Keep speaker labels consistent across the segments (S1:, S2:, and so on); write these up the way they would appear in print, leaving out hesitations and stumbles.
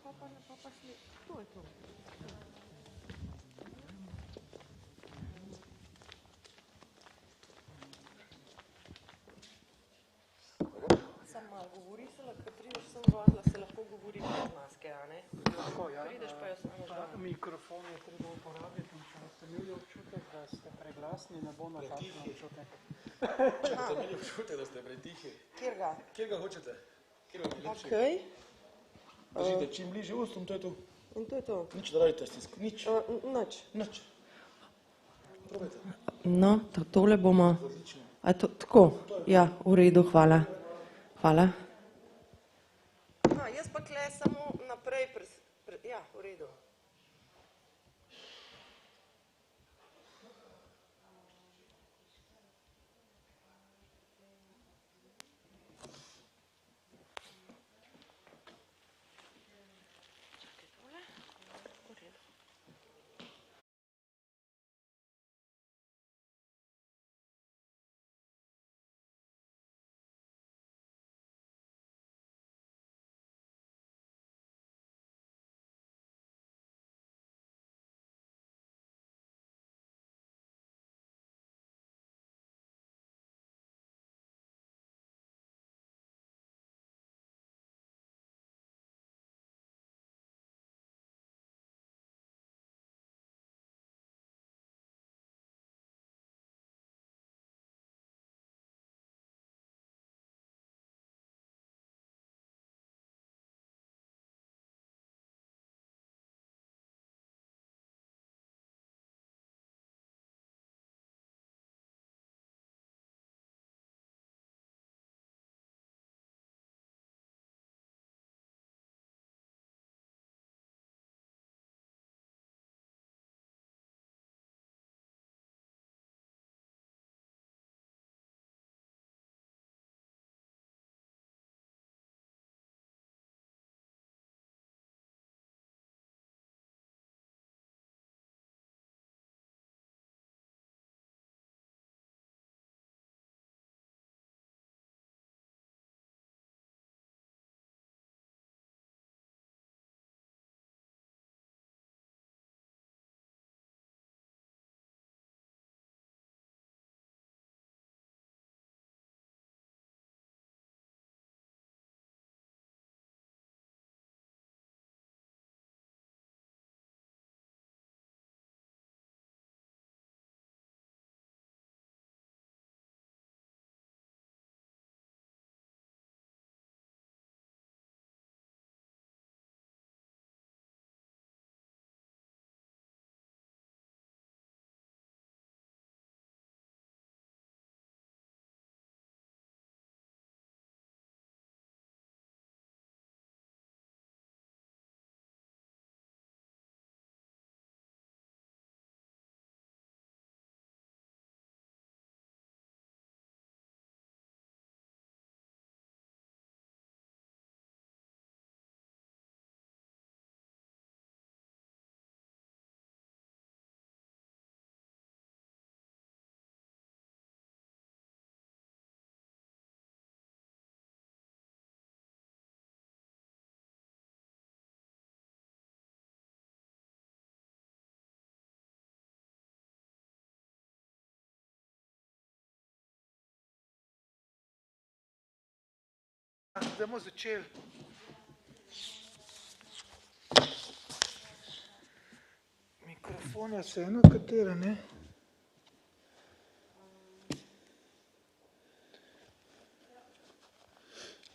S1: To je to. Sam malo govori se, ko prideš sem vozila, se lahko govori bez maske, a ne?
S2: Tako, ja.
S1: Prideš pa jo samo žal.
S2: Mikrofon je treba uporabiti in če ste imeli občutek, da ste preglasni, ne bo natakšen občutek.
S3: Če ste imeli občutek, da ste pretihi.
S1: Kjer ga?
S3: Kjer ga hočete? Kjer vam je lepši?
S1: Okej.
S3: Držite čim bližje ustom, to je to.
S1: In to je to.
S3: Nič da radite stisk, nič.
S1: Nič.
S3: Probajte.
S1: No, tole bomo...
S3: Odlično.
S1: A to, tako? Ja, v redu, hvala. Hvala. Jaz pa kle samo naprej, ja, v redu.
S2: Zdaj bomo začeli. Mikrofon je vseeno katera, ne?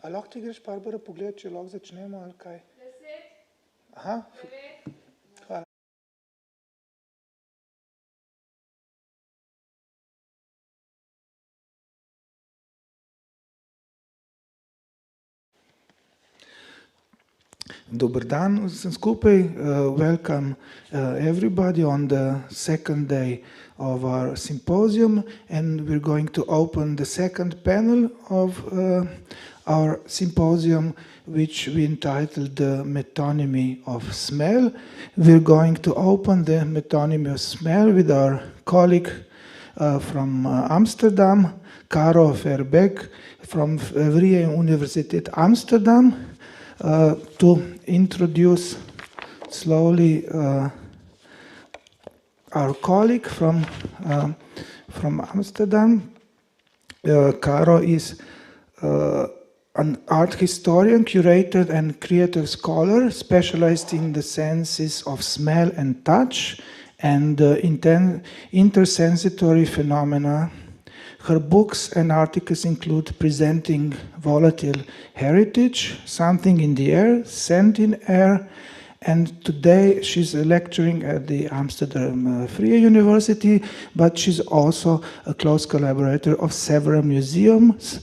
S2: A lahko ti greš, Barbara, pogledati, če lahko začnemo ali kaj?
S4: 10,
S2: Aha,
S4: 9,
S2: hvala. Dober dan vsem skupaj. Welcome everybody on the second day of our symposium, and we're going to open the second panel of our symposium, which we entitled the Metonymy of Smell. We're going to open the metonymy of smell with our colleague from Amsterdam, Caro Verbeek, from Vrije Universiteit Amsterdam. to introduce slowly our colleague from Amsterdam. Caro is an art historian, curator and creative scholar specialized in the senses of smell and touch and intersensitory phenomena. Her books and articles include Presenting Volatile Heritage, Something in the Air, Scent in Air, and today she's lecturing at the Amsterdam Free University, but she's also a close collaborator of several museums,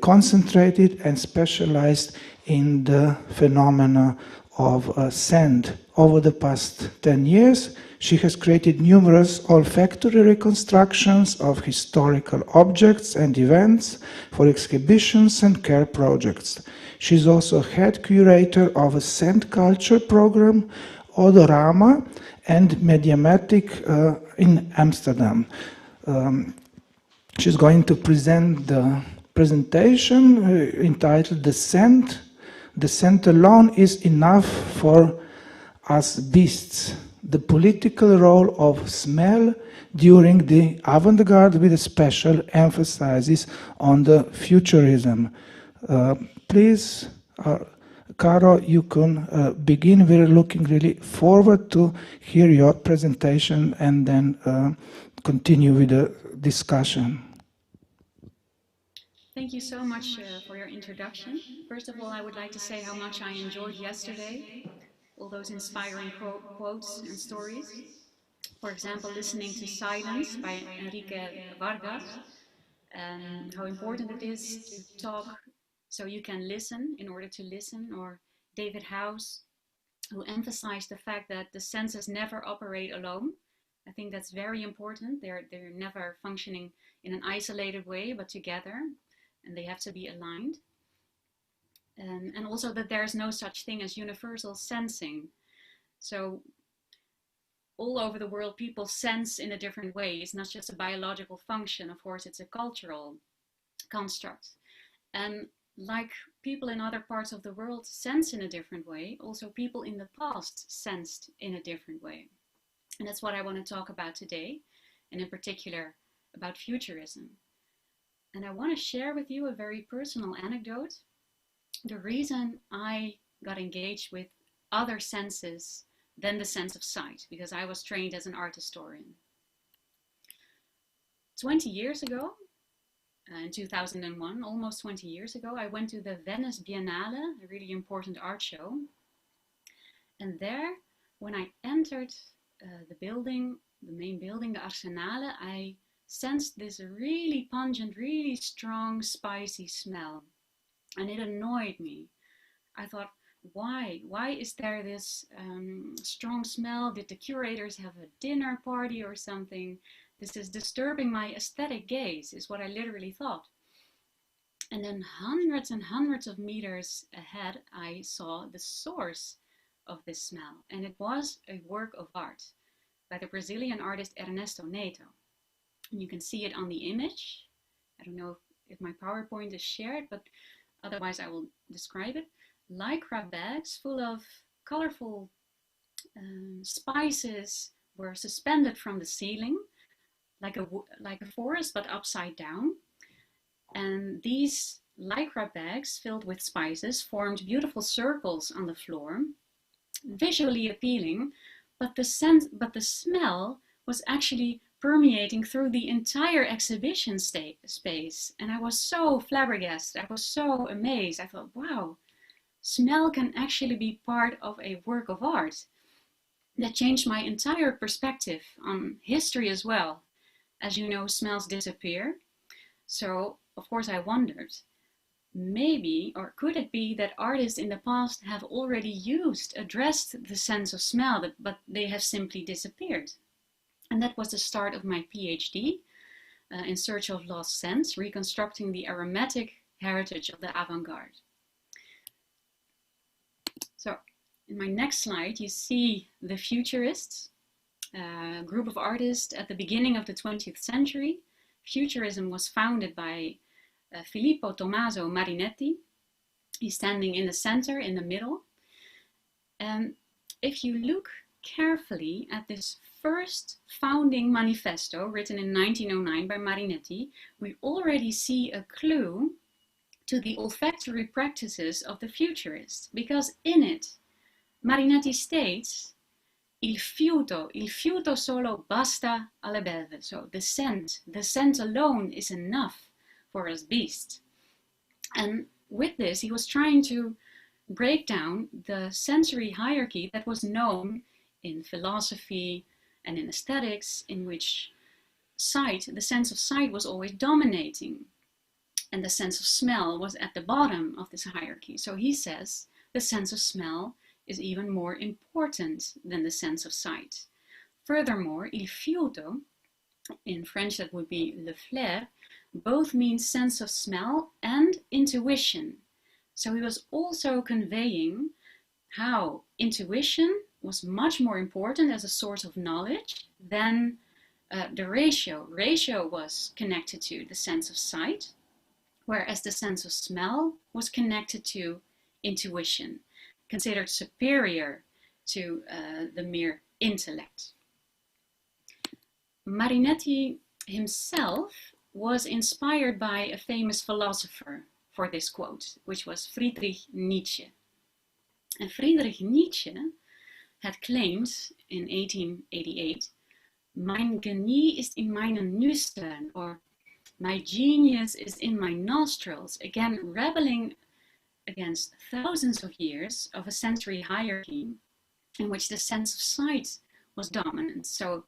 S2: concentrated and specialized in the phenomena of scent. Over the past 10 years, she has created numerous olfactory reconstructions of historical objects and events for exhibitions and care projects. She's also head curator of a scent culture program, Odorama, and Mediamatic in Amsterdam. She's going to present the presentation entitled The Scent. The scent alone is enough for us beasts. The political role of smell during the avant-garde with a special emphasis on the futurism. Please, Caro, you can begin. We're looking really forward to hear your presentation and then continue with the discussion.
S4: Thank you so much for your introduction. First of all, I would like to say how much I enjoyed yesterday, all those inspiring quotes and stories. For example, listening to Silence by Enrique Vargas, and how important it is to talk so you can listen in order to listen, or David House, who emphasized the fact that the senses never operate alone. I think that's very important. They're never functioning in an isolated way, but together, and they have to be aligned. And also that there's no such thing as universal sensing. So all over the world, people sense in a different way. It's not just a biological function. Of course, it's a cultural construct. And like people in other parts of the world sense in a different way, also people in the past sensed in a different way. And that's what I want to talk about today, and in particular about futurism. And I want to share with you a very personal anecdote. The reason I got engaged with other senses than the sense of sight, because I was trained as an art historian. 20 years ago, in 2001, almost 20 years ago, I went to the Venice Biennale, a really important art show. And there, when I entered the building, the main building, the Arsenale, I sensed this really pungent, really strong, spicy smell. And it annoyed me. I thought, why? Why is there this strong smell? Did the curators have a dinner party or something? This is disturbing my aesthetic gaze, is what I literally thought. And then hundreds and hundreds of meters ahead, I saw the source of this smell. And it was a work of art by the Brazilian artist Ernesto Neto. And you can see it on the image. I don't know if my PowerPoint is shared, but otherwise I will describe it. Lycra bags full of colorful spices were suspended from the ceiling, like a forest, but upside down. And these lycra bags filled with spices formed beautiful circles on the floor, visually appealing, but the smell was actually permeating through the entire exhibition space. And I was so flabbergasted, I was so amazed. I thought, wow, smell can actually be part of a work of art. That changed my entire perspective on history as well. As you know, smells disappear. So, of course, I wondered, maybe, or could it be that artists in the past have already addressed the sense of smell, but they have simply disappeared? And that was the start of my PhD, In Search of Lost Scents, reconstructing the aromatic heritage of the avant-garde. So, in my next slide, you see the Futurists, a group of artists at the beginning of the 20th century. Futurism was founded by Filippo Tommaso Marinetti, He's standing in the center, in the middle. And if you look carefully at this first founding manifesto written in 1909 by Marinetti, we already see a clue to the olfactory practices of the futurists, because in it, Marinetti states, il fiuto solo basta alle belve. So the scent alone is enough for us beasts. And with this, he was trying to break down the sensory hierarchy that was known in philosophy and in aesthetics, in which sight, the sense of sight, was always dominating, and the sense of smell was at the bottom of this hierarchy. So he says the sense of smell is even more important than the sense of sight. Furthermore, il fiuto, in French that would be le flair, both mean sense of smell and intuition. So he was also conveying how intuition was much more important as a source of knowledge than the ratio. Ratio was connected to the sense of sight, whereas the sense of smell was connected to intuition, considered superior to the mere intellect. Marinetti himself was inspired by a famous philosopher for this quote, which was Friedrich Nietzsche. And Friedrich Nietzsche had claimed in 1888, "Mein Genie ist in meinen Nüstern," or "My genius is in my nostrils," again rebelling against thousands of years of a sensory hierarchy in which the sense of sight was dominant. So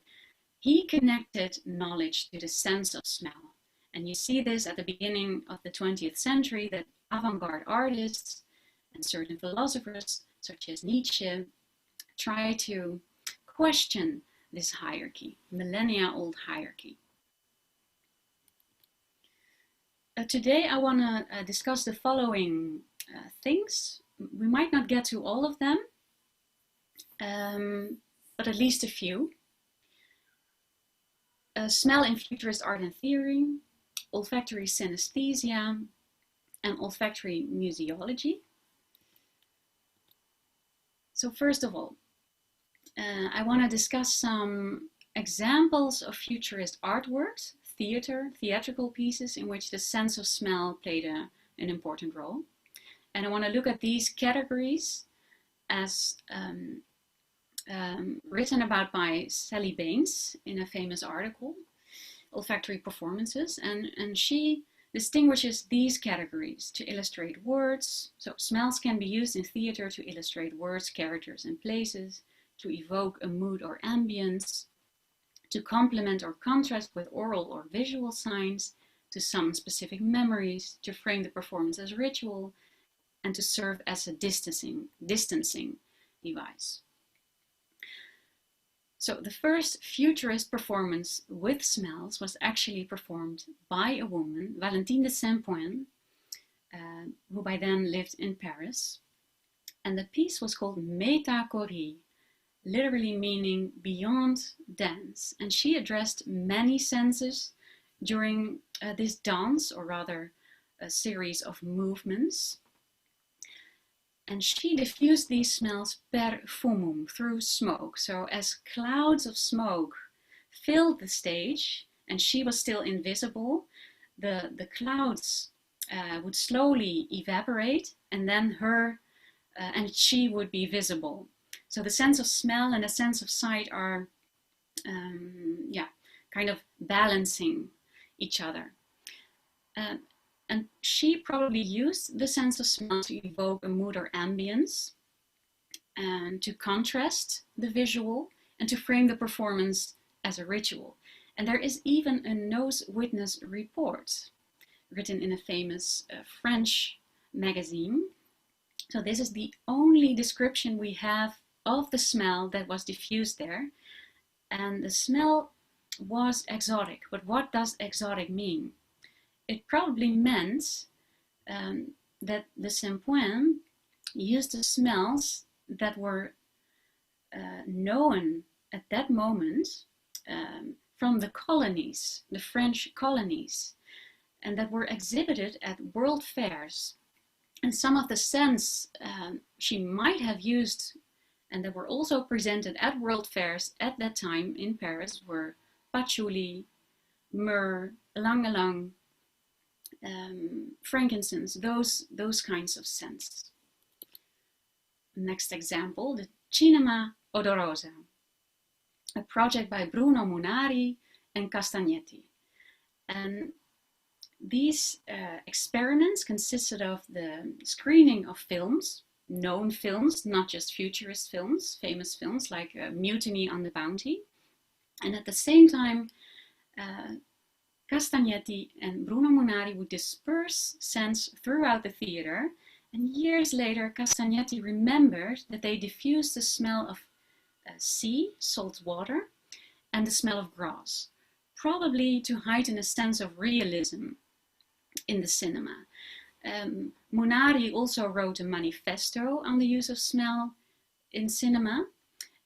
S4: he connected knowledge to the sense of smell. And you see this at the beginning of the 20th century, that avant-garde artists and certain philosophers, such as Nietzsche, try to question this hierarchy, millennia-old hierarchy. Today I want to discuss the following things. We might not get to all of them, but at least a few. Smell in futurist art and theory, olfactory synesthesia, and olfactory museology. So first of all, I want to discuss some examples of futurist artworks, theatrical pieces in which the sense of smell played an important role. And I want to look at these categories as written about by Sally Baines in a famous article, Olfactory Performances, and she distinguishes these categories to illustrate words. So smells can be used in theater to illustrate words, characters, and places, to evoke a mood or ambience, to complement or contrast with oral or visual signs, to summon specific memories, to frame the performance as ritual, and to serve as a distancing device. So the first futurist performance with smells was actually performed by a woman, Valentine de Saint-Point, who by then lived in Paris. And the piece was called Métachorie, literally meaning beyond dance. And she addressed many senses during this dance, or rather a series of movements. And she diffused these smells per fumum, through smoke. So as clouds of smoke filled the stage, and she was still invisible, the clouds would slowly evaporate, and then and she would be visible. So the sense of smell and the sense of sight are, kind of balancing each other. And she probably used the sense of smell to evoke a mood or ambience, and to contrast the visual, and to frame the performance as a ritual. And there is even a nose witness report written in a famous French magazine. So this is the only description we have of the smell that was diffused there. And the smell was exotic. But what does exotic mean? It probably meant that the Saint-Point used the smells that were known at that moment from the colonies, the French colonies, and that were exhibited at world fairs And some of the scents she might have used and that were also presented at world fairs at that time in Paris were patchouli, myrrh, ylang-ylang, frankincense, those kinds of scents. Next example, the Cinema Odorosa, a project by Bruno Munari and Castagnetti. And these experiments consisted of the screening of films, known films, not just futurist films, famous films like Mutiny on the Bounty. And at the same time, Castagnetti and Bruno Munari would disperse scents throughout the theater. And years later, Castagnetti remembered that they diffused the smell of sea, salt water, and the smell of grass, probably to heighten a sense of realism in the cinema. Munari also wrote a manifesto on the use of smell in cinema,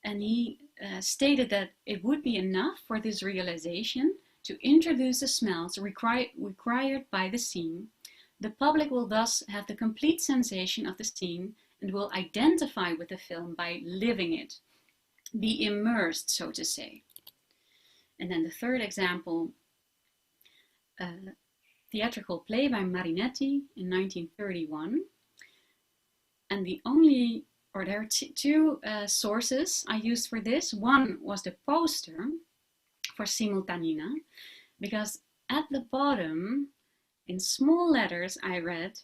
S4: and he stated that it would be enough for this realization to introduce the smells required by the scene. The public will thus have the complete sensation of the scene and will identify with the film by living it, be immersed, so to say. And then the third example, theatrical play by Marinetti in 1931. And there are two sources I used for this. One was the poster for Simultanina, because at the bottom, in small letters, I read,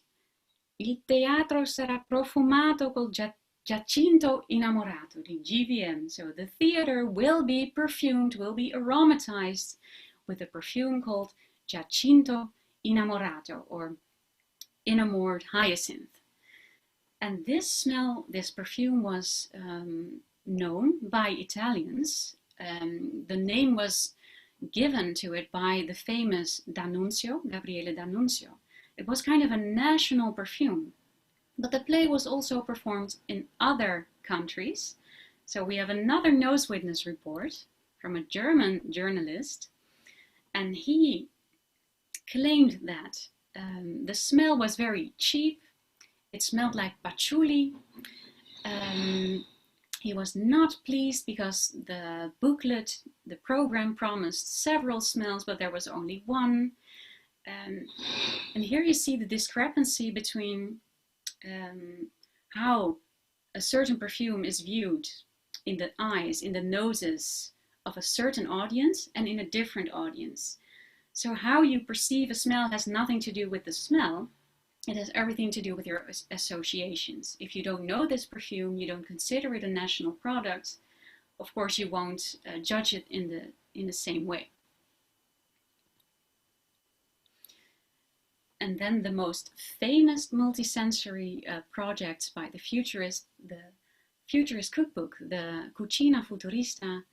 S4: Il teatro sarà profumato col giacinto innamorato, the GVM. So the theater will be perfumed, will be aromatized with a perfume called giacinto innamorato, or enamored hyacinth. And this smell, this perfume was known by Italians. The name was given to it by the famous D'Annunzio, Gabriele D'Annunzio. It was kind of a national perfume. But the play was also performed in other countries. So we have another nose witness report from a German journalist, and he claimed that the smell was very cheap. It smelled like patchouli. He was not pleased because the booklet, the program promised several smells, but there was only one. And here you see the discrepancy between how a certain perfume is viewed in the eyes, in the noses of a certain audience and in a different audience. So how you perceive a smell has nothing to do with the smell. It has everything to do with your associations. If you don't know this perfume, you don't consider it a national product, of course you won't judge it in the same way. And then the most famous multisensory projects by the Futurist cookbook, the Cucina Futurista,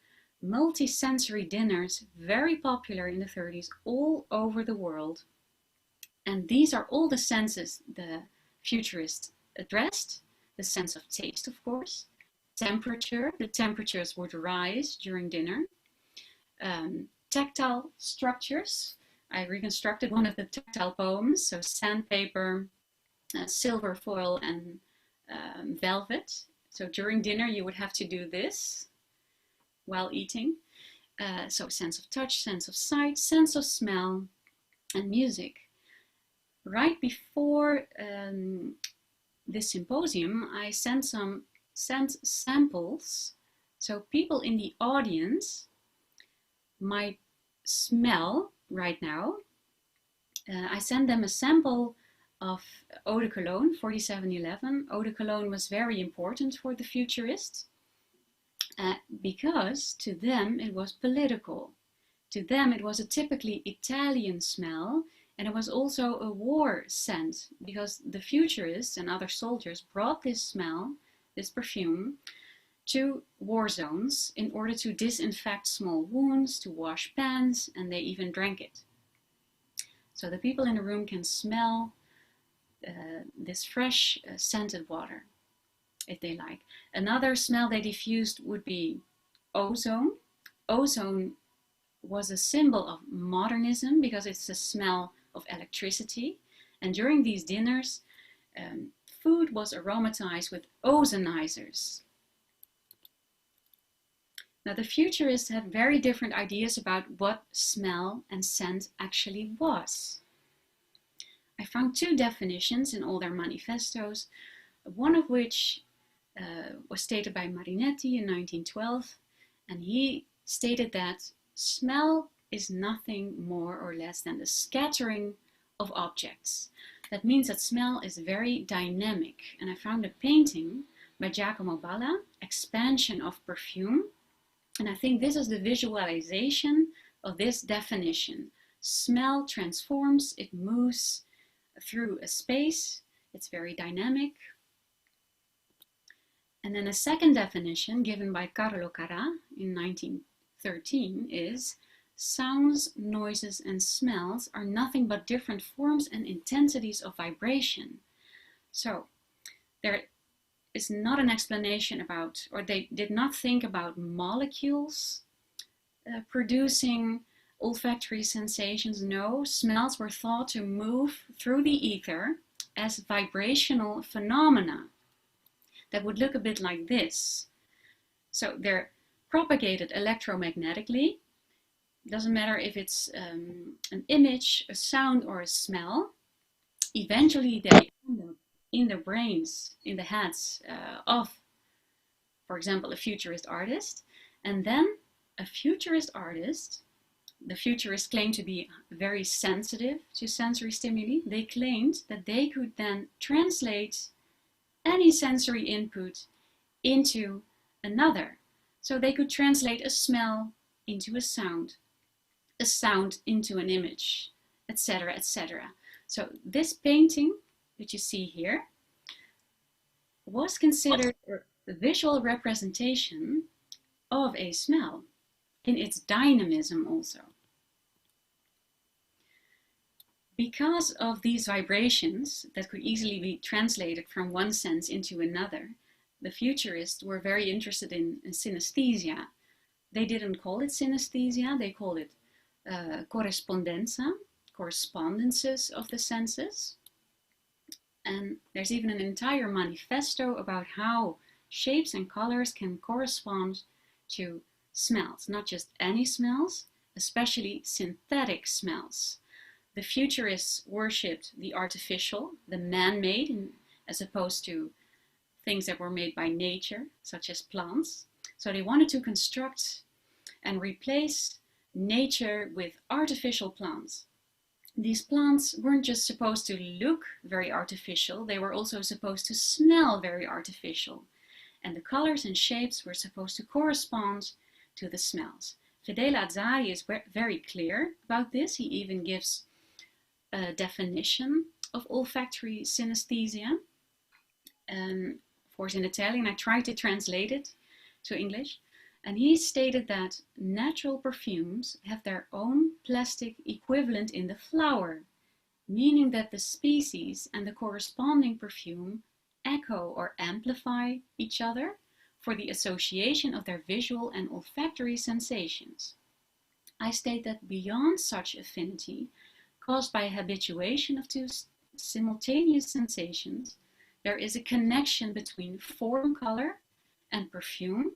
S4: multisensory dinners, very popular in the 30s all over the world. And these are all the senses the Futurists addressed. The sense of taste, of course. Temperature, the temperatures would rise during dinner. Tactile structures. I reconstructed one of the tactile poems, so sandpaper, silver foil, and velvet. So during dinner you would have to do this while eating. So sense of touch, sense of sight, sense of smell, and music. Right before this symposium, I sent samples, so people in the audience might smell right now. I sent them a sample of Eau de Cologne 4711. Eau de Cologne was very important for the Futurists because to them it was political. To them it was a typically Italian smell, and it was also a war scent because the Futurists and other soldiers brought this smell, this perfume, to war zones in order to disinfect small wounds, to wash pans, and they even drank it. So the people in the room can smell this fresh scented water if they like. Another smell they diffused would be ozone. Ozone was a symbol of modernism because it's the smell of electricity. And during these dinners, Food was aromatized with ozonizers. Now, the futurists had very different ideas about what smell and scent actually was. I found two definitions in all their manifestos, one of which was stated by Marinetti in 1912, and he stated that smell is nothing more or less than the scattering of objects. That means that smell is very dynamic, and I found a painting by Giacomo Balla, Expansion of Perfume, and I think this is the visualization of this definition. Smell transforms, it moves through a space, it's very dynamic. And then a second definition given by Carlo Carrà in 1913 is: sounds, noises, and smells are nothing but different forms and intensities of vibration. So there is not an explanation about, or they did not think about molecules producing olfactory sensations. No, smells were thought to move through the ether as vibrational phenomena that would look a bit like this. So they're propagated electromagnetically. Doesn't matter if it's an image, a sound, or a smell. Eventually they end up in the brains, in the heads of, for example, a futurist artist. And then a futurist artist, the futurists claimed to be very sensitive to sensory stimuli. They claimed that they could then translate any sensory input into another. So they could translate a smell into a sound into an image, etc., etc. So this painting that you see here was considered a visual representation of a smell in its dynamism also. Because of these vibrations that could easily be translated from one sense into another, the futurists were very interested in synesthesia. They didn't call it synesthesia, they called it correspondenza, correspondences of the senses. And there's even an entire manifesto about how shapes and colors can correspond to smells, not just any smells, especially synthetic smells. The futurists worshipped the artificial, the man-made, as opposed to things that were made by nature, such as plants. So they wanted to construct and replace nature with artificial plants. These plants weren't just supposed to look very artificial, they were also supposed to smell very artificial. And the colors and shapes were supposed to correspond to the smells. Fedele Azzari is very clear about this. He even gives a definition of olfactory synesthesia, of course in Italian. I tried to translate it to English, and he stated that natural perfumes have their own plastic equivalent in the flower, meaning that the species and the corresponding perfume echo or amplify each other for the association of their visual and olfactory sensations. I state that beyond such affinity, caused by habituation of two simultaneous sensations, there is a connection between form, color, and perfume,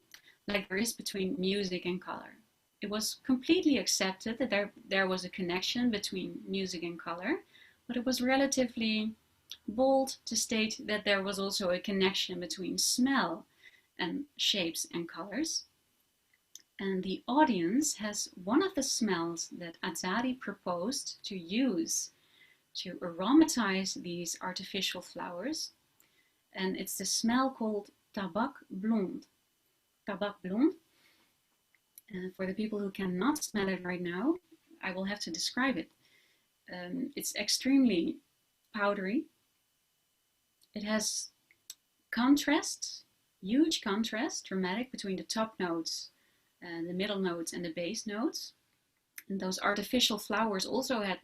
S4: like there is between music and color. It was completely accepted that there was a connection between music and color, but it was relatively bold to state that there was also a connection between smell and shapes and colors. And the audience has one of the smells that Azzari proposed to use to aromatize these artificial flowers. And it's the smell called tabac blonde. Tabac blonde. And for the people who cannot smell it right now, I will have to describe it. It's extremely powdery. It has contrast, huge contrast, dramatic, between the top notes and the middle notes and the base notes. And those artificial flowers also had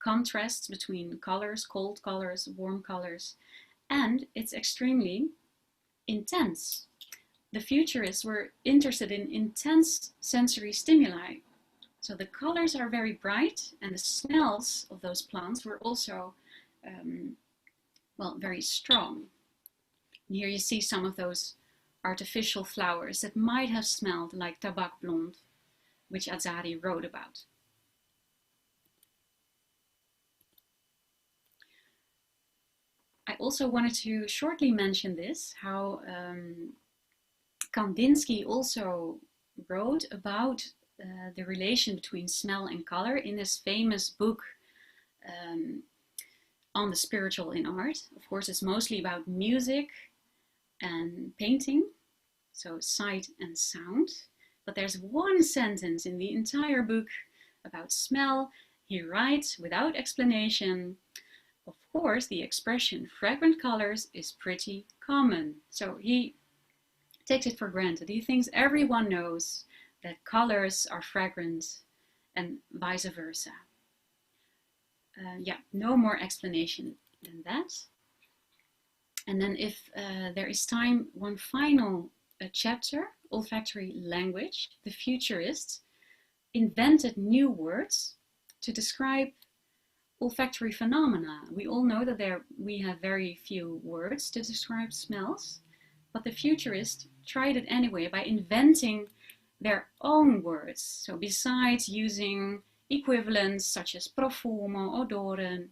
S4: contrasts between colors, cold colors, warm colors, and it's extremely intense. The futurists were interested in intense sensory stimuli. So the colors are very bright, and the smells of those plants were also well, very strong. And here you see some of those artificial flowers that might have smelled like tabak blonde, which Azari wrote about. I also wanted to shortly mention this, how Kandinsky also wrote about the relation between smell and color in his famous book on the spiritual in art. Of course, it's mostly about music and painting, so sight and sound. But there's one sentence in the entire book about smell. He writes without explanation, of course, the expression fragrant colors is pretty common. So he takes it for granted. He thinks everyone knows that colors are fragrant and vice versa. Yeah, no more explanation than that. And then if there is time, one final chapter, olfactory language. The futurists invented new words to describe olfactory phenomena. We all know that we have very few words to describe smells, but the futurists tried it anyway by inventing their own words. So besides using equivalents such as profumo, odore,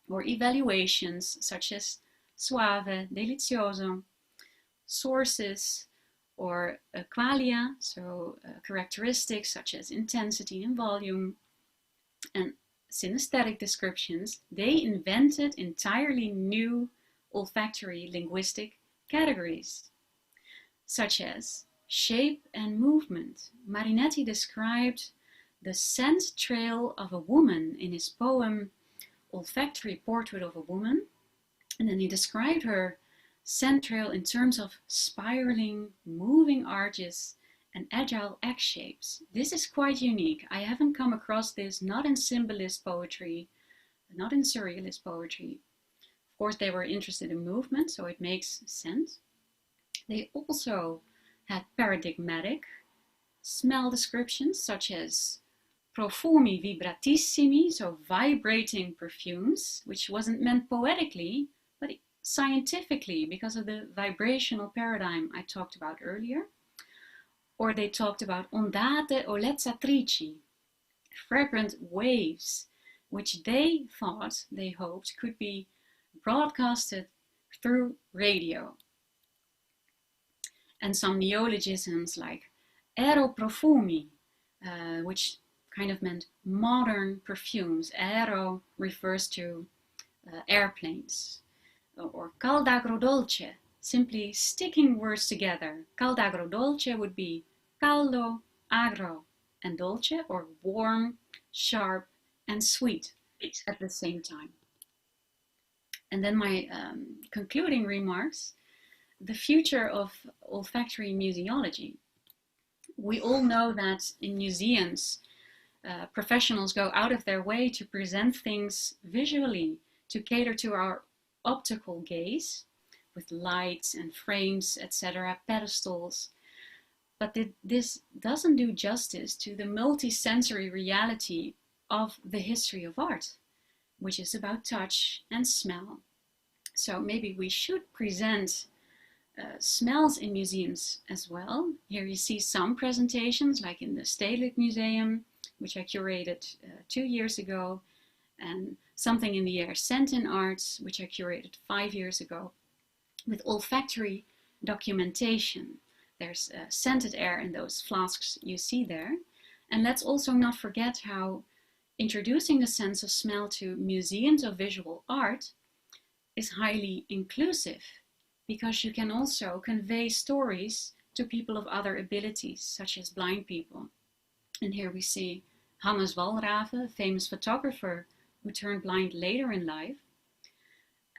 S4: or evaluations such as suave, delizioso, sources, or qualia, so characteristics such as intensity and volume, and synesthetic descriptions, they invented entirely new olfactory linguistic categories, such as shape and movement. Marinetti described the scent trail of a woman in his poem Olfactory Portrait of a Woman, and then he described her scent trail in terms of spiraling, moving arches and agile X shapes. This is quite unique. I haven't come across this, not in symbolist poetry, not in surrealist poetry. Of course, they were interested in movement, so it makes sense. They also had paradigmatic smell descriptions, such as profumi vibratissimi, so vibrating perfumes, which wasn't meant poetically, but scientifically because of the vibrational paradigm I talked about earlier. Or they talked about ondate olezzatrici, fragrant waves, which they thought, they hoped, could be broadcasted through radio. And some neologisms like aeroprofumi, which kind of meant modern perfumes. Aero refers to airplanes. Or caldagrodolce, simply sticking words together. Caldagrodolce would be caldo, agro, and dolce, or warm, sharp, and sweet at the same time. And then my concluding remarks, the future of olfactory museology. We all know that in museums, professionals go out of their way to present things visually, to cater to our optical gaze, with lights and frames, etc., pedestals. But this doesn't do justice to the multi-sensory reality of the history of art, which is about touch and smell. So maybe we should present smells in museums as well. Here you see some presentations, like in the Stedelijk Museum, which I curated 2 years ago, and Something in the Air Scent in Arts, which I curated 5 years ago, with olfactory documentation. There's scented air in those flasks you see there. And let's also not forget how introducing the sense of smell to museums of visual art is highly inclusive, because you can also convey stories to people of other abilities, such as blind people. And here we see Hannes Walraven, a famous photographer who turned blind later in life.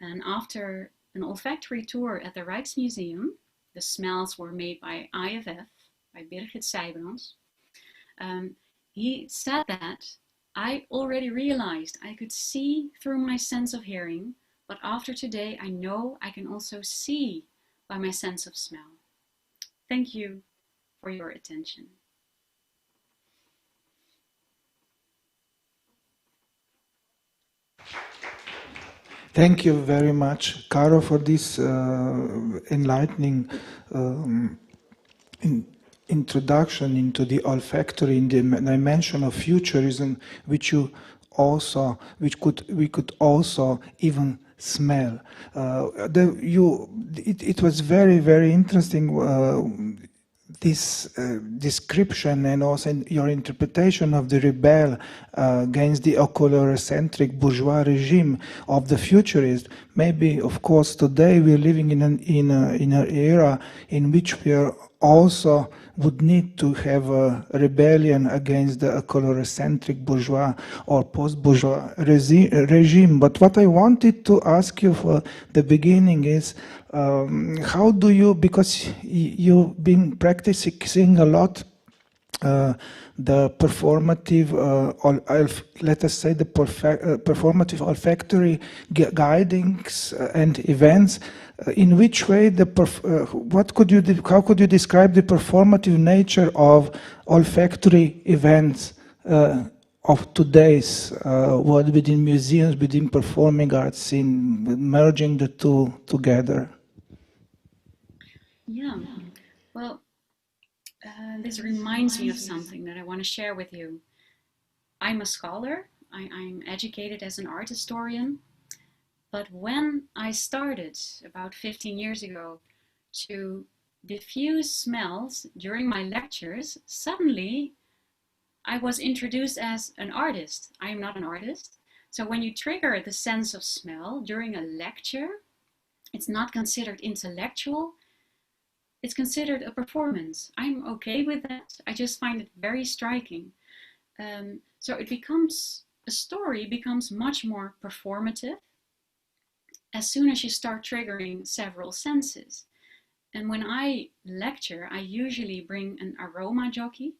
S4: And after an olfactory tour at the Rijksmuseum, the smells were made by IFF, by Birgit Sijbrans. He said that I already realized I could see through my sense of hearing, but after today I know I can also see by my sense of smell. Thank you for your attention.
S2: Thank you very much, Caro, for this enlightening introduction into the olfactory in the dimension of futurism, which we could also even smell. It was very, very interesting. This description and also your interpretation of the rebel against the oculocentric bourgeois regime of the futurist. Maybe, of course, today we're living in an era in which we are also would need to have a rebellion against the oculocentric bourgeois or post-bourgeois regime. But what I wanted to ask you for the beginning is, how do you, because you've been practicing a lot the performative, let us say the performative olfactory guidings and events, in which way how could you describe the performative nature of olfactory events of today's world within museums, within performing arts, in merging the two together?
S4: Yeah, well, this reminds me of something that I want to share with you. I'm a scholar, I'm educated as an art historian, but when I started about 15 years ago to diffuse smells during my lectures, suddenly I was introduced as an artist. I am not an artist. So when you trigger the sense of smell during a lecture, it's not considered intellectual, it's considered a performance. I'm okay with that. I just find it very striking. So a story becomes much more performative as soon as you start triggering several senses. And when I lecture, I usually bring an aroma jockey.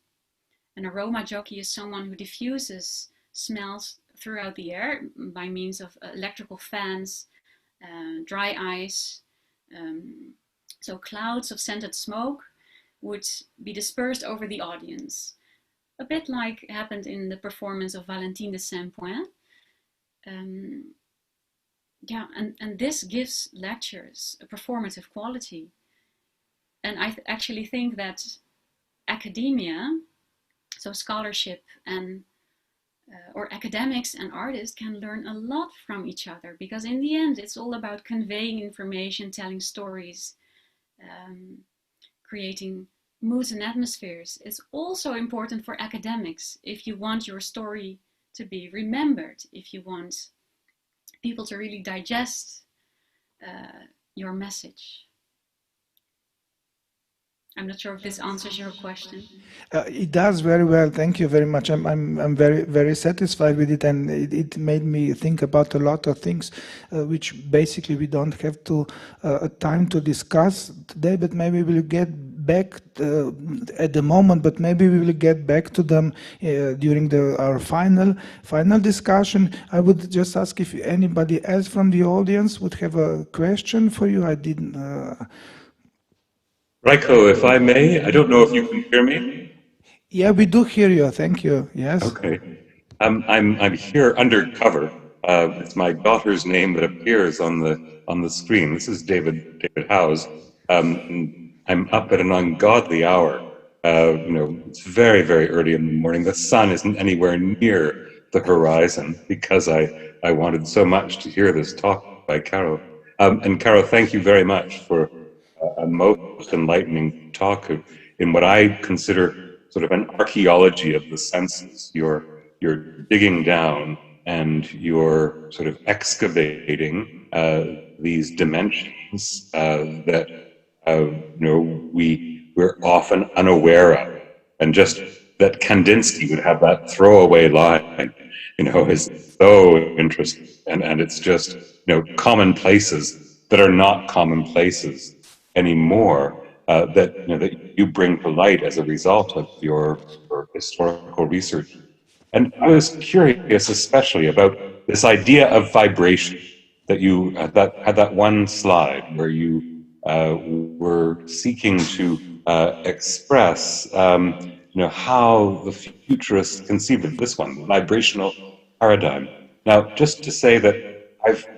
S4: An aroma jockey is someone who diffuses smells throughout the air by means of electrical fans, dry ice. So clouds of scented smoke would be dispersed over the audience. A bit like happened in the performance of Valentine de Saint-Point. And this gives lectures a performative quality. And I actually think that academia, so scholarship and or academics and artists can learn a lot from each other, because in the end it's all about conveying information, telling stories, creating moods and atmospheres. It's also important for academics if you want your story to be remembered, if you want people to really digest your message. I'm not sure if this answers your question.
S2: It does very well. Thank you very much. I'm very, very satisfied with it, and it made me think about a lot of things, which basically we don't have time to discuss today. But maybe we'll get back at the moment. But maybe we will get back to them during our final discussion. I would just ask if anybody else from the audience would have a question for you. I didn't.
S5: Raiko, if I may, I don't know if you can hear me.
S2: Yeah, we do hear you. Thank you. Yes.
S5: Okay. I'm here undercover. It's my daughter's name that appears on the screen. This is David Howes. I'm up at an ungodly hour. It's very, very early in the morning. The sun isn't anywhere near the horizon because I wanted so much to hear this talk by Caro. And Caro, thank you very much for a most enlightening talk in what I consider sort of an archaeology of the senses. You're digging down and you're sort of excavating these dimensions that we're often unaware of, and just that Kandinsky would have that throwaway line, is so interesting, and it's just commonplaces that are not commonplaces anymore, that you bring to light as a result of your historical research. And I was curious especially about this idea of vibration that you had that one slide where you were seeking to express how the futurists conceived of this one, the vibrational paradigm. Now, just to say that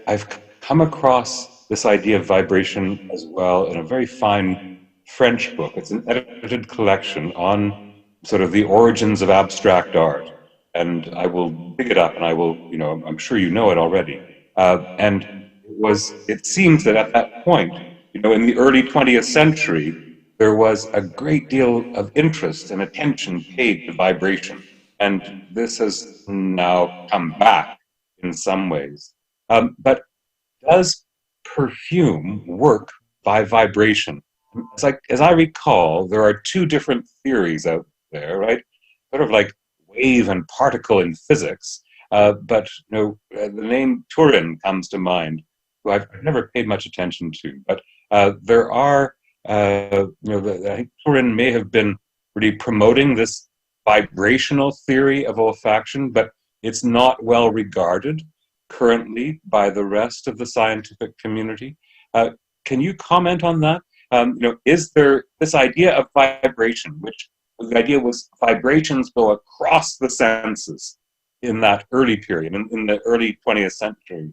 S5: I've come across this idea of vibration as well in a very fine French book. It's an edited collection on sort of the origins of abstract art. And I will dig it up and I will, I'm sure you know it already. And it seems that at that point, in the early 20th century, there was a great deal of interest and attention paid to vibration. And this has now come back in some ways. But does perfume work by vibration? As I recall, there are two different theories out there, right? Sort of like wave and particle in physics. But the name Turin comes to mind, who I've never paid much attention to. But there are, I think Turin may have been really promoting this vibrational theory of olfaction, but it's not well regarded currently by the rest of the scientific community. Can you comment on that? Is there this idea of vibration, which the idea was vibrations go across the senses in that early period, in the early 20th century?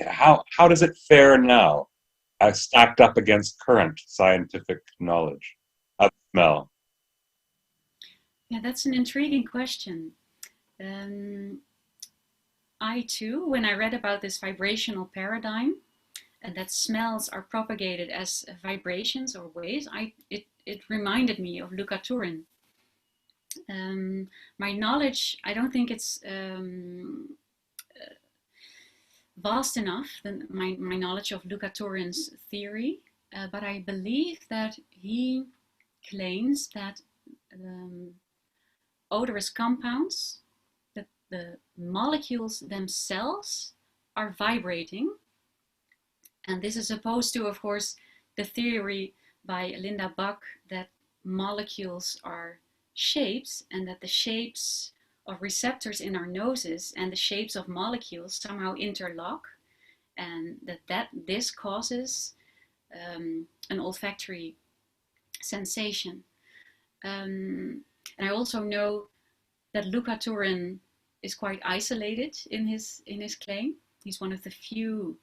S5: How does it fare now, stacked up against current scientific knowledge of smell?
S4: Yeah, that's an intriguing question. I too, when I read about this vibrational paradigm, and that smells are propagated as vibrations or waves, it reminded me of Luca Turin. My knowledge, I don't think it's vast enough, my knowledge of Luca Turin's theory, but I believe that he claims that odorous compounds, that the molecules themselves are vibrating. And this is opposed to, of course, the theory by Linda Buck that molecules are shapes, and that the shapes of receptors in our noses and the shapes of molecules somehow interlock, and that this causes an olfactory sensation. And I also know that Luca Turin is quite isolated in his claim. He's one of the few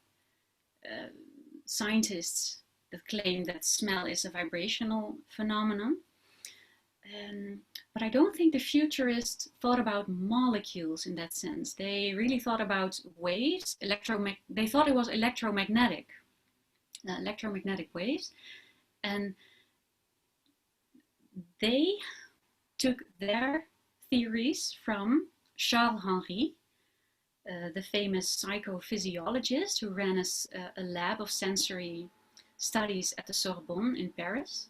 S4: scientists that claim that smell is a vibrational phenomenon. But I don't think the futurists thought about molecules in that sense. They really thought about waves, they thought it was electromagnetic waves. And they took their theories from Charles Henry, the famous psychophysiologist who ran a lab of sensory studies at the Sorbonne in Paris.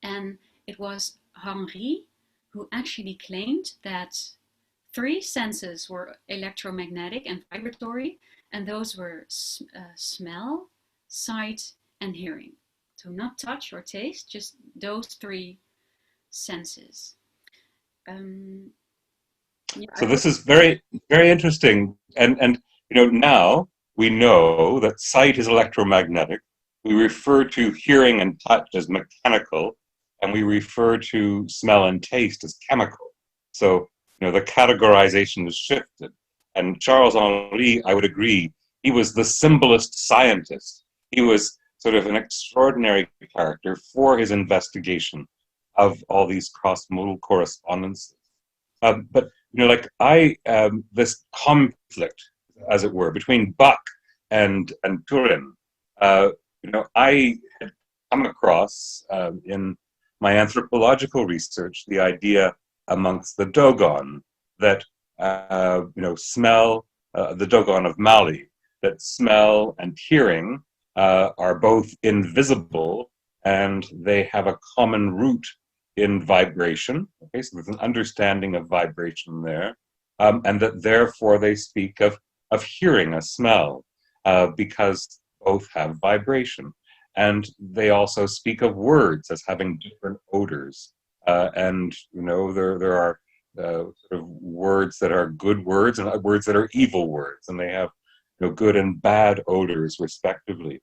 S4: And it was Henry who actually claimed that 3 senses were electromagnetic and vibratory, and those were smell, sight, and hearing. So not touch or taste, just those 3 senses.
S5: So this is very, very interesting. And now we know that sight is electromagnetic. We refer to hearing and touch as mechanical, and we refer to smell and taste as chemical. So, the categorization is shifted. And Charles Henry, I would agree, he was the symbolist scientist. He was sort of an extraordinary character for his investigation of all these cross-modal correspondences. But this conflict, as it were, between Buck and Turin, I had come across in my anthropological research the idea amongst the Dogon that smell, the Dogon of Mali, that smell and hearing are both invisible and they have a common root in vibration. Okay, so there's an understanding of vibration there, and that therefore they speak of hearing a smell because both have vibration. And they also speak of words as having different odors. And there are sort of words that are good words and words that are evil words, and they have good and bad odors respectively.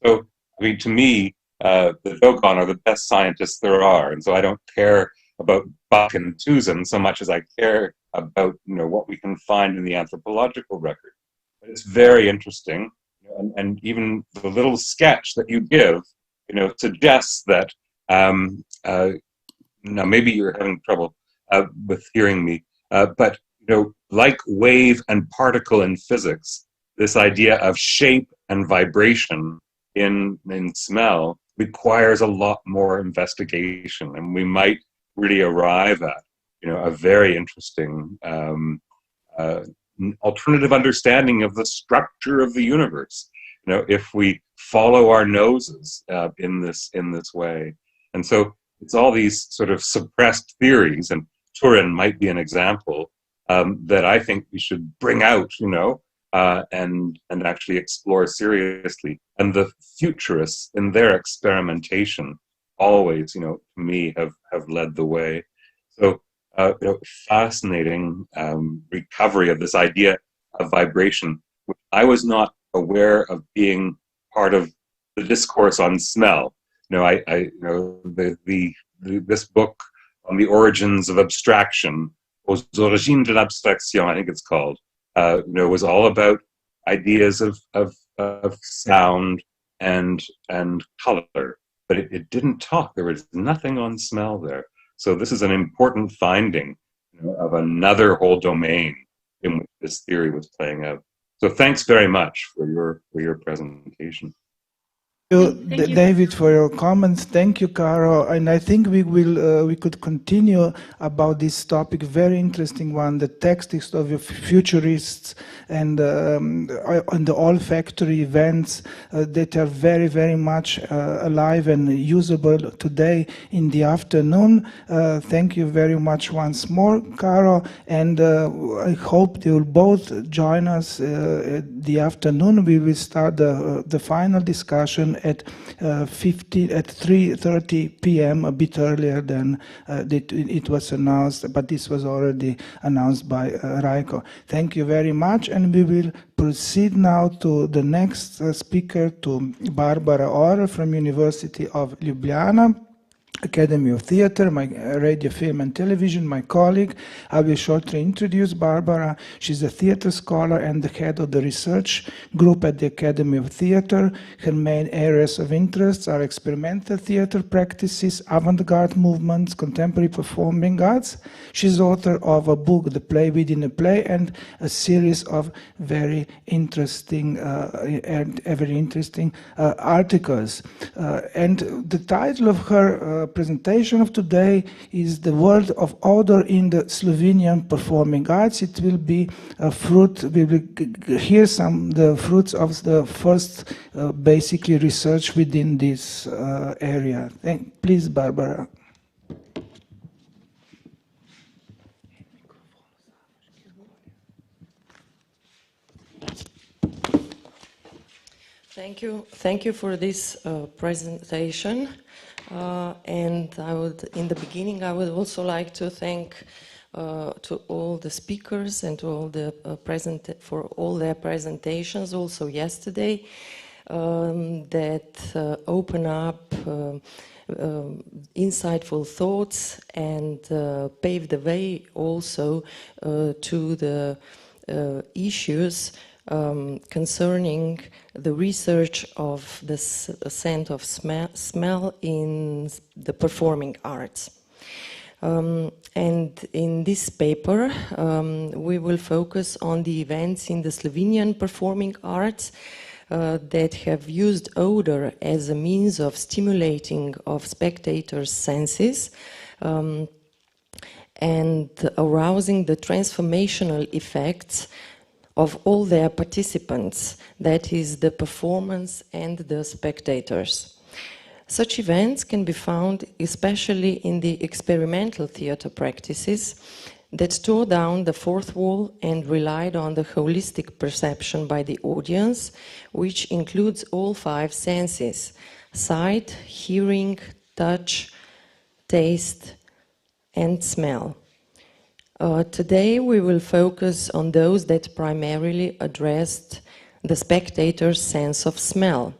S5: So to me, the Dogon are the best scientists there are, and so I don't care about Buck and Turin so much as I care about what we can find in the anthropological record. It's very interesting, and even the little sketch that you give, suggests that. Now maybe you're having trouble with hearing me, but like wave and particle in physics, this idea of shape and vibration in smell requires a lot more investigation, and we might really arrive at a very interesting alternative understanding of the structure of the universe, if we follow our noses in this way. And so it's all these sort of suppressed theories, and Turin might be an example that I think we should bring out, and actually explore seriously. And the futurists in their experimentation always, to me, have led the way. So, fascinating recovery of this idea of vibration, which I was not aware of being part of the discourse on smell. This book on the origins of abstraction, Aux origines de l'abstraction, I think it's called, was all about ideas of sound and color, but it didn't talk. There was nothing on smell there. So this is an important finding of another whole domain in which this theory was playing out. So thanks very much for your presentation.
S2: Thank you, David, for your comments. Thank you, Caro. And I think we could continue about this topic, very interesting one, the text of your futurists and the olfactory events that are very, very much alive and usable today in the afternoon. Thank you very much once more, Caro. And I hope they will both join us the afternoon. We will start the final discussion at 3:30 p.m., a bit earlier than it was announced, but this was already announced by Rajko. Thank you very much, and we will proceed now to the next speaker, to Barbara Orr from University of Ljubljana, Academy of Theatre, my radio, film and television, my colleague. I will shortly introduce Barbara. She's a theatre scholar and the head of the research group at the Academy of Theatre. Her main areas of interest are experimental theatre practices, avant-garde movements, contemporary performing arts. She's author of a book, The Play Within a Play, and a series of very interesting articles. And the title of her presentation of today is The World of Odor in the Slovenian Performing Arts. It will be a fruit, we will hear the fruits of the first basically research within this area. Please, Barbara.
S1: Thank you for this presentation. And in the beginning, I would also like to thank to all the speakers and to all the for all their presentations, also yesterday, that open up insightful thoughts and pave the way also to the issues concerning the research of the scent of smell in the performing arts. And in this paper, we will focus on the events in the Slovenian performing arts that have used odor as a means of stimulating of spectators' senses and arousing the transformational effects of all their participants, that is, the performance and the spectators. Such events can be found especially in the experimental theatre practices that tore down the fourth wall and relied on the holistic perception by the audience, which includes all five senses: sight, hearing, touch, taste, and smell. Today we will focus on those that primarily addressed the spectator's sense of smell.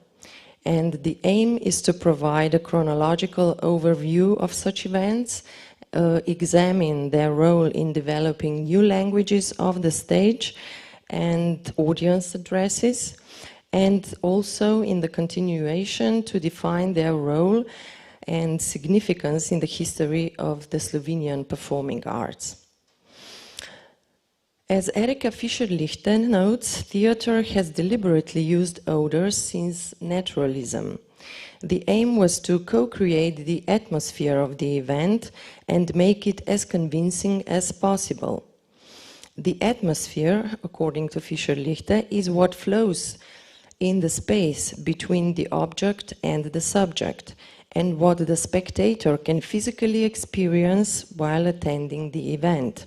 S1: And the aim is to provide a chronological overview of such events, examine their role in developing new languages of the stage, and audience addresses, and also in the continuation to define their role and significance in the history of the Slovenian performing arts. As Erika Fischer-Lichten notes, theatre has deliberately used odors since naturalism. The aim was to co-create the atmosphere of the event and make it as convincing as possible. The atmosphere, according to Fischer-Lichten, is what flows in the space between the object and the subject, and what the spectator can physically experience while attending the event.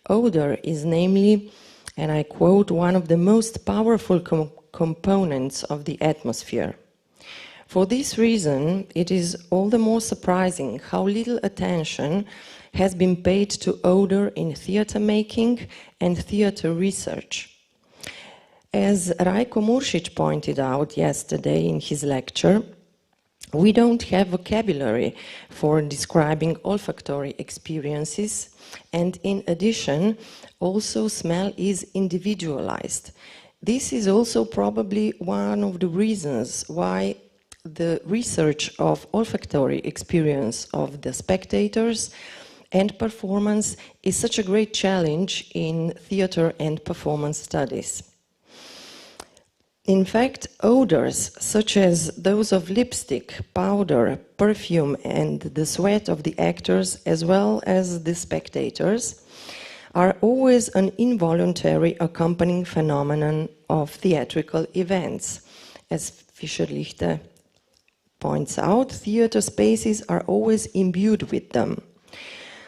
S1: Odor is namely, and I quote, one of the most powerful components of the atmosphere. For this reason, it is all the more surprising how little attention has been paid to odor in theatre making and theatre research. As Rajko Muršić pointed out yesterday in his lecture, we don't have vocabulary for describing olfactory experiences, and in addition, also smell is individualized. This is also probably one of the reasons why the research of olfactory experience of the spectators and performance is such a great challenge in theatre and performance studies. In fact, odors such as those of lipstick, powder, perfume, and the sweat of the actors as well as the spectators are always an involuntary accompanying phenomenon of theatrical events. As Fischer-Lichten points out, theatre spaces are always imbued with them.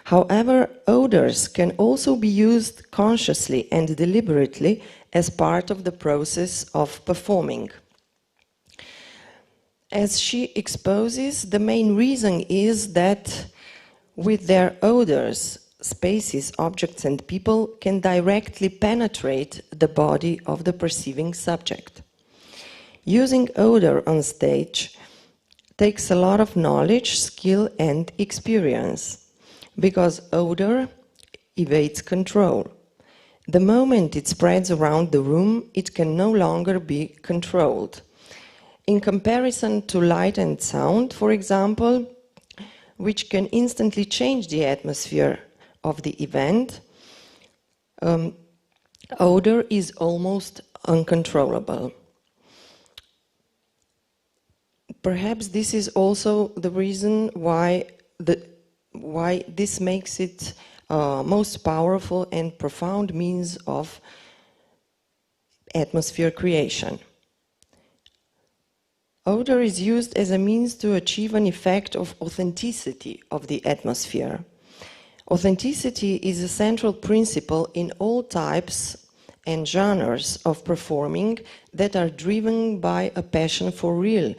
S1: However, odors can also be used consciously and deliberately as part of the process of performing. As she exposes, the main reason is that with their odors, spaces, objects, and people can directly penetrate the body of the perceiving subject. Using odor on stage takes a lot of knowledge, skill, and experience, because odor evades control. The moment it spreads around the room, it can no longer be controlled. In comparison to light and sound, for example, which can instantly change the atmosphere of the event, odor is almost uncontrollable. Perhaps this is also the reason why this makes it most powerful and profound means of atmosphere creation. Odor is used as a means to achieve an effect of authenticity of the atmosphere. Authenticity is a central principle in all types and genres of performing that are driven by a passion for real,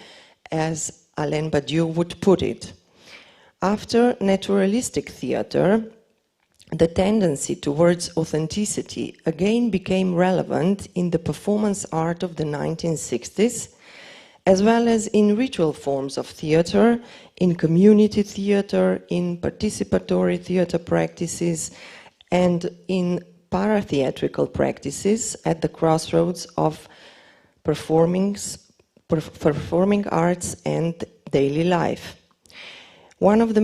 S1: as Alain Badiou would put it. After naturalistic theatre, the tendency towards authenticity again became relevant in the performance art of the 1960s, as well as in ritual forms of theatre, in community theatre, in participatory theatre practices, and in para-theatrical practices at the crossroads of performing arts and daily life. One of the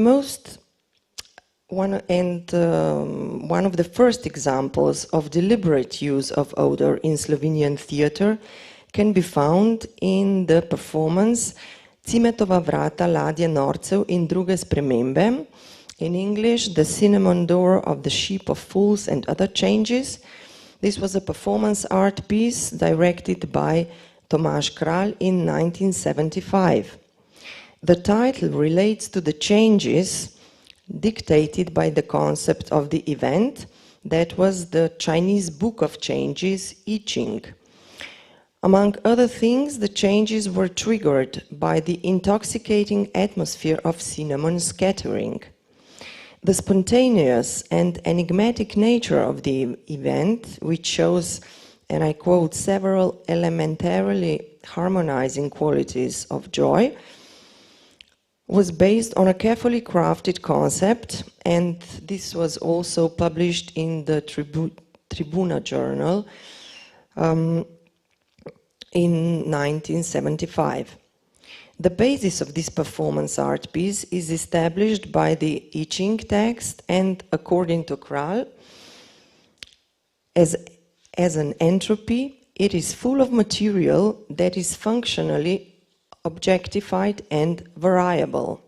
S1: first examples of deliberate use of odor in Slovenian theatre can be found in the performance Cimetova vrata ladje norcev in druge spremembe, in English, The Cinnamon Door of the Ship of Fools and Other Changes. This was a performance art piece directed by Tomaž Kralj in 1975. The title relates to the changes dictated by the concept of the event, that was the Chinese Book of Changes, I Ching. Among other things, the changes were triggered by the intoxicating atmosphere of cinnamon scattering. The spontaneous and enigmatic nature of the event, which shows, and I quote, several elementarily harmonizing qualities of joy, was based on a carefully crafted concept, and this was also published in the Tribuna journal in 1975. The basis of this performance art piece is established by the I Ching text and, according to Kral, as an entropy, it is full of material that is functionally objectified and variable.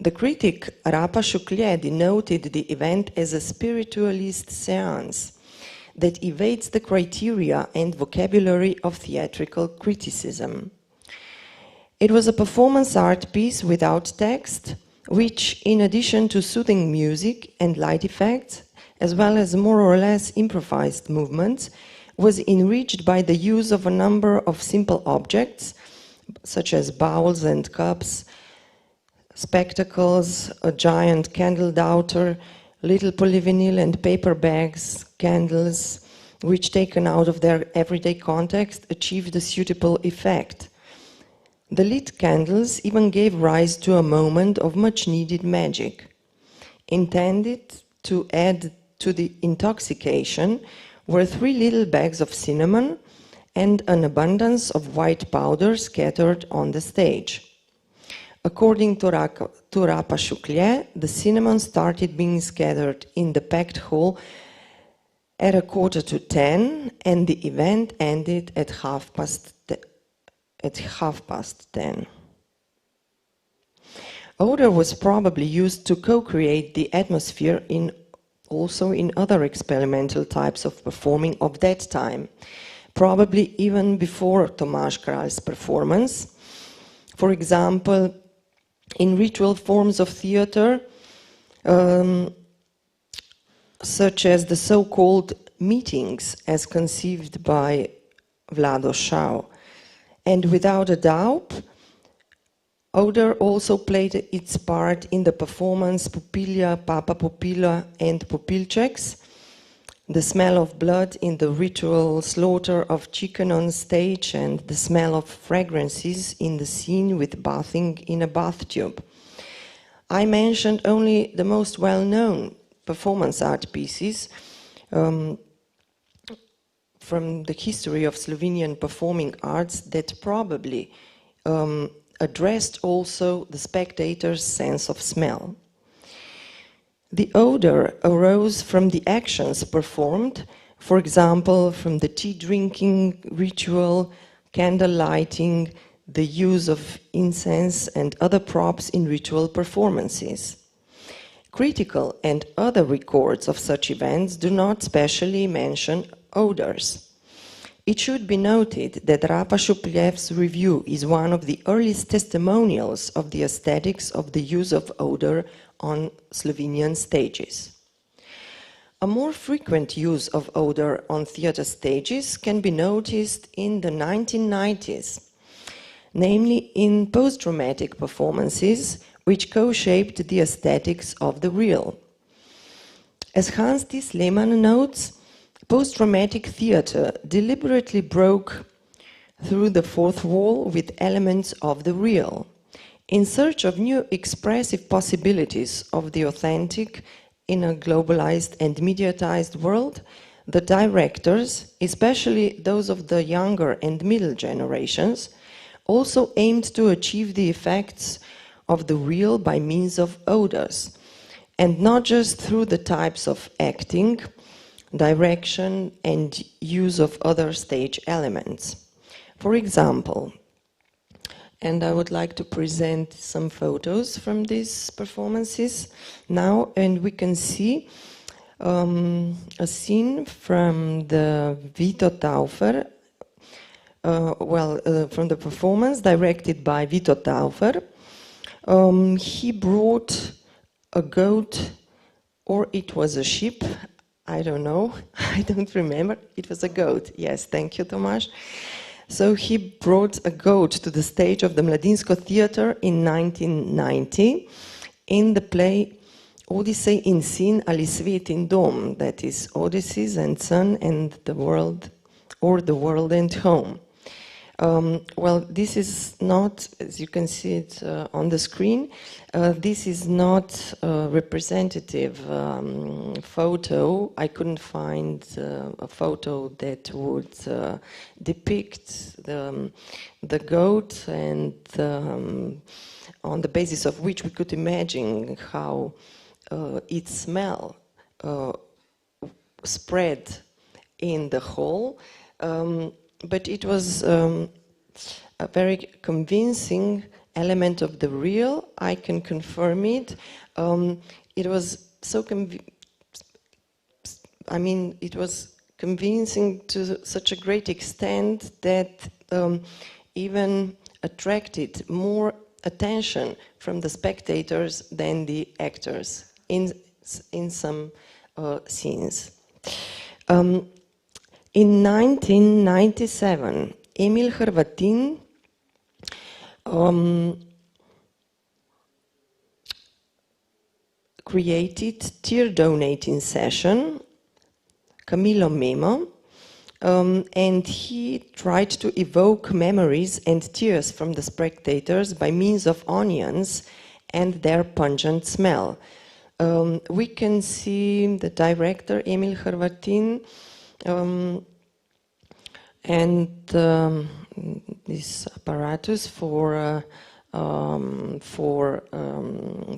S1: The critic Rapa Shuklier denoted the event as a spiritualist seance that evades the criteria and vocabulary of theatrical criticism. It was a performance art piece without text, which, in addition to soothing music and light effects, as well as more or less improvised movements, was enriched by the use of a number of simple objects, such as bowls and cups, spectacles, a giant candle daughter, little polyvinyl and paper bags, candles, which, taken out of their everyday context, achieved a suitable effect. The lit candles even gave rise to a moment of much-needed magic. Intended to add to the intoxication were 3 little bags of cinnamon and an abundance of white powder scattered on the stage. According to Rapa Shuklier, the cinnamon started being scattered in the packed hall at 9:45, and the event ended at 10:30. Odor was probably used to co-create the atmosphere also in other experimental types of performing of that time, probably even before Tomáš Král's performance. For example, in ritual forms of theater, such as the so-called meetings as conceived by Vlado Šau. And without a doubt, odor also played its part in the performance Pupilja, Papa Pupila and Pupilčeks, the smell of blood in the ritual slaughter of chicken on stage, and the smell of fragrances in the scene with bathing in a bathtub. I mentioned only the most well-known performance art pieces from the history of Slovenian performing arts that probably addressed also the spectator's sense of smell. The odor arose from the actions performed, for example, from the tea drinking ritual, candle lighting, the use of incense and other props in ritual performances. Critical and other records of such events do not specially mention odors. It should be noted that Rapa Šuklev's review is one of the earliest testimonials of the aesthetics of the use of odor on Slovenian stages. A more frequent use of odor on theater stages can be noticed in the 1990s, namely in post-dramatic performances which co-shaped the aesthetics of the real. As Hans D. Sleeman notes, post-dramatic theater deliberately broke through the fourth wall with elements of the real. In search of new expressive possibilities of the authentic in a globalized and mediatized world, the directors, especially those of the younger and middle generations, also aimed to achieve the effects of the real by means of odors, and not just through the types of acting, direction, and use of other stage elements. For example, and I would like to present some photos from these performances now, and we can see a scene from the Vito Taufer, from the performance directed by Vito Taufer. He brought a goat, or it was a sheep, I don't know, I don't remember, it was a goat, yes, thank you, Tomáš. So he brought a goat to the stage of the Mladinsko Theatre in 1990 in the play Odyssey in Sin ali Svet in Dom, that is Odysseus and Sun and the world, or the world and home. Well, this is not, as you can see it on the screen, this is not a representative photo. I couldn't find a photo that would depict the goat, and on the basis of which we could imagine how its smell spread in the hall. But it was a very convincing element of the real. I can confirm it. It was so it was convincing to such a great extent that even attracted more attention from the spectators than the actors in some scenes. In 1997, Emil Hrvatin created tear donating session, Camilo Memo, and he tried to evoke memories and tears from the spectators by means of onions and their pungent smell. We can see the director, Emil Hrvatin, and this apparatus for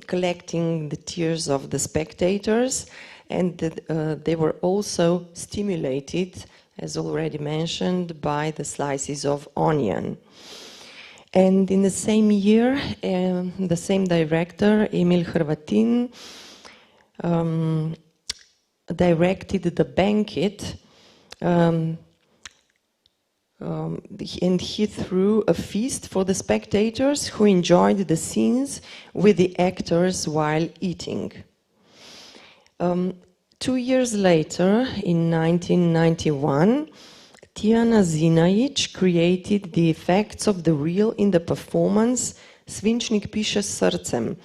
S1: collecting the tears of the spectators, and they were also stimulated, as already mentioned, by the slices of onion. And in the same year, the same director, Emil Hrvatin, directed the banquet, and he threw a feast for the spectators who enjoyed the scenes with the actors while eating. 2 years later, in 1991, Tijana Zinajić created the effects of the real in the performance Svinčnik piše srcem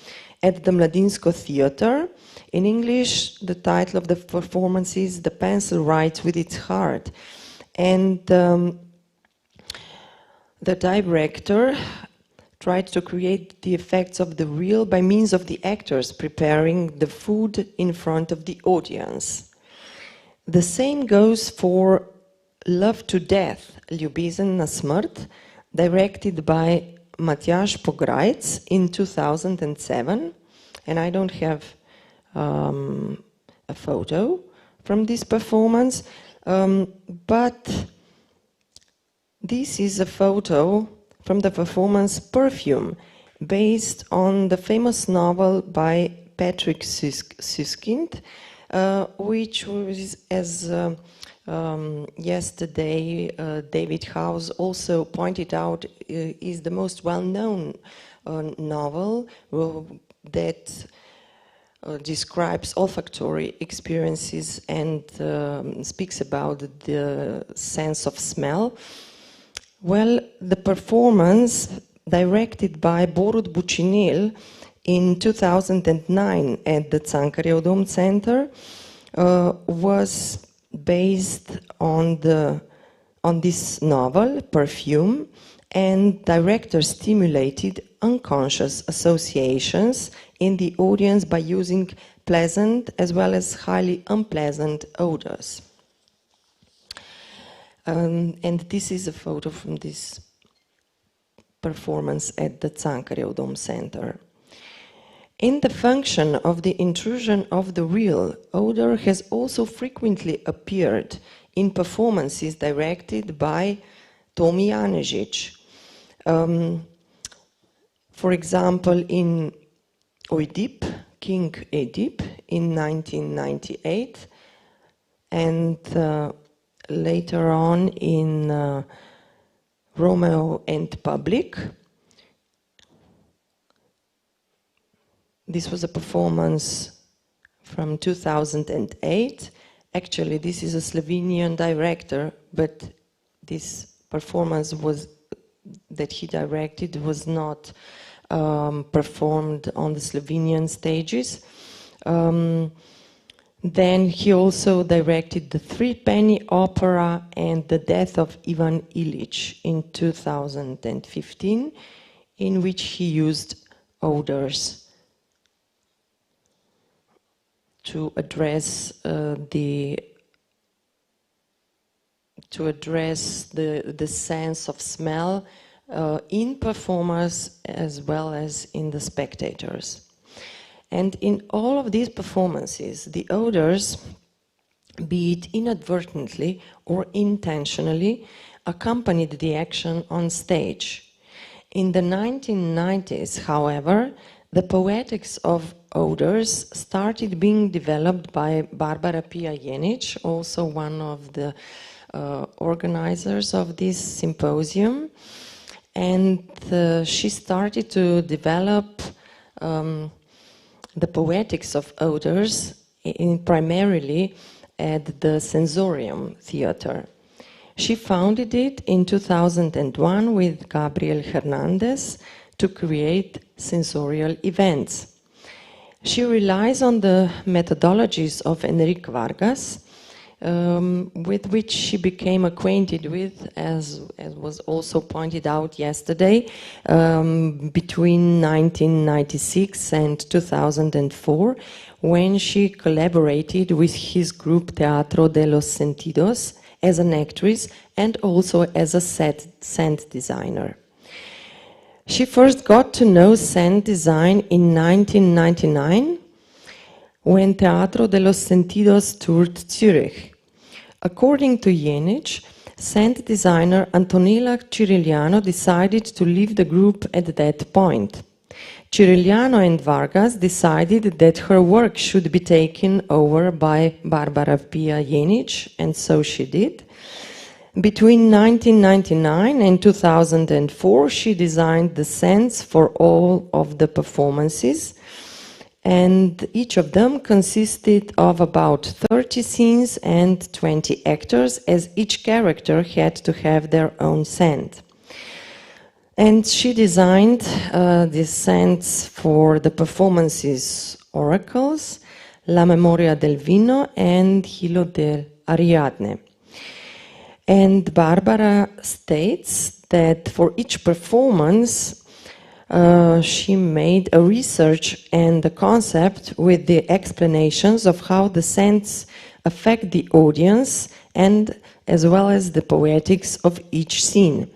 S1: at the Mladinsko Theatre. In English, the title of the performance is The Pencil Writes with Its Heart. And the director tried to create the effects of the real by means of the actors preparing the food in front of the audience. The same goes for Love to Death, Ljubezen na smrt, directed by Matjaž Pograjc in 2007. And I don't have a photo from this performance, but this is a photo from the performance Perfume, based on the famous novel by Patrick Süskind, which was, as yesterday David House also pointed out, is the most well-known novel that describes olfactory experiences and speaks about the sense of smell. Well, the performance, directed by Borut Bučinil in 2009 at the Cankarjev Dom Center, was based on this novel, Perfume, and director stimulated unconscious associations in the audience by using pleasant as well as highly unpleasant odors. And this is a photo from this performance at the Cankarjev Dom Center. In the function of the intrusion of the real, odor has also frequently appeared in performances directed by Tomi Janežić. For example, in Oidip, King Oidip, in 1998, and later on in Romeo and Public. This was a performance from 2008. Actually, this is a Slovenian director, but this performance that he directed was not performed on the Slovenian stages. Then he also directed the Three-Penny Opera and The Death of Ivan Illich in 2015, in which he used odors to address the sense of smell in performers as well as in the spectators. And in all of these performances, the odors, be it inadvertently or intentionally, accompanied the action on stage. In the 1990s, however, the poetics of odors started being developed by Barbara Pia Jenic, also one of the organizers of this symposium. And she started to develop the poetics of odors primarily at the Senzorialno theater. She founded it in 2001 with Gabriel Hernandez to create sensorial events. She relies on the methodologies of Enrique Vargas, with which she became acquainted with, as was also pointed out yesterday, between 1996 and 2004, when she collaborated with his group Teatro de los Sentidos as an actress and also as a scent designer. She first got to know scent design in 1999 when Teatro de los Sentidos toured Zurich. According to Jenic, scent designer Antonella Cirigliano decided to leave the group at that point. Cirigliano and Vargas decided that her work should be taken over by Barbara Pia Jenic, and so she did. Between 1999 and 2004, she designed the scents for all of the performances, and each of them consisted of about 30 scenes and 20 actors, as each character had to have their own scent. And she designed these scents for the performances Oracles, La Memoria del Vino, and Hilo del Ariadne. And Barbara states that for each performance, she made a research and the concept with the explanations of how the scents affect the audience and as well as the poetics of each scene.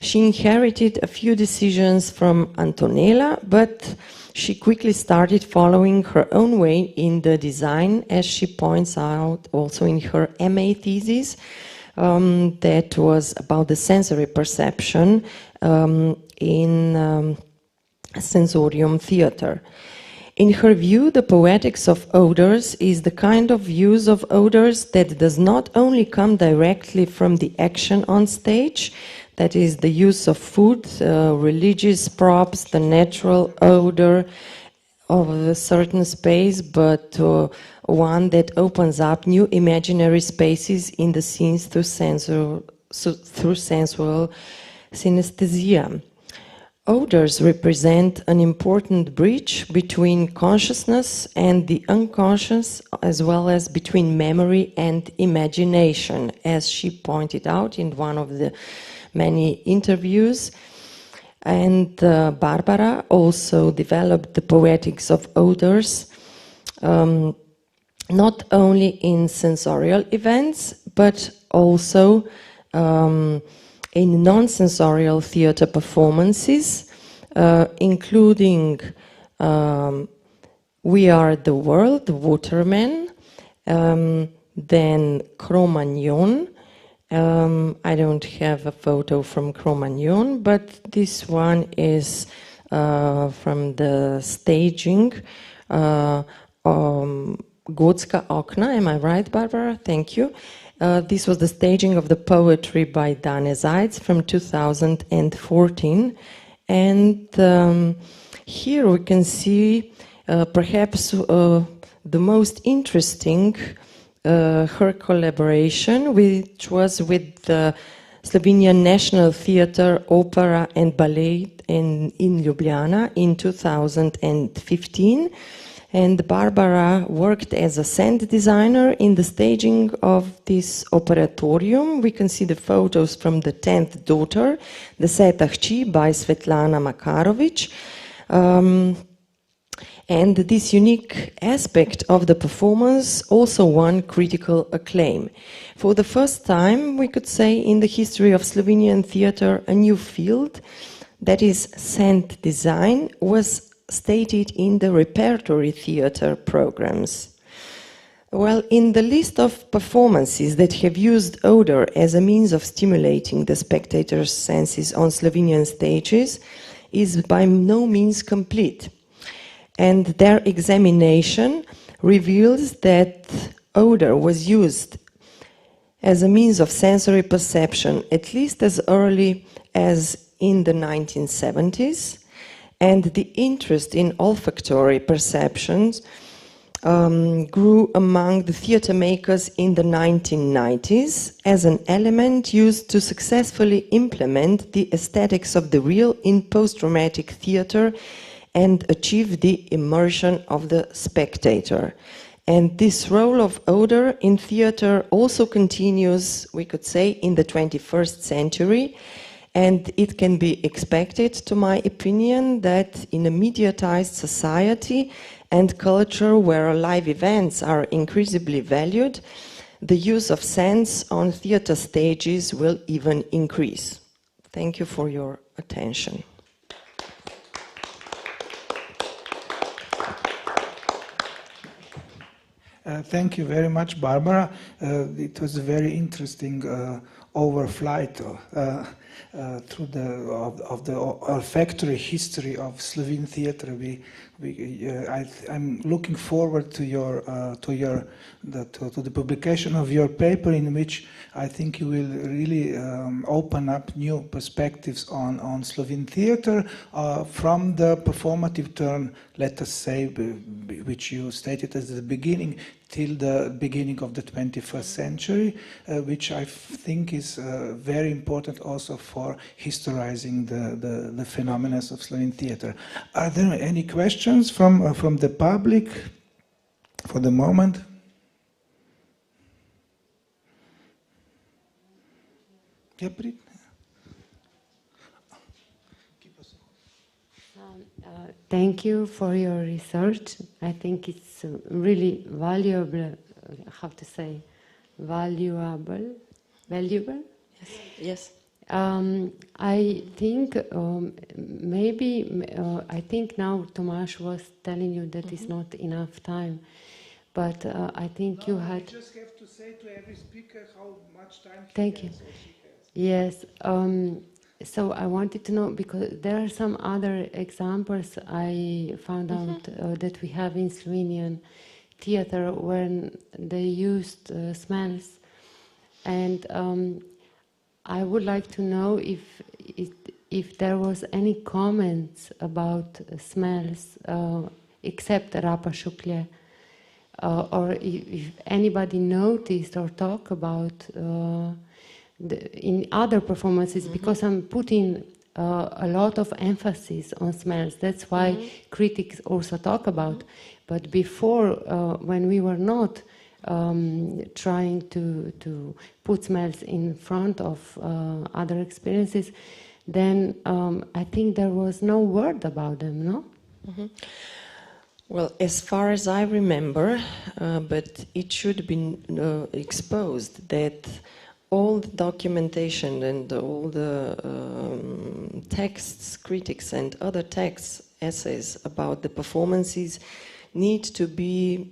S1: She inherited a few decisions from Antonella, but she quickly started following her own way in the design, as she points out also in her MA thesis, that was about the sensory perception in sensorium theater. In her view, the poetics of odors is the kind of use of odors that does not only come directly from the action on stage, that is the use of food, religious props, the natural odor of a certain space, but one that opens up new imaginary spaces in the scenes through sensual synesthesia. Odors represent an important bridge between consciousness and the unconscious, as well as between memory and imagination, as she pointed out in one of the many interviews. And Barbara also developed the poetics of odors, not only in sensorial events, but also in non-sensorial theater performances, including We Are the World, Waterman, then Cro-Magnon. I don't have a photo from Cro-Magnon, but this one is from the staging, Gotska Okna, am I right, Barbara? Thank you. This was the staging of the poetry by Dane Zajc from 2014. And here we can see perhaps the most interesting, her collaboration, which was with the Slovenian National Theatre, Opera and Ballet in Ljubljana in 2015. And Barbara worked as a sound designer in the staging of this operatorium. We can see the photos from the 10th daughter, the Deseta hči by Svetlana Makarović. And this unique aspect of the performance also won critical acclaim. For the first time, we could say, in the history of Slovenian theatre, a new field, that is sound design, was stated in the repertory theatre programs. Well, in the list of performances that have used odor as a means of stimulating the spectator's senses on Slovenian stages is by no means complete. And their examination reveals that odor was used as a means of sensory perception at least as early as in the 1970s, and the interest in olfactory perceptions grew among the theatre makers in the 1990s as an element used to successfully implement the aesthetics of the real in post-dramatic theatre and achieve the immersion of the spectator. And this role of odor in theatre also continues, we could say, in the 21st century, and it can be expected, to my opinion, that in a mediatized society and culture where live events are increasingly valued, the use of scents on theatre stages will even increase. Thank you for your attention.
S2: Thank you very much, Barbara. It was a very interesting overflight through the olfactory history of Slovene theatre. I'm looking forward to the publication of your paper, in which I think you will really open up new perspectives on Slovene theatre from the performative turn, let us say, which you stated at the beginning, till the beginning of the 21st century, which I think is very important also for historizing the phenomena of Slovene theatre. Are there any questions from the public for the moment? Yeah, Brit?
S6: Thank you for your research. I think it's really valuable, how to say, valuable?
S1: Yes.
S6: I think I think now Tomasz was telling you that it's not enough time, but I think you had...
S2: I just have to say to every speaker how much time
S6: Thank you. Yes. So I wanted to know, because there are some other examples I found out that we have in Slovenian theatre when they used smells, and I would like to know if there was any comments about smells except rapa šuklje, or if anybody noticed or talked about in other performances, because I'm putting a lot of emphasis on smells. That's why critics also talk about. But before, when we were not trying to put smells in front of other experiences, then I think there was no word about them, no?
S1: Well, as far as I remember, but it should be exposed that all the documentation and all the texts, critics and other texts, essays about the performances need to be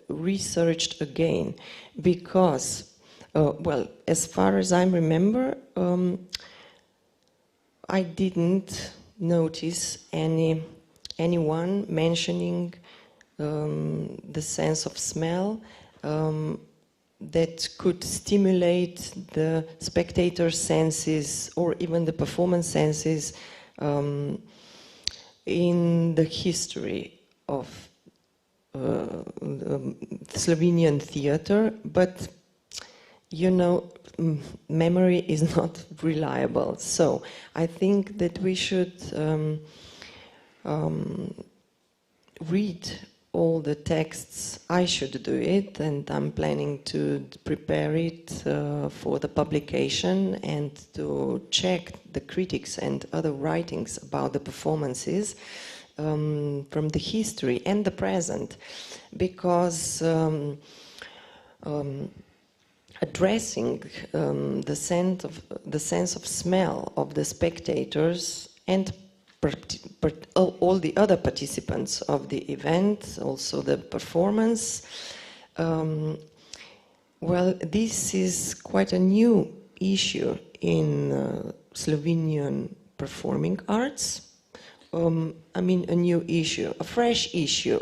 S1: researched again, because, well, as far as I remember, I didn't notice anyone mentioning the sense of smell that could stimulate the spectator's senses or even the performance senses in the history of Slovenian theatre. But, you know, memory is not reliable. So I think that we should read all the texts. I should do it, and I'm planning to prepare it for the publication and to check the critics and other writings about the performances from the history and the present, because addressing the sense of smell of the spectators and all the other participants of the event, also the performance. Well, this is quite a new issue in Slovenian performing arts. I mean, a new issue, a fresh issue,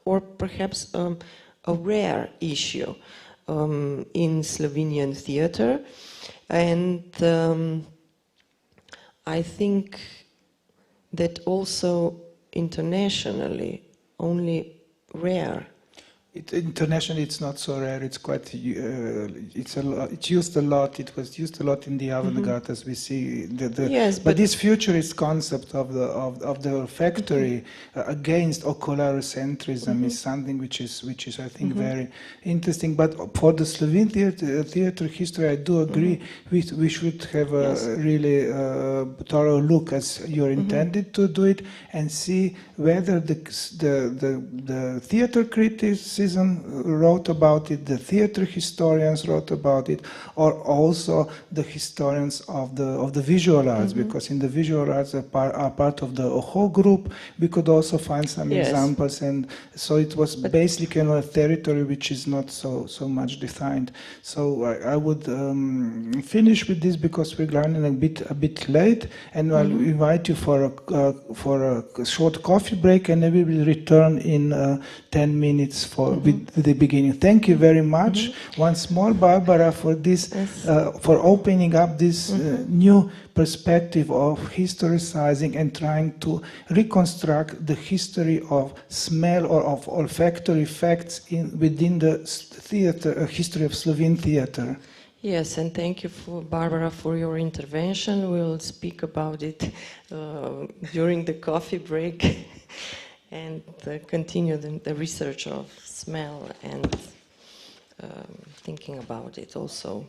S1: or perhaps a rare issue in Slovenian theater. And I think that also internationally, only rare.
S2: Internationally, it's not so rare. It's quite. It's used a lot. It was used a lot in the avant-garde, as we see.
S1: Yes,
S2: but this futurist concept of the factory against ocularocentrism is something which is I think very interesting. But for the Slovene theater history, I do agree. We should have a really thorough look, as you're intended to do it, and see whether the theater critics wrote about it, the theater historians wrote about it, or also the historians of the visual arts, because in the visual arts are part of the OHO group. We could also find some examples, and so it was basically a territory which is not so much defined. So I would finish with this because we're running a bit late, and I'll invite you for a short coffee break, and then we will return in 10 minutes with the beginning. Thank you very much once more, Barbara, for this, for opening up this new perspective of historicizing and trying to reconstruct the history of smell or of olfactory effects within the theater history of Slovene theater.
S1: Yes, and thank you, Barbara, for your intervention. We'll speak about it during the coffee break and continue the research of smell and thinking about it also.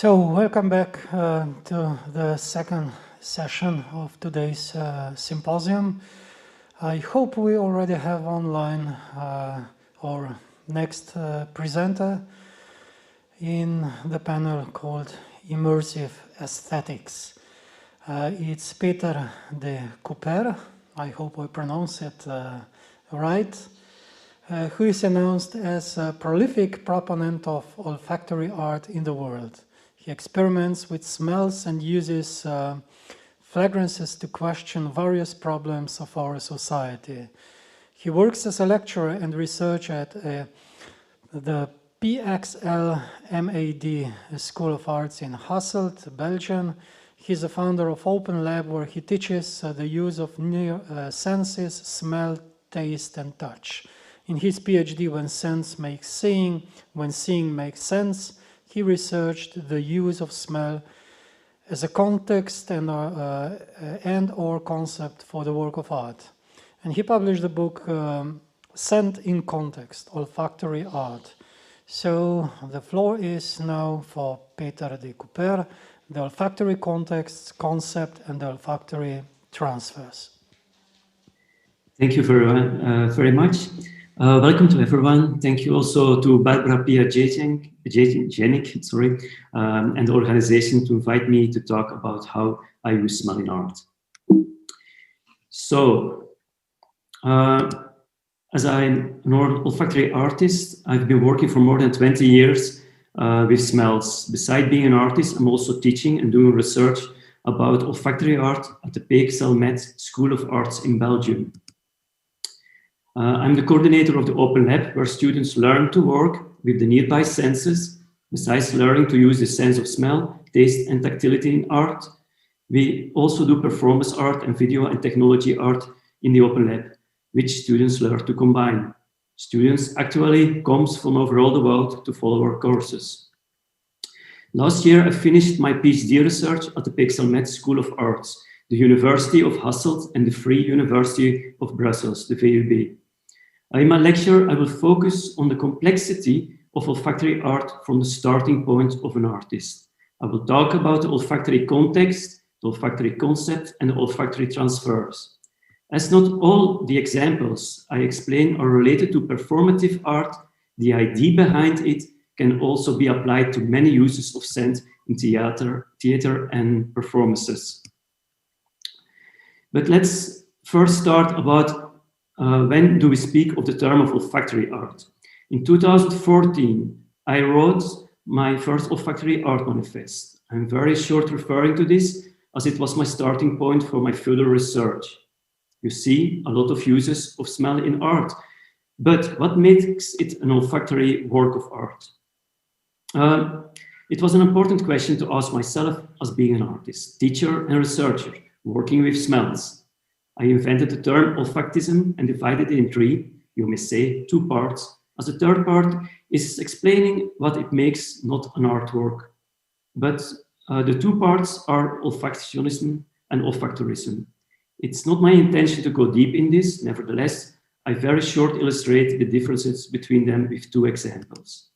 S7: So, welcome back to the second session of today's symposium. I hope we already have online our next presenter in the panel called Immersive Aesthetics. It's Peter de Cooper, I hope I pronounce it right, who is announced as a prolific proponent of olfactory art in the world. He experiments with smells and uses fragrances to question various problems of our society. He works as a lecturer and researcher at the PXL MAD School of Arts in Hasselt, Belgium. He's a founder of Open Lab, where he teaches the use of new senses, smell, taste, and touch. In his PhD, When Sense Makes Seeing, When Seeing Makes Sense, he researched the use of smell as a context and or concept for the work of art. And he published the book Scent in Context, Olfactory Art. So the floor is now for Peter de Cooper, the olfactory context, concept, and the olfactory transfers.
S8: Thank you very much. Welcome to everyone. Thank you also to Barbara Pia-Jenik, and the organization to invite me to talk about how I use smell in art. So, as I'm an olfactory artist, I've been working for more than 20 years with smells. Besides being an artist, I'm also teaching and doing research about olfactory art at the PXL Met School of Arts in Belgium. I'm the coordinator of the Open Lab, where students learn to work with the nearby senses. Besides learning to use the sense of smell, taste, and tactility in art, we also do performance art and video and technology art in the Open Lab, which students learn to combine. Students actually come from over all the world to follow our courses. Last year, I finished my PhD research at the PXL Met School of Arts, the University of Hasselt, and the Free University of Brussels, the VUB. In my lecture, I will focus on the complexity of olfactory art from the starting point of an artist. I will talk about the olfactory context, the olfactory concept, and the olfactory transfers. As not all the examples I explain are related to performative art, the idea behind it can also be applied to many uses of scent in theater and performances. But let's first start about when do we speak of the term of olfactory art. In 2014, I wrote my first olfactory art manifest. I'm very short referring to this, as it was my starting point for my further research. You see a lot of uses of smell in art, but what makes it an olfactory work of art? It was an important question to ask myself as being an artist, teacher, and researcher working with smells. I invented the term olfactism and divided it in three, you may say, two parts, as the third part is explaining what it makes not an artwork. But the two parts are olfactionism and olfactorism. It's not my intention to go deep in this, nevertheless, I very short illustrate the differences between them with two examples.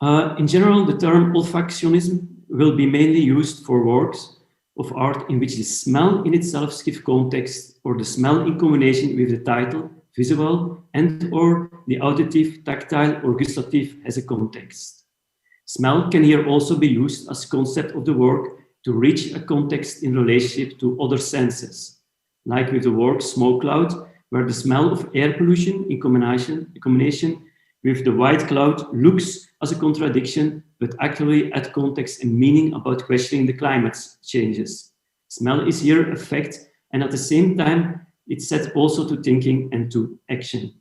S8: In general, the term olfactionism will be mainly used for works of art in which the smell in itself gives context, or the smell in combination with the title, visual, and or the auditive, tactile, or gustative has a context. Smell can here also be used as concept of the work to reach a context in relationship to other senses, like with the work Smoke Cloud, where the smell of air pollution in combination with the white cloud looks as a contradiction, but actually add context and meaning about questioning the climate changes. Smell is here a fact, and at the same time, it's set also to thinking and to action.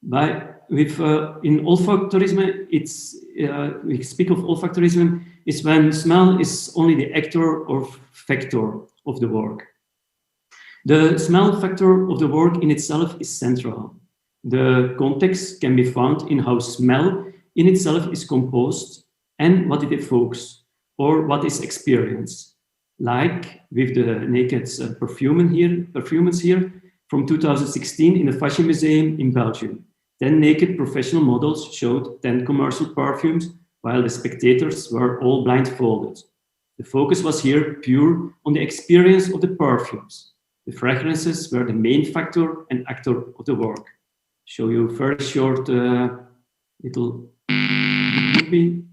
S8: In olfactorism, we speak of olfactorism is when smell is only the actor or factor of the work. The smell factor of the work in itself is central. The context can be found in how smell in itself is composed and what it evokes, or what is experienced. Like with the naked perfumes here from 2016 in the Fashion Museum in Belgium. 10 naked professional models showed 10 commercial perfumes, while the spectators were all blindfolded. The focus was here pure on the experience of the perfumes. The fragrances were the main factor and actor of the work. Show you a very short little movie.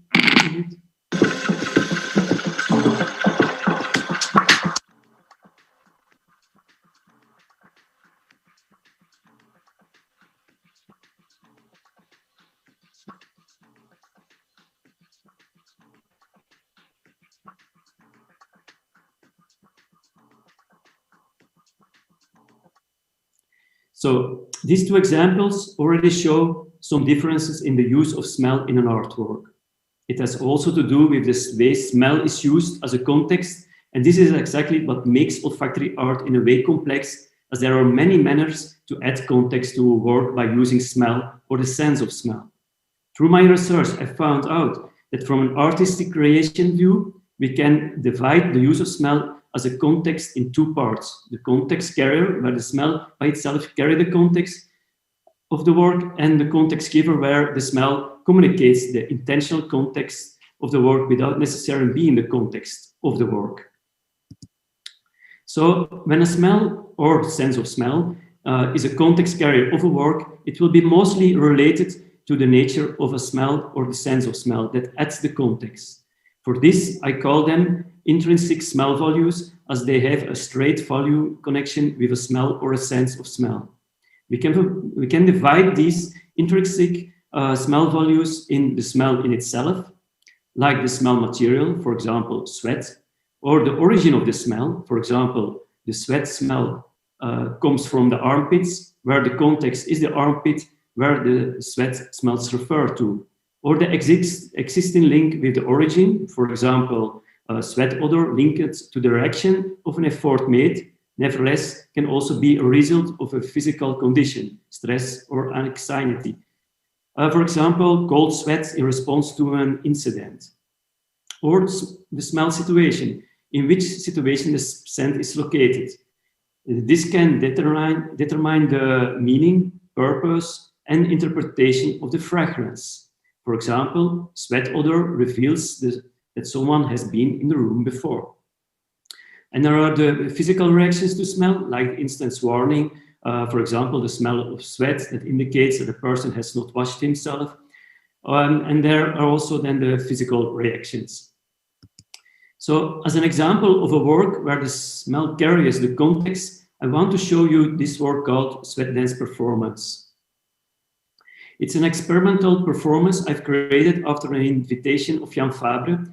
S8: So these two examples already show some differences in the use of smell in an artwork. It has also to do with the way smell is used as a context, and this is exactly what makes olfactory art in a way complex, as there are many manners to add context to a work by using smell or the sense of smell. Through my research, I found out that from an artistic creation view, we can divide the use of smell as a context in two parts: the context carrier, where the smell by itself carries the context of the work, and the context giver, where the smell communicates the intentional context of the work without necessarily being the context of the work. So when a smell or sense of smell is a context carrier of a work, it will be mostly related to the nature of a smell or the sense of smell that adds the context. For this, I call them intrinsic smell values, as they have a straight value connection with a smell or a sense of smell. We can divide these intrinsic smell values in the smell in itself, like the smell material, for example, sweat, or the origin of the smell, for example, the sweat smell comes from the armpits, where the context is the armpit, where the sweat smells refer to, or the existing link with the origin, for example, sweat odor linked to the reaction of an effort made, nevertheless can also be a result of a physical condition, stress or anxiety. For example, cold sweat in response to an incident. Or the smell situation, in which situation the scent is located. This can determine the meaning, purpose, and interpretation of the fragrance. For example, sweat odor reveals that someone has been in the room before. And there are the physical reactions to smell, like instance warning, for example, the smell of sweat that indicates that a person has not washed himself. And there are also then the physical reactions. So as an example of a work where the smell carries the context, I want to show you this work called Sweat Dance Performance. It's an experimental performance I've created after an invitation of Jan Fabre.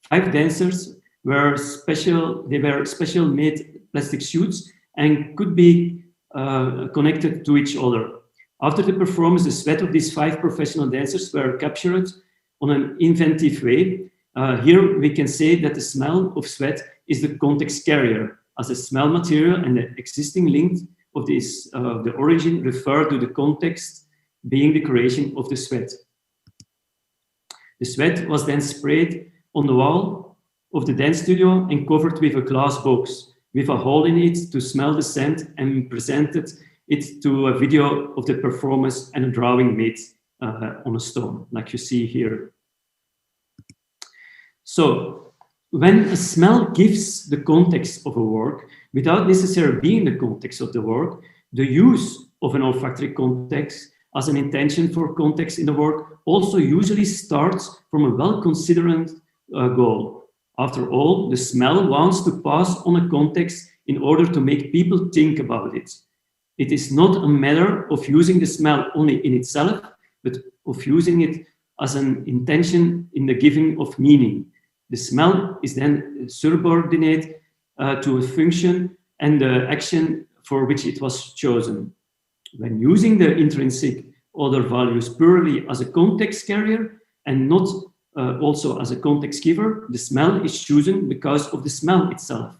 S8: 5 dancers were special made plastic suits and could be connected to each other. After the performance, the sweat of these 5 professional dancers were captured on an inventive way. Here we can say that the smell of sweat is the context carrier, as a smell material and the existing link of this, the origin refer to the context being the creation of the sweat. The sweat was then sprayed on the wall of the dance studio and covered with a glass box with a hole in it to smell the scent, and presented it to a video of the performance and a drawing made on a stone, like you see here. So when a smell gives the context of a work, without necessarily being the context of the work, the use of an olfactory context as an intention for context in the work also usually starts from a well-considered goal. After all, the smell wants to pass on a context in order to make people think about it. It is not a matter of using the smell only in itself, but of using it as an intention in the giving of meaning. The smell is then subordinate to a function and the action for which it was chosen. When using the intrinsic odor values purely as a context carrier and not also as a context giver, the smell is chosen because of the smell itself.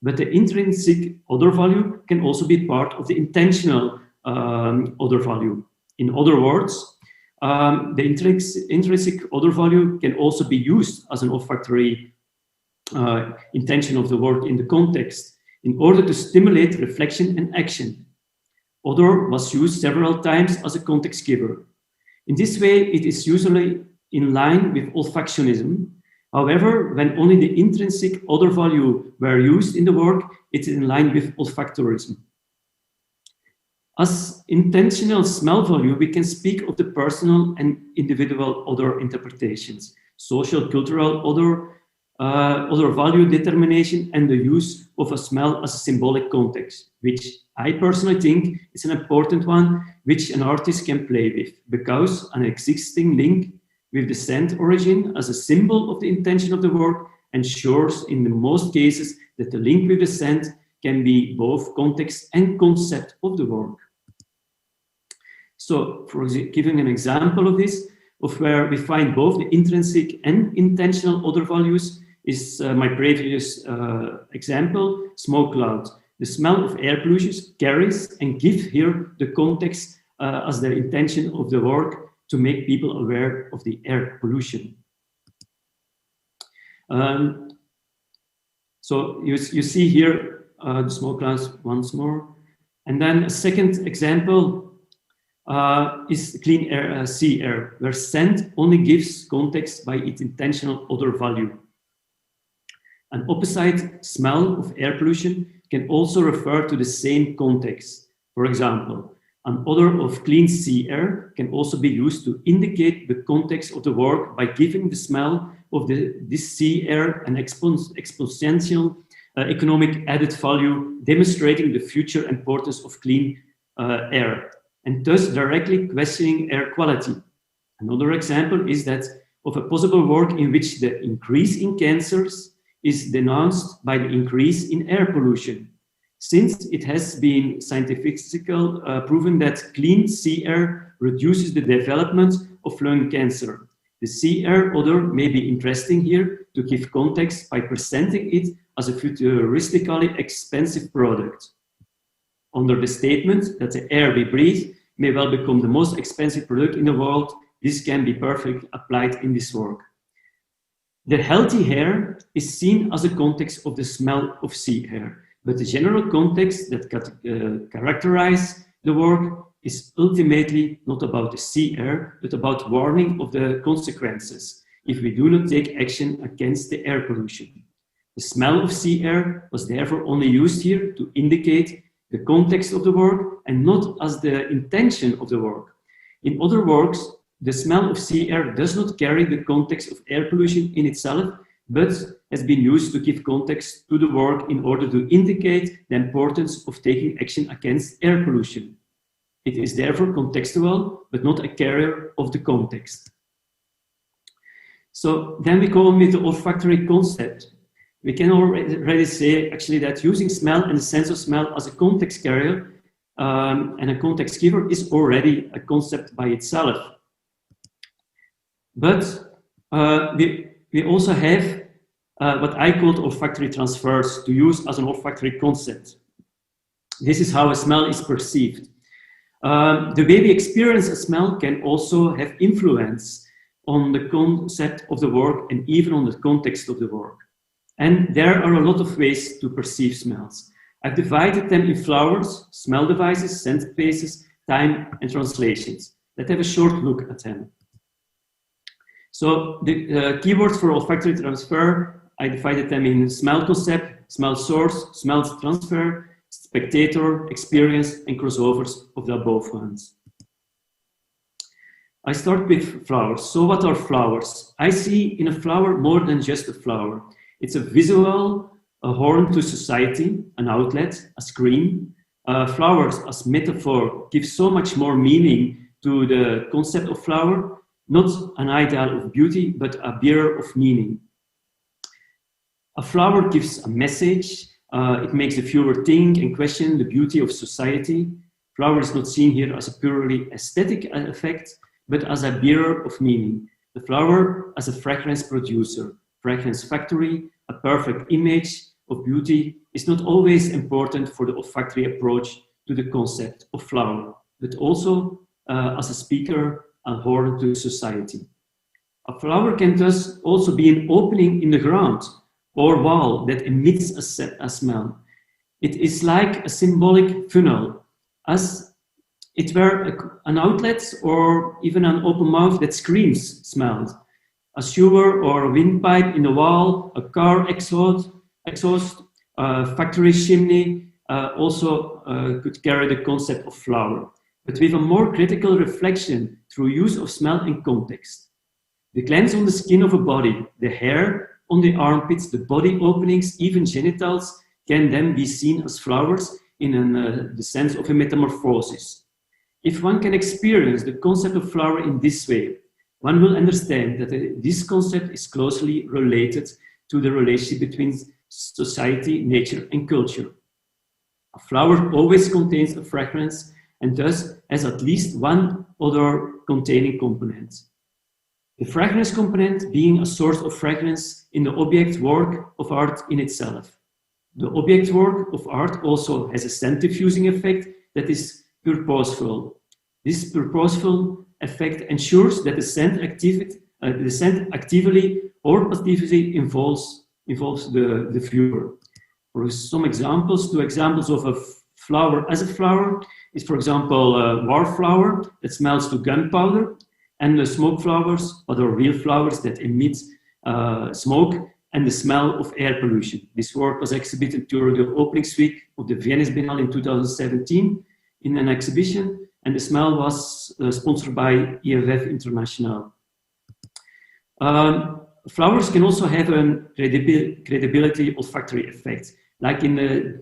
S8: But the intrinsic odor value can also be part of the intentional odor value. In other words, the intrinsic odor value can also be used as an olfactory intention of the work in the context in order to stimulate reflection and action. Odor was used several times as a context giver. In this way, it is usually in line with olfactionism. However, when only the intrinsic odor value were used in the work, it is in line with olfactorism. As intentional smell value, we can speak of the personal and individual odor interpretations, social, cultural odor, odor value determination, and the use of a smell as a symbolic context, which I personally think is an important one, which an artist can play with, because an existing link with the scent origin as a symbol of the intention of the work ensures in the most cases that the link with the scent can be both context and concept of the work. So, for giving an example of this, of where we find both the intrinsic and intentional odor values, is my previous example, smoke cloud. The smell of air pollution carries and gives here the context as the intention of the work to make people aware of the air pollution. So you see here the smoke clouds once more. And then a second example is clean air, sea air, where scent only gives context by its intentional odor value. An opposite smell of air pollution can also refer to the same context. For example, an odor of clean sea air can also be used to indicate the context of the work by giving the smell of this sea air an exponential economic added value, demonstrating the future importance of clean air, and thus directly questioning air quality. Another example is that of a possible work in which the increase in cancers is denounced by the increase in air pollution, since it has been scientifically proven that clean sea air reduces the development of lung cancer. The sea air odor may be interesting here to give context by presenting it as a futuristically expensive product. Under the statement that the air we breathe may well become the most expensive product in the world, this can be perfectly applied in this work. The healthy air is seen as a context of the smell of sea air, but the general context that characterizes the work is ultimately not about the sea air, but about warning of the consequences if we do not take action against the air pollution. The smell of sea air was therefore only used here to indicate the context of the work and not as the intention of the work. In other works, the smell of sea air does not carry the context of air pollution in itself, but has been used to give context to the work in order to indicate the importance of taking action against air pollution. It is therefore contextual, but not a carrier of the context. So then we go on with the olfactory concept. We can already say actually that using smell and the sense of smell as a context carrier and a context giver is already a concept by itself. But we also have what I called olfactory transfers to use as an olfactory concept. This is how a smell is perceived. The way we experience a smell can also have influence on the concept of the work and even on the context of the work. And there are a lot of ways to perceive smells. I've divided them in flowers, smell devices, scent spaces, time, and translations. Let's have a short look at them. So the keywords for olfactory transfer, I divided them in smell concept, smell source, smell transfer, spectator, experience, and crossovers of the above ones. I start with flowers. So what are flowers? I see in a flower more than just a flower. It's a visual, a horn to society, an outlet, a screen. Flowers as metaphor give so much more meaning to the concept of flower, not an ideal of beauty, but a bearer of meaning. A flower gives a message. It makes the viewer think and question the beauty of society. Flower is not seen here as a purely aesthetic effect, but as a bearer of meaning. The flower as a fragrance producer, fragrance factory, a perfect image of beauty is not always important for the olfactory approach to the concept of flower, but also as a speaker, a horn to society. A flower can thus also be an opening in the ground or wall that emits a smell. It is like a symbolic funnel, as it were an outlet or even an open mouth that screams smelled. A sewer or a windpipe in the wall, a car exhaust, a factory chimney also could carry the concept of flower, but with a more critical reflection through use of smell and context. The glands on the skin of a body, the hair on the armpits, the body openings, even genitals, can then be seen as flowers in the sense of a metamorphosis. If one can experience the concept of flower in this way, one will understand that this concept is closely related to the relationship between society, nature, and culture. A flower always contains a fragrance and thus has at least one odor containing component. The fragrance component being a source of fragrance in the object work of art in itself. The object work of art also has a scent diffusing effect that is purposeful. This purposeful effect ensures that the scent actively or passively involves the viewer. For some examples, two examples of a flower as a flower is, for example, a wallflower that smells to gunpowder, and the smoke flowers, other real flowers that emit smoke and the smell of air pollution. This work was exhibited during the opening week of the Venice Biennale in 2017 in an exhibition, and the smell was sponsored by EFF International. Flowers can also have a credibility olfactory effect. Like in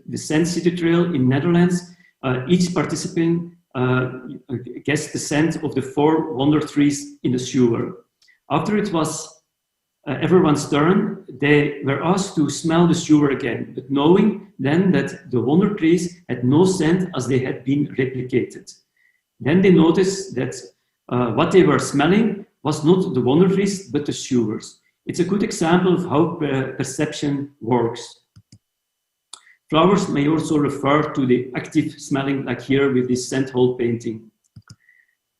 S8: the Scent City Trail in Netherlands, each participant guessed the scent of the 4 wonder trees in the sewer. After it was everyone's turn, they were asked to smell the sewer again, but knowing then that the wonder trees had no scent as they had been replicated. Then they noticed that what they were smelling was not the wonder trees, but the sewers. It's a good example of how perception works. Flowers may also refer to the active smelling, like here with this scent hole painting.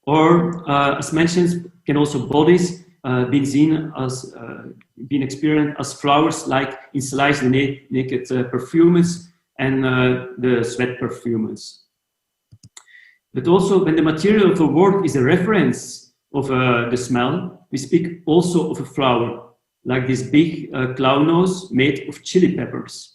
S8: Or, as mentioned, can also bodies being seen as, being experienced as flowers, like in Slice the Naked perfumes and the Sweat perfumes. But also, when the material of a work is a reference of the smell, we speak also of a flower, like this big clown nose made of chili peppers.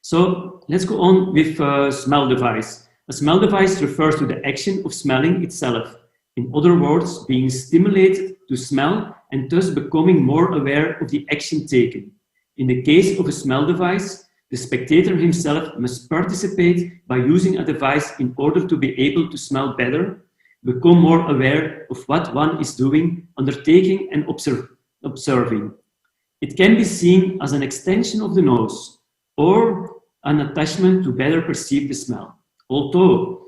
S8: So let's go on with smell device. A smell device refers to the action of smelling itself. In other words, being stimulated to smell and thus becoming more aware of the action taken. In the case of a smell device, the spectator himself must participate by using a device in order to be able to smell better, become more aware of what one is doing, undertaking, and observing. It can be seen as an extension of the nose, or an attachment to better perceive the smell. Although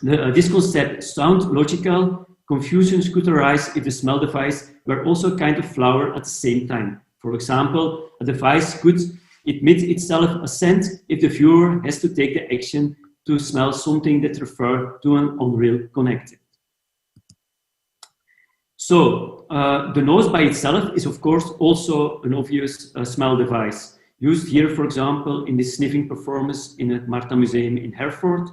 S8: this concept sounds logical, confusions could arise if the smell device were also a kind of flower at the same time. For example, a device could emit itself a scent if the viewer has to take the action to smell something that refers to an unreal connected. So, the nose by itself is of course also an obvious smell device. Used here, for example, in this sniffing performance in the Marta Museum in Herford.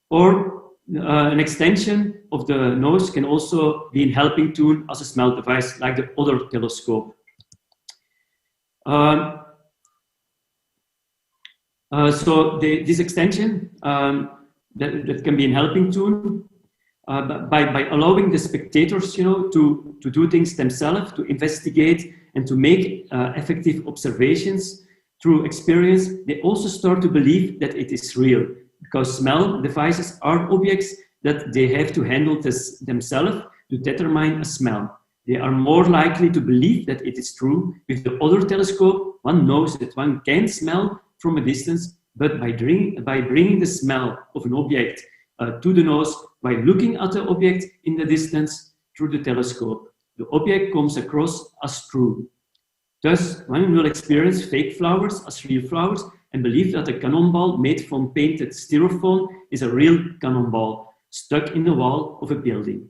S8: Or an extension of the nose can also be in helping tune as a smell device, like the other telescope. This extension that can be in helping tune by allowing the spectators, to do things themselves, to investigate and to make effective observations through experience, they also start to believe that it is real, because smell devices are objects that they have to handle themselves to determine a smell. They are more likely to believe that it is true. With the other telescope, one knows that one can smell from a distance, but by bringing the smell of an object to the nose, by looking at the object in the distance through the telescope, the object comes across as true. Thus, one will experience fake flowers as real flowers and believe that a cannonball made from painted styrofoam is a real cannonball stuck in the wall of a building.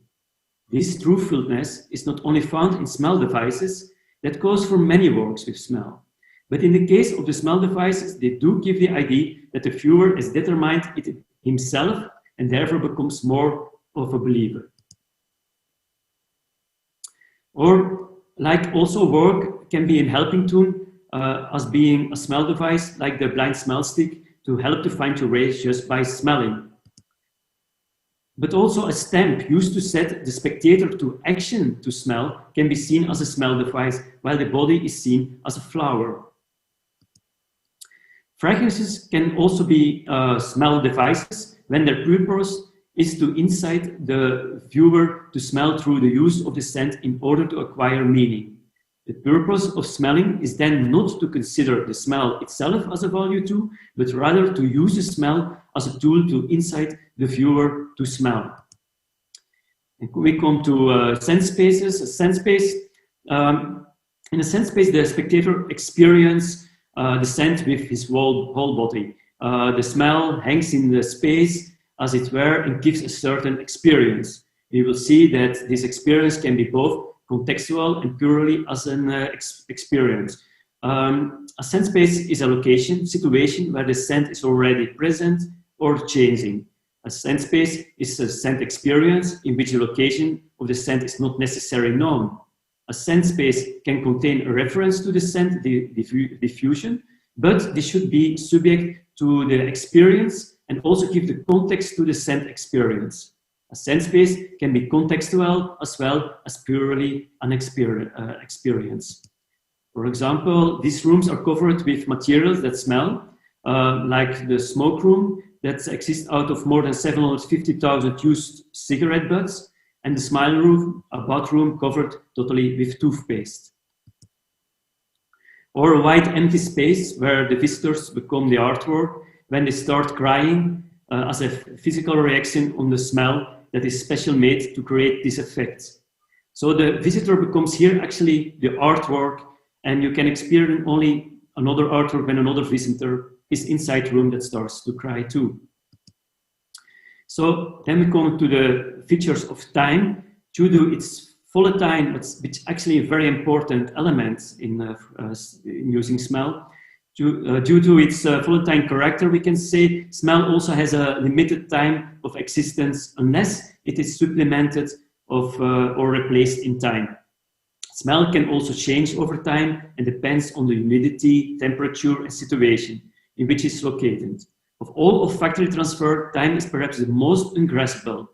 S8: This truthfulness is not only found in smell devices, that goes for many works with smell. But in the case of the smell devices, they do give the idea that the viewer has determined himself and therefore becomes more of a believer. Or like also work can be a helping tool as being a smell device like the blind smell stick to help to find your way just by smelling. But also a stamp used to set the spectator to action to smell can be seen as a smell device, while the body is seen as a flower. Fragrances can also be smell devices when their purpose is to incite the viewer to smell through the use of the scent in order to acquire meaning. The purpose of smelling is then not to consider the smell itself as a value tool, but rather to use the smell as a tool to incite the viewer to smell. And we come to scent spaces. A scent space, in a scent space, the spectator experiences the scent with his whole body. The smell hangs in the space, as it were, and gives a certain experience. We will see that this experience can be both contextual and purely as an experience. A scent space is a location, situation where the scent is already present or changing. A scent space is a scent experience in which the location of the scent is not necessarily known. A scent space can contain a reference to the scent diffusion, but this should be subject to the experience and also give the context to the scent experience. A scent space can be contextual as well as purely an experience. For example, these rooms are covered with materials that smell, like the smoke room that exists out of more than 750,000 used cigarette butts, and the smile room, a bathroom covered totally with toothpaste. Or a white empty space where the visitors become the artwork when they start crying as a physical reaction on the smell that is special made to create this effect. So the visitor becomes here actually the artwork, and you can experience only another artwork when another visitor is inside the room that starts to cry too. So then we come to the features of time. Due to its volatile, but which actually a very important element in using smell. Due to its volatile character, we can say smell also has a limited time of existence unless it is supplemented or replaced in time. Smell can also change over time and depends on the humidity, temperature, and situation in which it's located. Of all olfactory transfer, time is perhaps the most ungraspable.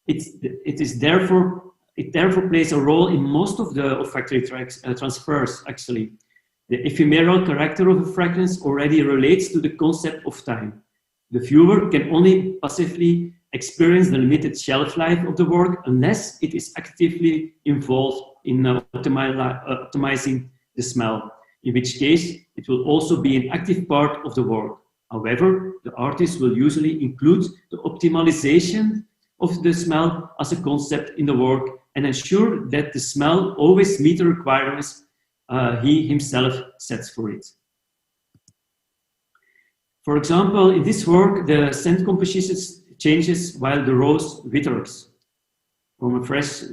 S8: It therefore plays a role in most of the olfactory transfers, actually. The ephemeral character of a fragrance already relates to the concept of time. The viewer can only passively experience the limited shelf life of the work unless it is actively involved in optimizing the smell, in which case it will also be an active part of the work. However, the artist will usually include the optimization of the smell as a concept in the work and ensure that the smell always meets the requirements he himself sets for it. For example, in this work, the scent composition changes while the rose withers, from a fresh,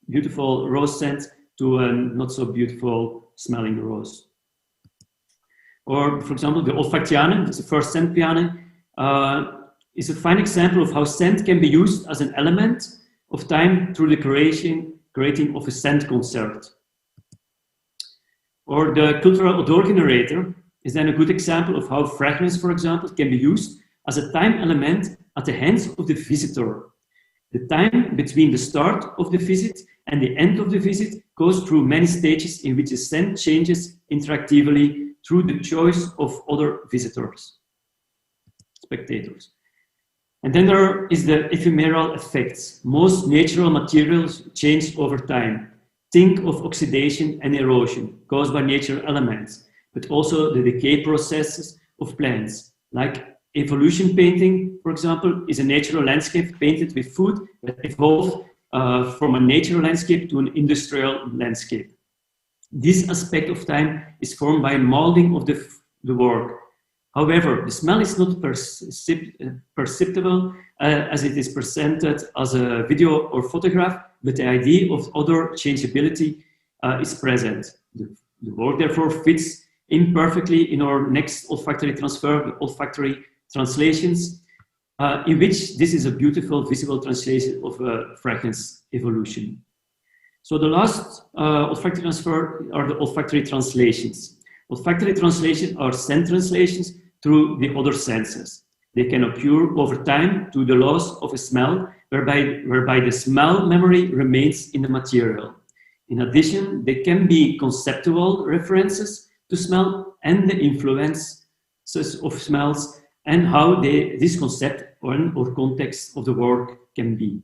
S8: beautiful rose scent to a not so beautiful smelling rose. Or, for example, the olfactiane, that's the first scent piano, is a fine example of how scent can be used as an element of time through the creating of a scent concert. Or the cultural odor generator is then a good example of how fragrance, for example, can be used as a time element at the hands of the visitor. The time between the start of the visit and the end of the visit goes through many stages in which the scent changes interactively through the choice of other visitors, spectators. And then there is the ephemeral effects. Most natural materials change over time. Think of oxidation and erosion caused by natural elements, but also the decay processes of plants. Like evolution painting, for example, is a natural landscape painted with food that evolved from a natural landscape to an industrial landscape. This aspect of time is formed by molding of the work. However, the smell is not perceptible as it is presented as a video or photograph, but the idea of other changeability is present. The work therefore fits in perfectly in our next olfactory transfer, the olfactory translations, in which this is a beautiful visual translation of a fragrance evolution. So the last olfactory transfer are the olfactory translations. Olfactory translations are scent translations through the other senses. They can occur over time to the loss of a smell, whereby the smell memory remains in the material. In addition, they can be conceptual references to smell and the influences of smells and how this concept or context of the work can be.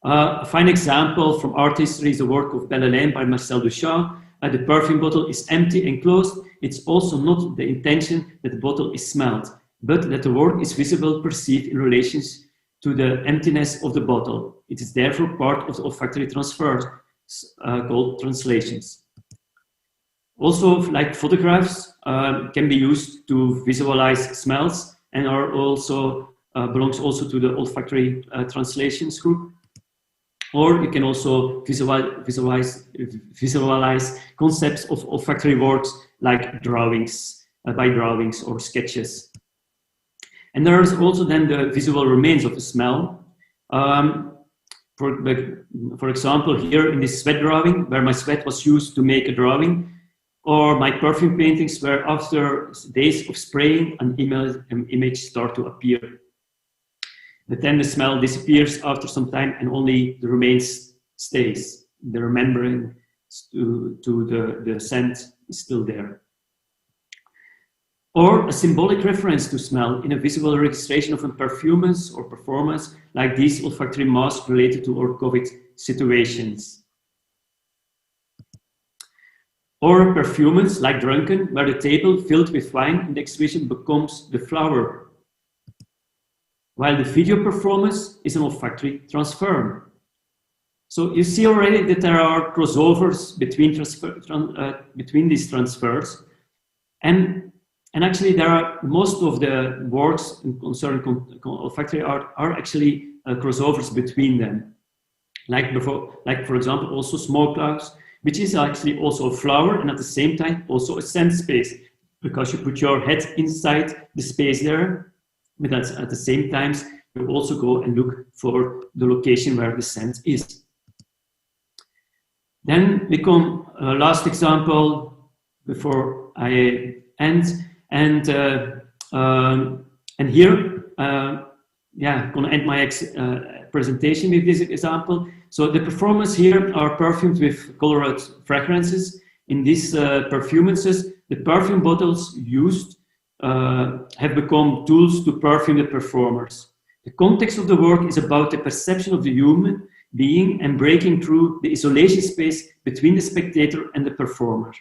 S8: A fine example from art history is the work of Belle Hélène by Marcel Duchamp. The perfume bottle is empty and closed. It's also not the intention that the bottle is smelled, but that the work is visible, perceived in relation to the emptiness of the bottle. It is therefore part of the olfactory transfer called translations. Also, like photographs, can be used to visualize smells and are also belongs also to the olfactory translations group. Or you can also visualize concepts of olfactory works like drawings, by drawings or sketches. And there is also then the visual remains of the smell. For example, here in this sweat drawing, where my sweat was used to make a drawing, or my perfume paintings where after days of spraying, an image starts to appear. But then the smell disappears after some time and only the remains stays. The remembering to the scent is still there. Or a symbolic reference to smell in a visual registration of a performance or performance like these olfactory masks related to our COVID situations. Or a performance like Drunken, where the table filled with wine in the exhibition becomes the flower, while the video performance is an olfactory transfer. So you see already that there are crossovers between these transfers, and actually there are most of the works concerning olfactory art are actually crossovers between them. Like for example, also smoke clouds, which is actually also a flower and at the same time also a scent space, because you put your head inside the space there. But at the same time, you also go and look for the location where the scent is. Then we come last example before I end, and here, I'm gonna end my presentation with this example. So the performance here are perfumed with colored fragrances. In these performances, the perfume bottles used have become tools to perfume the performers. The context of the work is about the perception of the human being and breaking through the isolation space between the spectator and the performer.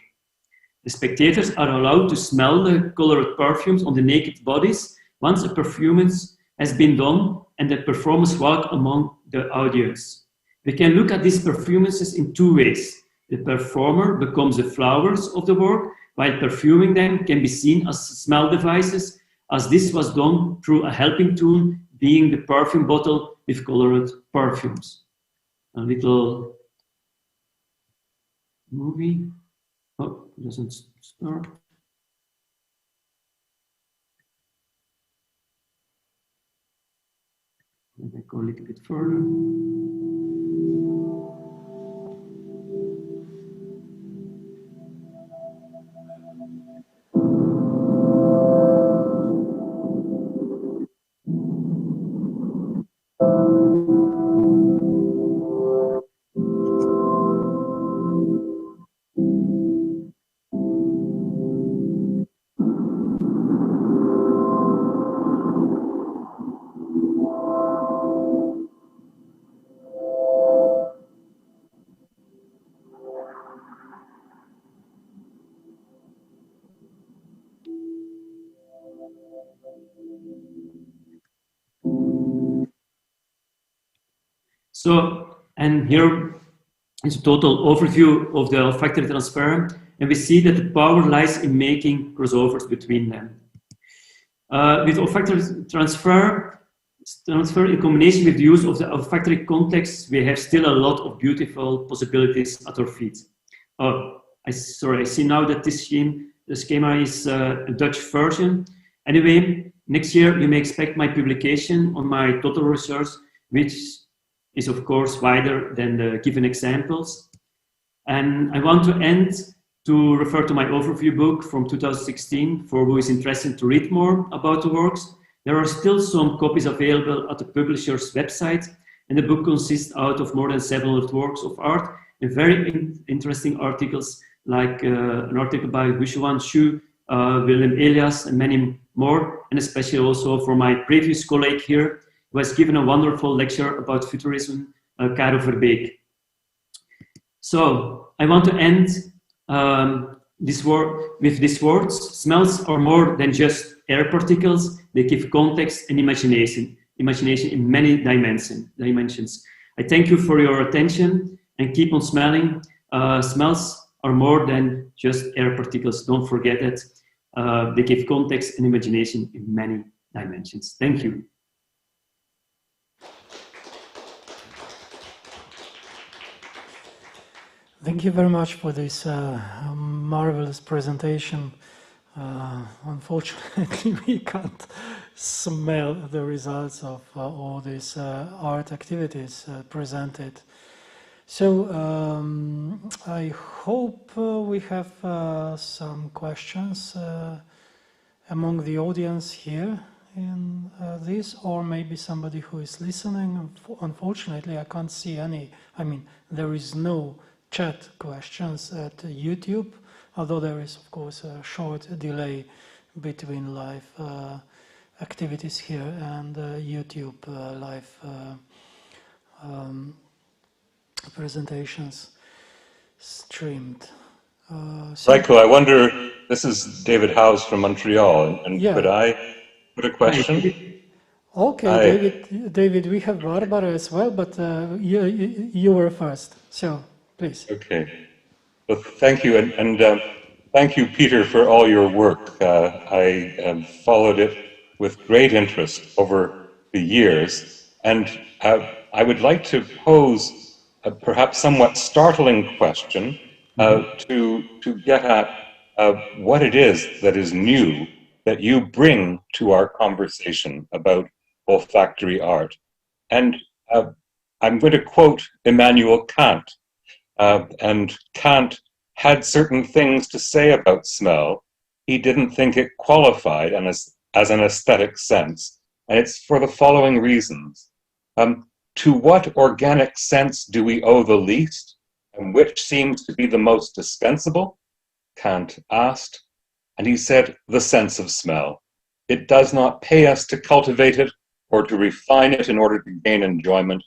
S8: The spectators are allowed to smell the colored perfumes on the naked bodies once a performance has been done and the performers walk among the audience. We can look at these performances in two ways. The performer becomes the flowers of the work, while perfuming them can be seen as smell devices, as this was done through a helping tool, being the perfume bottle with colored perfumes. A little movie. Oh, it doesn't start. Let me go a little bit further. So, and here is a total overview of the olfactory transfer, and we see that the power lies in making crossovers between them. With olfactory transfer in combination with the use of the olfactory context, we have still a lot of beautiful possibilities at our feet. Oh, I see now that this schema is a Dutch version. Anyway, Next year, you may expect my publication on my total research, which is of course wider than the given examples. And I want to end to refer to my overview book from 2016 for who is interested to read more about the works. There are still some copies available at the publisher's website, and the book consists out of more than 700 works of art and very interesting articles like an article by Wushuan Xu, Willem Elias, and many more, and especially also for my previous colleague here, who has given a wonderful lecture about futurism, Caro Verbeek. So I want to end with these words. Smells are more than just air particles. They give context and imagination in many dimensions. I thank you for your attention and keep on smelling. Smells are more than just air particles. Don't forget it. They give context and imagination in many dimensions. Thank you.
S7: Thank you very much for this marvelous presentation. Unfortunately, we can't smell the results of all these art activities presented. So I hope we have some questions among the audience here in this, or maybe somebody who is listening. Unfortunately, I can't see any. I mean, there is no chat questions at YouTube, although there is, of course, a short delay between live activities here and YouTube live presentations streamed.
S5: Michael, I wonder, this is David Howes from Montreal, and could I put a question?
S7: Okay, David, we have Barbara as well, but you were first, so please.
S5: Okay. Well, thank you, and thank you, Peter, for all your work. I followed it with great interest over the years, and I would like to pose a perhaps somewhat startling question to get at what it is that is new that you bring to our conversation about olfactory art. And I'm going to quote Immanuel Kant. And Kant had certain things to say about smell. He didn't think it qualified as an aesthetic sense. And it's for the following reasons. To what organic sense do we owe the least, and which seems to be the most dispensable? Kant asked, and he said, the sense of smell. It does not pay us to cultivate it or to refine it in order to gain enjoyment.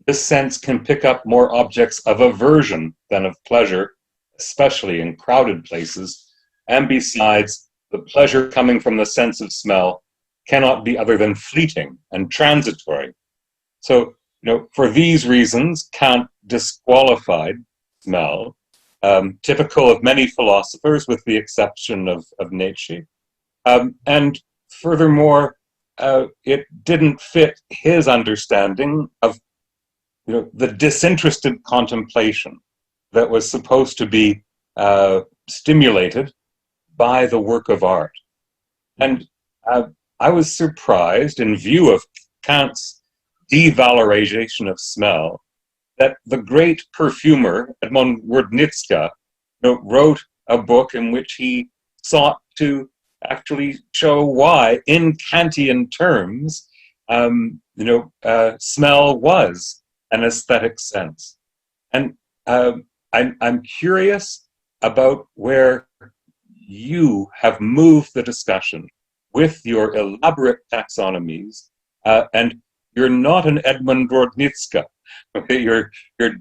S5: This sense can pick up more objects of aversion than of pleasure, especially in crowded places, and besides, the pleasure coming from the sense of smell cannot be other than fleeting and transitory. So, for these reasons, Kant disqualified smell, typical of many philosophers with the exception of Nietzsche. And furthermore, it didn't fit his understanding of the disinterested contemplation that was supposed to be stimulated by the work of art. And I was surprised, in view of Kant's devalorization of smell, that the great perfumer Edmund Wardnicka wrote a book in which he sought to actually show why, in Kantian terms, smell was an aesthetic sense. And I'm curious about where you have moved the discussion with your elaborate taxonomies, and you're not an Edmund Wardnicka. Okay, you're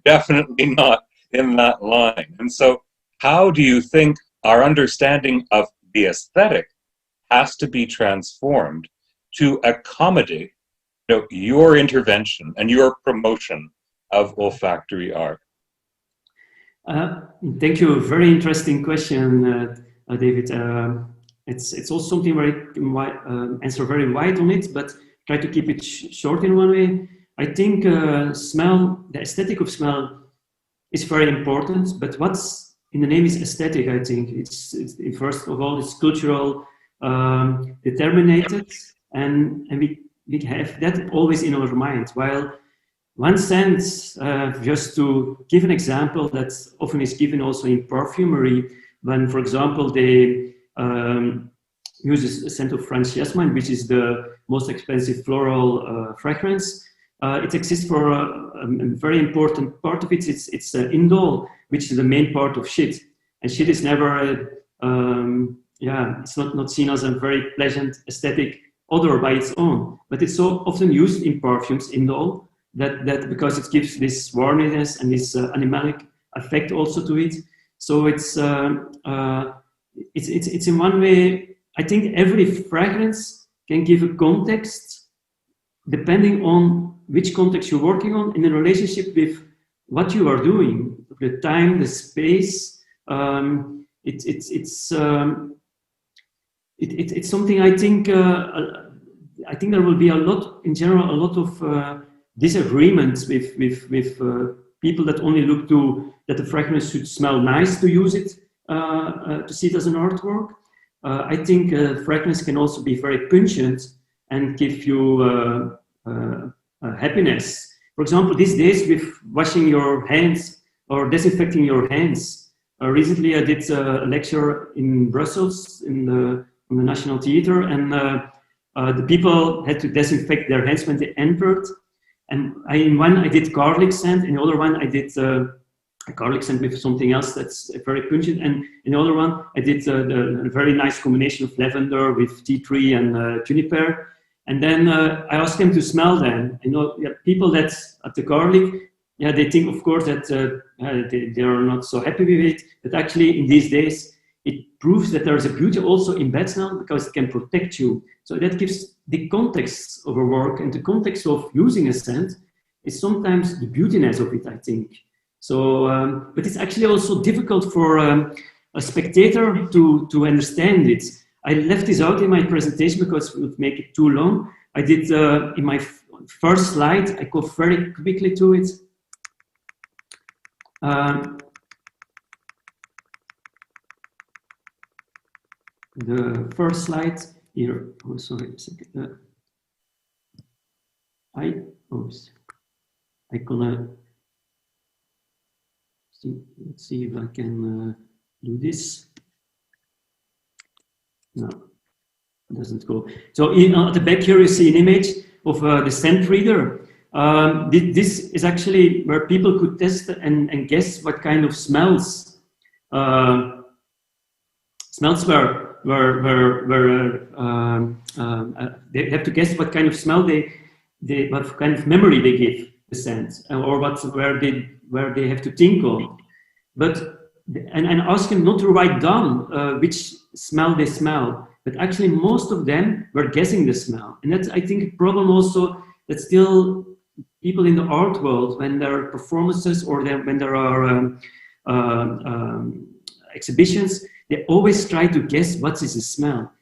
S5: definitely not in that line. And so, how do you think our understanding of the aesthetic has to be transformed to accommodate your intervention and your promotion of olfactory art?
S8: Thank you. Very interesting question, David. It's also something where I can answer very wide on it, but try to keep it short in one way. I think smell, the aesthetic of smell, is very important. But what's in the name is aesthetic. I think it's first of all it's cultural, determinated. and we have that always in our mind. While one sense, just to give an example that often is given also in perfumery, when, for example, they use a scent of French jasmine, which is the most expensive floral fragrance. It exists for a very important part of it. It's indole, which is the main part of shit. And shit is never, it's not seen as a very pleasant aesthetic odor by its own. But it's so often used in perfumes, indole, that because it gives this warminess and this animalic effect also to it. So it's in one way, I think every fragrance can give a context depending on which context you're working on in a relationship with what you are doing, the time, the space. It's something I think there will be a lot, in general, a lot of disagreements with people that only look to that the fragrance should smell nice to use it, to see it as an artwork. I think fragrance can also be very pungent and give you happiness. For example, these days with washing your hands or disinfecting your hands. Recently I did a lecture in Brussels on the National Theatre, and the people had to disinfect their hands when they entered. And in one I did garlic scent, in the other one I did a garlic scent with something else that's very pungent, and in the other one I did a very nice combination of lavender with tea tree and juniper. And then I asked them to smell them. You know, people that at the garlic, they think of course that they are not so happy with it, but actually in these days it proves that there is a beauty also in bad smell because it can protect you. So that gives the context of a work, and the context of using a scent is sometimes the beautiness of it, I think. So, but it's actually also difficult for a spectator to understand it. I left this out in my presentation because it would make it too long. I did, in my first slide, I go very quickly to it. The first slide here, oh sorry, a second. I gonna see, let's see if I can do this. No, it doesn't go. So at the back here you see an image of the scent reader. This is actually where people could test and guess what kind of smells they have to guess what kind of smell what kind of memory they give the scent, or where they have to think on. But and ask them not to write down which smell they smell, but actually most of them were guessing the smell. And that's, I think, a problem also that still people in the art world, when there are performances or when there are exhibitions, they always try to guess what is the smell.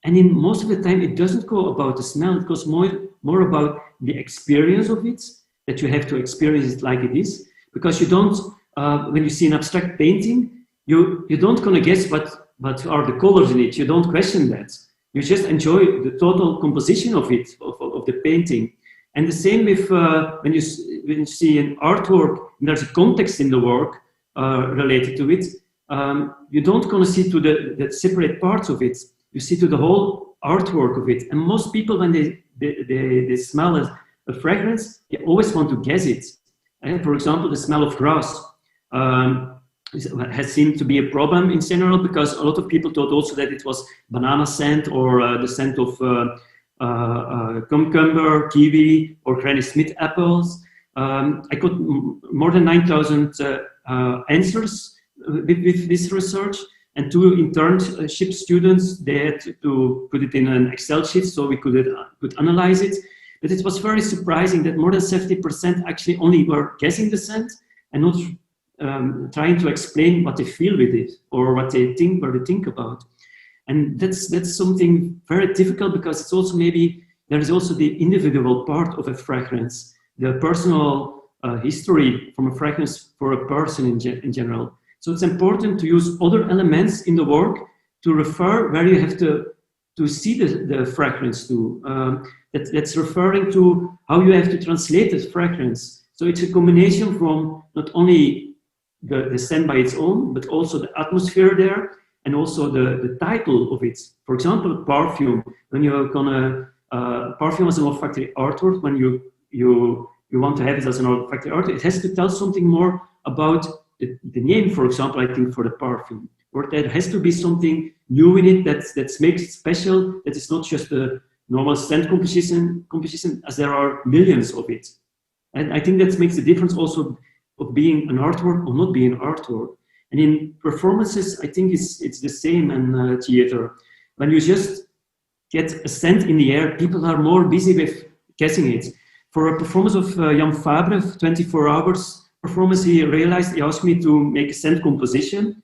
S8: And in most of the time, it doesn't go about the smell, it goes more about the experience of it, that you have to experience it like it is, because you don't, when you see an abstract painting, you don't gonna guess what are the colors in it. You don't question that. You just enjoy the total composition of it, of the painting. And the same with when you see an artwork, and there's a context in the work related to it. You don't gonna see to the separate parts of it. You see to the whole artwork of it. And most people, when they smell a fragrance, they always want to guess it. And for example, the smell of grass has seemed to be a problem in general, because a lot of people thought also that it was banana scent or the scent of cucumber, kiwi, or Granny Smith apples. I got more than 9,000 answers with this research, and 2 internship students, they had to put it in an Excel sheet so we could analyze it. But it was very surprising that more than 70% actually only were guessing the scent and not trying to explain what they feel with it or what they think about. And that's something very difficult, because it's also maybe there is also the individual part of a fragrance, the personal history from a fragrance for a person in general. So it's important to use other elements in the work to refer where you have to see the fragrance too. That's referring to how you have to translate the fragrance. So it's a combination from not only the scent by its own, but also the atmosphere there, and also the title of it. For example, perfume. When you're gonna perfume as an olfactory artwork, when you want to have it as an olfactory artwork, it has to tell something more about the name, for example, I think, for the perfume. Or there has to be something new in it that makes it special, that it's not just a normal scent composition, as there are millions of it. And I think that makes the difference also of being an artwork or not being an artwork. And in performances, I think it's the same in theater. When you just get a scent in the air, people are more busy with guessing it. For a performance of Jan Fabre, 24 hours performance, he asked me to make a scent composition.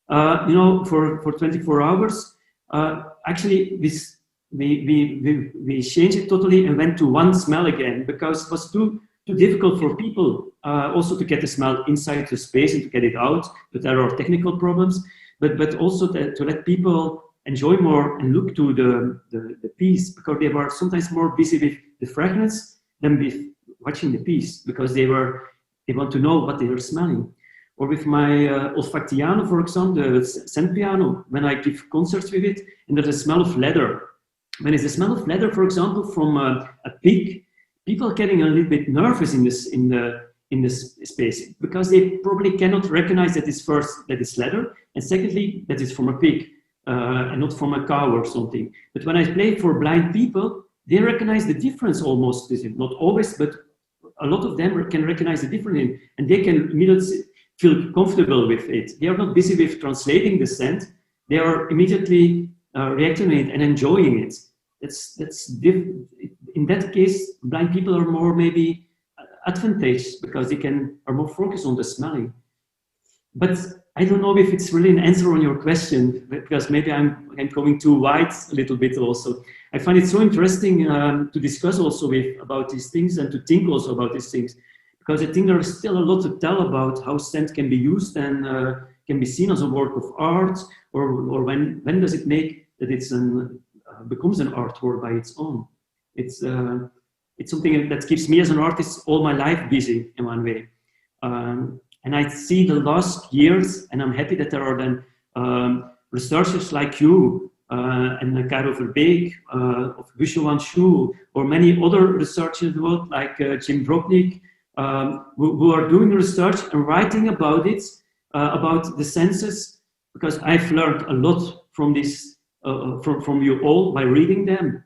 S8: For 24 hours. Actually, we changed it totally and went to one smell again, because it was too difficult for people also to get the smell inside the space and to get it out. But there are technical problems. But also to let people enjoy more and look to the piece, because they were sometimes more busy with the fragrance than with watching the piece, because they want to know what they are smelling. Or with my olfactiano, for example, the scent piano, when I give concerts with it, and there's a smell of leather. When it's the smell of leather, for example, from a pig, people are getting a little bit nervous in this space, because they probably cannot recognize that it's first that it's leather, and secondly that it's from a pig and not from a cow or something. But when I play for blind people, they recognize the difference almost. Not always, but a lot of them can recognize the difference, and they can immediately feel comfortable with it. They are not busy with translating the scent. They are immediately reacting it and enjoying it. In that case, blind people are more maybe advantageous, because they are more focused on the smelling. But I don't know if it's really an answer on your question, because maybe I'm going too wide a little bit also. I find it so interesting to discuss also about these things, and to think also about these things. Because I think there is still a lot to tell about how scent can be used and can be seen as a work of art, or when does it make that it's becomes an artwork by its own. It's something that keeps me as an artist all my life busy in one way. And I see the last years, and I'm happy that there are then researchers like you and Karel Verbeek of Wushu Shu, or many other researchers in the world like Jim Drobnik, who are doing research and writing about it, about the senses, because I've learned a lot from this, from you all by reading them,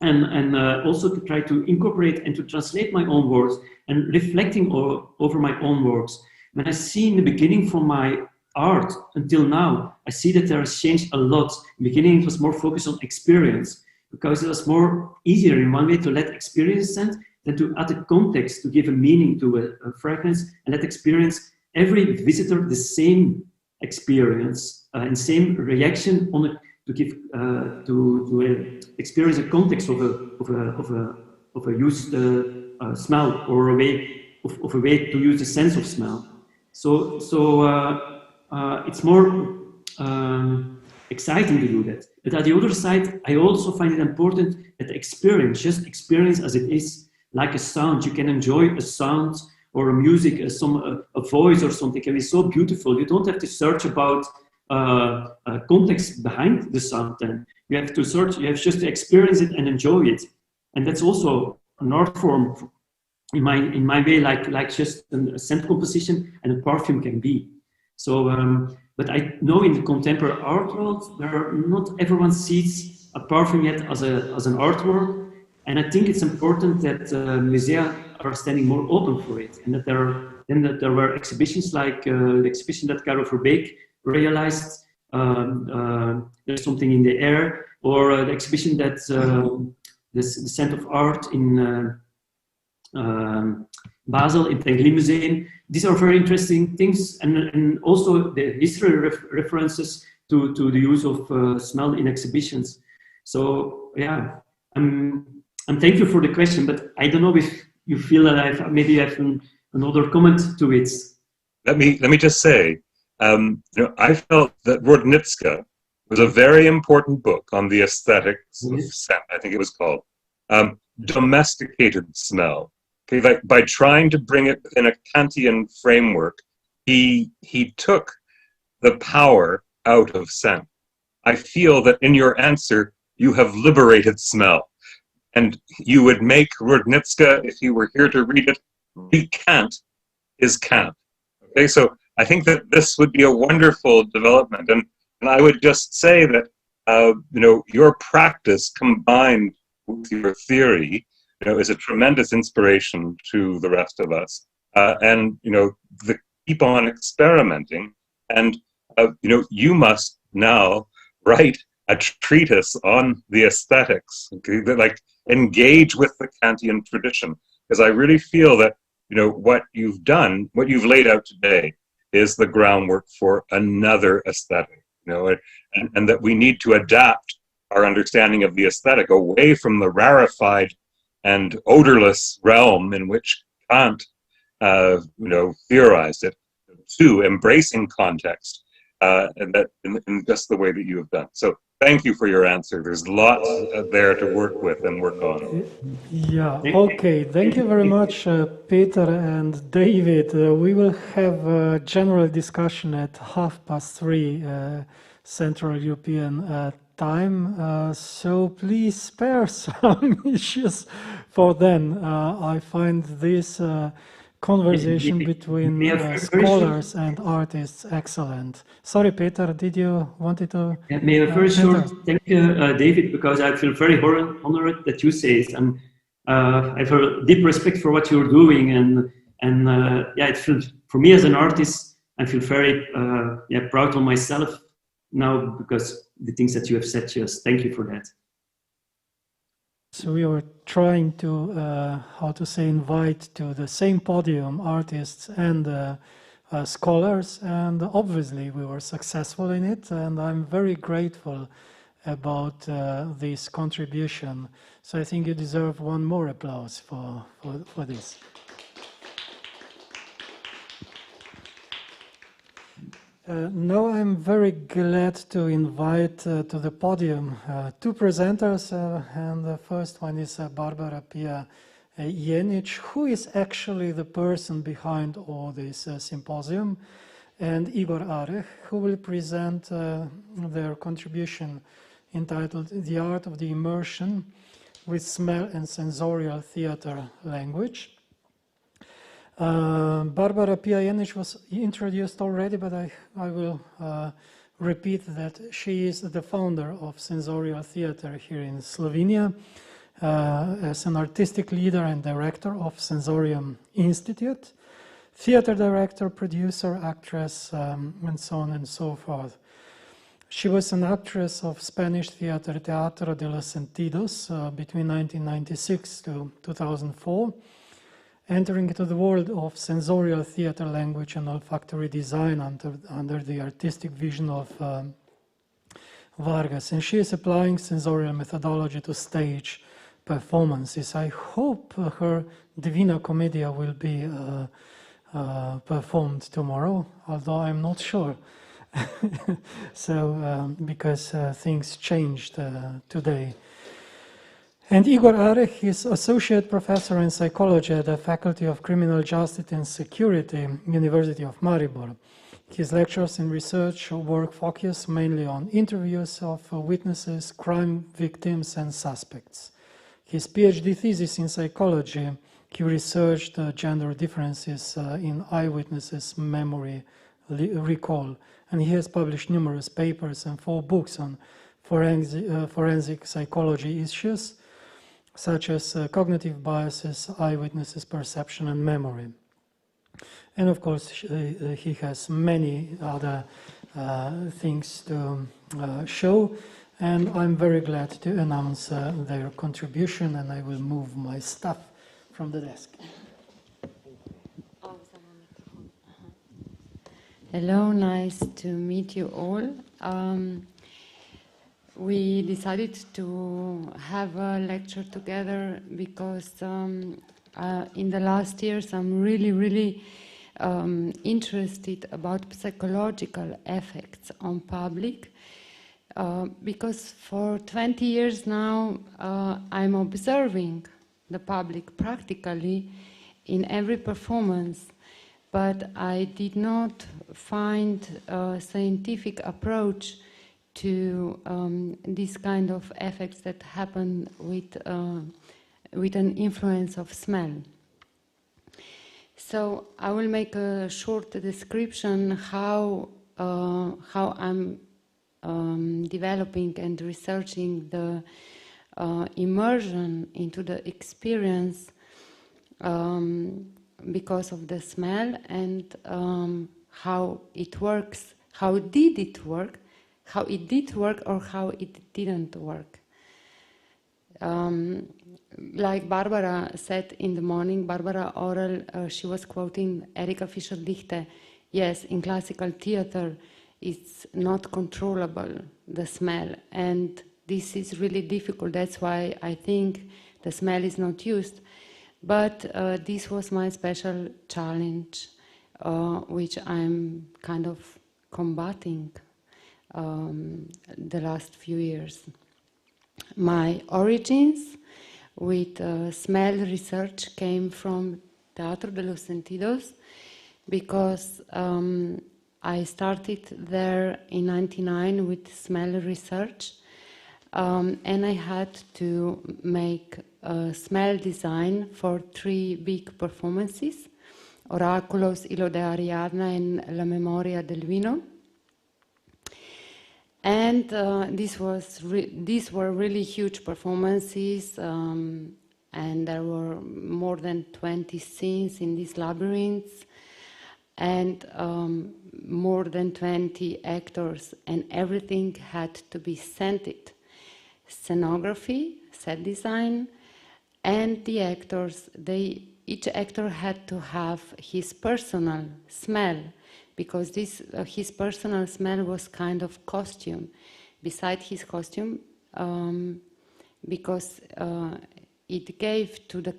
S8: and also to try to incorporate and to translate my own words and reflecting over my own works. When I see in the beginning from my art until now, I see that there has changed a lot. In the beginning, it was more focused on experience, because it was more easier in one way to let experience send than to add a context, to give a meaning to a fragrance, and let experience every visitor the same experience and same reaction on it, to give to experience a context of a used smell, or a way to use the sense of smell. So it's more exciting to do that. But at the other side, I also find it important that experience, just experience as it is, like a sound. You can enjoy a sound or a music, a voice or something can be so beautiful. You don't have to search about context behind the sound. Then you have to search. You have just to experience it and enjoy it, and that's also an art form in my way, like just a scent composition and a perfume can be. So, but I know in the contemporary art world, where not everyone sees a perfume yet as an artwork, and I think it's important that musea are standing more open for it, and that there were exhibitions like the exhibition that Karel Verbeek realized, there's something in the air, or the exhibition that the Scent of Art in Basel, in Tengli Museum. These are very interesting things, and also the history references to the use of smell in exhibitions. So yeah, and thank you for the question, but I don't know if you feel that maybe I have another comment to it.
S5: Let me just say, I felt that Rodnitska was a very important book on the aesthetics of scent, I think it was called, Domesticated Smell. Okay, like by trying to bring it in a Kantian framework, he took the power out of scent. I feel that in your answer, you have liberated smell. And you would make Rudnitska, if you were here to read it, recant his cant. Okay, so I think that this would be a wonderful development. And I would just say that, you know, your practice combined with your theory, you know, is a tremendous inspiration to the rest of us. And, you know, keep on experimenting. And, you know, you must now write a treatise on the aesthetics, okay, that like engage with the Kantian tradition. Because I really feel that, you know, what you've done, what you've laid out today is the groundwork for another aesthetic, you know, and that we need to adapt our understanding of the aesthetic away from the rarefied and odorless realm in which Kant, you know, theorized it, to embracing context, and that in just the way that you have done. So thank you for your answer. There's lots there to work with and work on.
S7: Yeah, okay. Thank you very much, Peter and David. We will have a general discussion at 3:30 Central European time. So please spare some issues for then. I find this conversation between scholars and artists excellent. Sorry, Peter, did you wanted to?
S8: Yeah, may I first short thank you, David, because I feel very honored that you say it, and I have a deep respect for what you're doing, and yeah, it feels for me as an artist, I feel very proud of myself now because the things that you have said. Just thank you for that.
S7: So we were trying to, how to say, invite to the same podium artists and scholars, and obviously we were successful in it, and I'm very grateful about this contribution. So I think you deserve one more applause for this. Now I'm very glad to invite to the podium two presenters, and the first one is Barbara Pia Jenic, who is actually the person behind all this symposium, and Igor Arech, who will present their contribution entitled The Art of the Immersion with Smell and Sensorial Theater Language. Barbara Pia Jenic was introduced already, but I will repeat that she is the founder of Sensorial Theater here in Slovenia, as an artistic leader and director of Sensorium Institute, theater director, producer, actress, and so on and so forth. She was an actress of Spanish theater Teatro de los Sentidos between 1996 to 2004, entering into the world of sensorial theater language and olfactory design under the artistic vision of Vargas. And she is applying sensorial methodology to stage performances. I hope her Divina Commedia will be performed tomorrow, although I'm not sure. So, because things changed today. And Igor Arech is Associate Professor in Psychology at the Faculty of Criminal Justice and Security, University of Maribor. His lectures and research work focus mainly on interviews of witnesses, crime victims, and suspects. His PhD thesis in psychology, he researched gender differences in eyewitnesses' memory recall, and he has published numerous papers and 4 books on forensic psychology issues, such as cognitive biases, eyewitnesses' perception, and memory. And of course, he has many other things to show, and I'm very glad to announce their contribution, and I will move my stuff from the desk.
S6: Hello, nice to meet you all. We decided to have a lecture together because in the last years I'm really interested about psychological effects on public because for 20 years now I'm observing the public practically in every performance, but I did not find a scientific approach to this kind of effects that happen with an influence of smell. So I will make a short description how I'm developing and researching the immersion into the experience because of the smell, and how it works, how it did work or how it didn't work. Like Barbara said in the morning, Barbara Orel, she was quoting Erika Fischer-Lichte. Yes, in classical theater, it's not controllable, the smell, and this is really difficult. That's why I think the smell is not used. But this was my special challenge, which I'm kind of combating the last few years. My origins with smell research came from Teatro de los Sentidos, because I started there in '99 with smell research, and I had to make a smell design for 3 big performances, Oráculos, Hilo de Ariadna and La Memoria del Vino. And these were really huge performances, and there were more than 20 scenes in these labyrinths, and more than 20 actors, and everything had to be scented. Scenography, set design, and the actors, each actor had to have his personal smell, because his personal smell was kind of costume, beside his costume, because it gave to the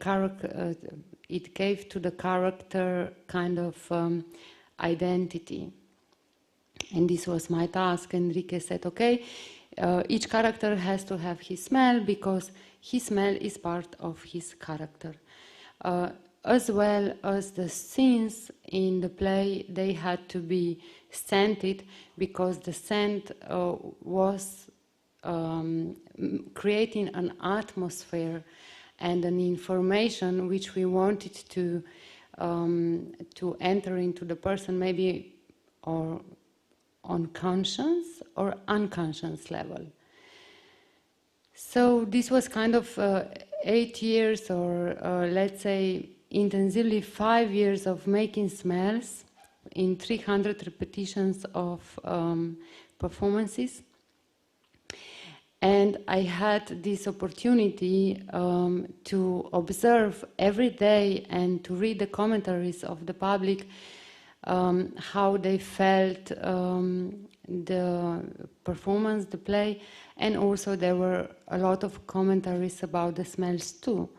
S6: character kind of identity. And this was my task. Enrique said, okay, each character has to have his smell, because his smell is part of his character. As well as the scenes in the play, they had to be scented, because the scent was creating an atmosphere and an information which we wanted to enter into the person, maybe or on conscious or unconscious level. So this was kind of 8 years, or let's say intensively 5 years of making smells in 300 repetitions of performances. And I had this opportunity to observe every day and to read the commentaries of the public, how they felt the performance, the play, and also there were a lot of commentaries about the smells too.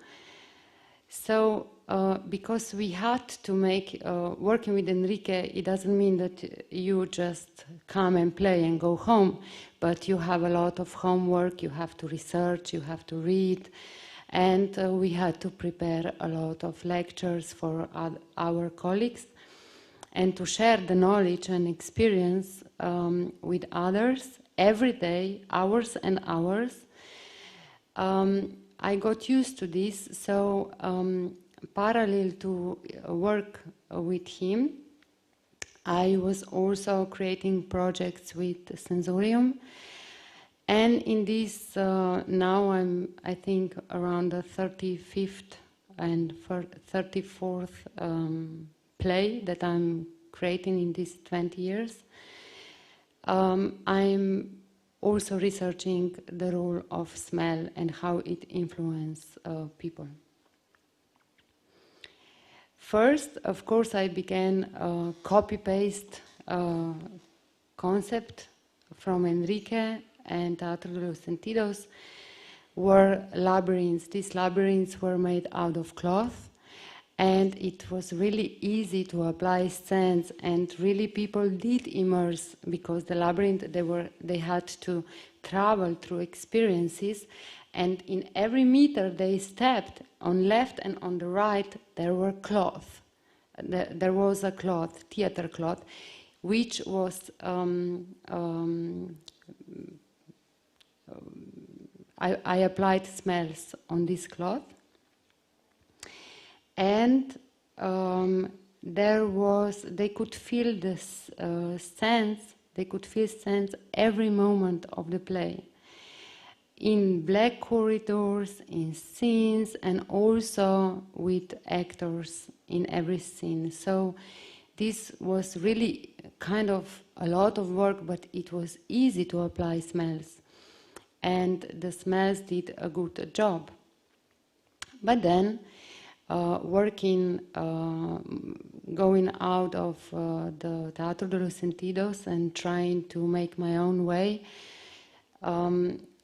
S6: So because we had to make, working with Enrique, it doesn't mean that you just come and play and go home, but you have a lot of homework, you have to research, you have to read, and we had to prepare a lot of lectures for our colleagues, and to share the knowledge and experience with others every day, hours and hours. I got used to this, so parallel to work with him, I was also creating projects with Senzorialno, and in this now I'm, I think, around the 35th and 34th play that I'm creating in these 20 years. I'm also researching the role of smell and how it influences people. First, of course, I began a copy-paste concept from Enrique and Teatro de los Sentidos, were labyrinths. These labyrinths were made out of cloth, And it was really easy to apply sense, and really people did immerse, because the labyrinth, they had to travel through experiences, and in every meter they stepped, on left and on the right, there were cloth. There was a cloth, theater cloth, which was, I applied smells on this cloth. And they could feel this sense, they could feel sense every moment of the play. In black corridors, in scenes, and also with actors in every scene. So this was really kind of a lot of work, but it was easy to apply smells. And the smells did a good job. But then, going out of the Teatro de los Sentidos and trying to make my own way,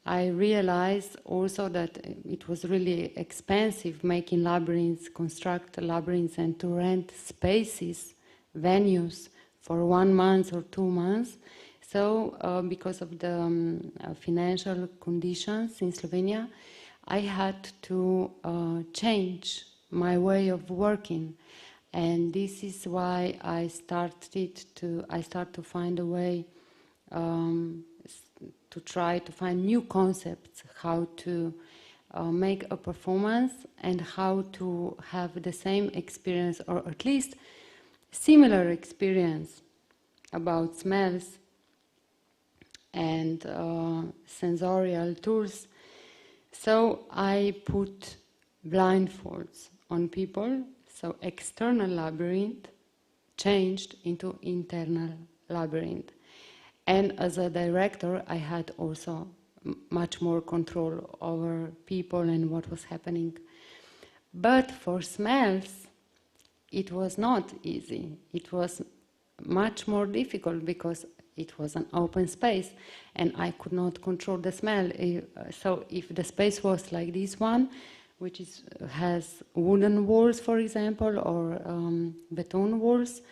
S6: I realized also that it was really expensive making labyrinths, construct labyrinths, and to rent spaces, venues for 1 month or 2 months. So because of the financial conditions in Slovenia, I had to change my way of working, and this is why I started to find a way to try to find new concepts, how to make a performance and how to have the same experience, or at least similar experience about smells and sensorial tools. So I put blindfolds on people, so external labyrinth changed into internal labyrinth. And as a director, I had also much more control over people and what was happening. But for smells, it was not easy. It was much more difficult because it was an open space and I could not control the smell. So if the space was like this one, which has wooden walls, for example, or beton walls,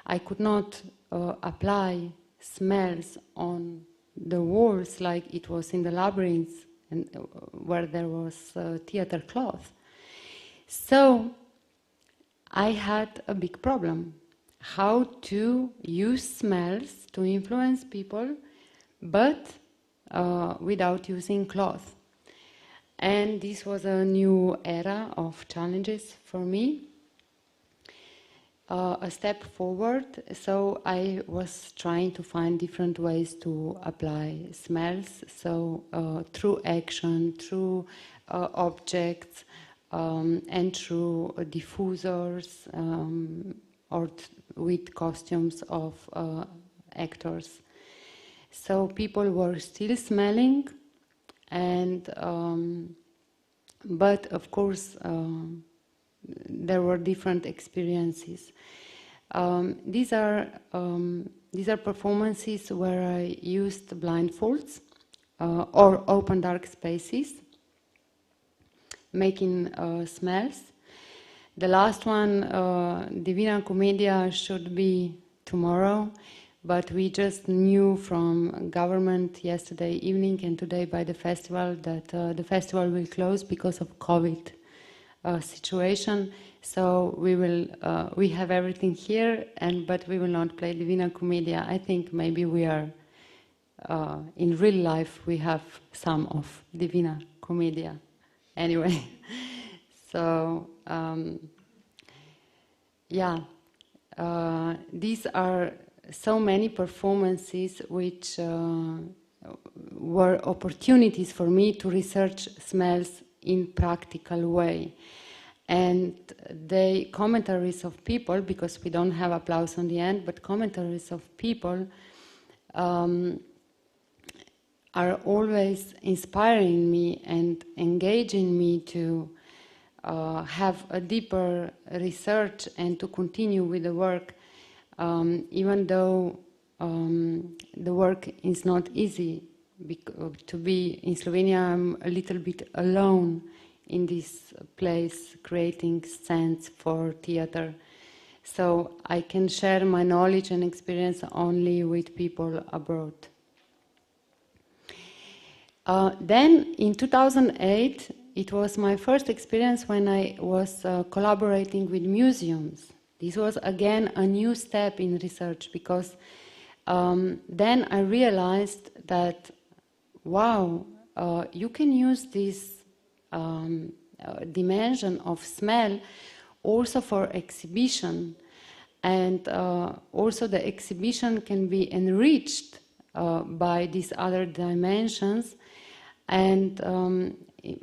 S6: I could not apply smells on the walls like it was in the labyrinths, and where there was theater cloth. So I had a big problem. How to use smells to influence people, but without using cloth. And this was a new era of challenges for me. A step forward, so I was trying to find different ways to apply smells, so through action, through objects, and through diffusers, or with costumes of actors. So people were still smelling, and but of course there were different experiences. These are performances where I used blindfolds or open dark spaces, making smells. The last one, Divina Commedia, should be tomorrow, but we just knew from government yesterday evening and today by the festival that the festival will close because of COVID situation. So we have everything here, but we will not play Divina Commedia. I think maybe we are in real life we have some of Divina Commedia anyway. So these are so many performances which were opportunities for me to research smells in practical way. And the commentaries of people, because we don't have applause on the end, but commentaries of people are always inspiring me and engaging me to have a deeper research and to continue with the work, even though the work is not easy. To be in Slovenia, I'm a little bit alone in this place creating scenes for theater. So I can share my knowledge and experience only with people abroad. Then in 2008, it was my first experience when I was collaborating with museums. This was again a new step in research, because then I realized that, wow, you can use this dimension of smell also for exhibition, and also the exhibition can be enriched by these other dimensions. And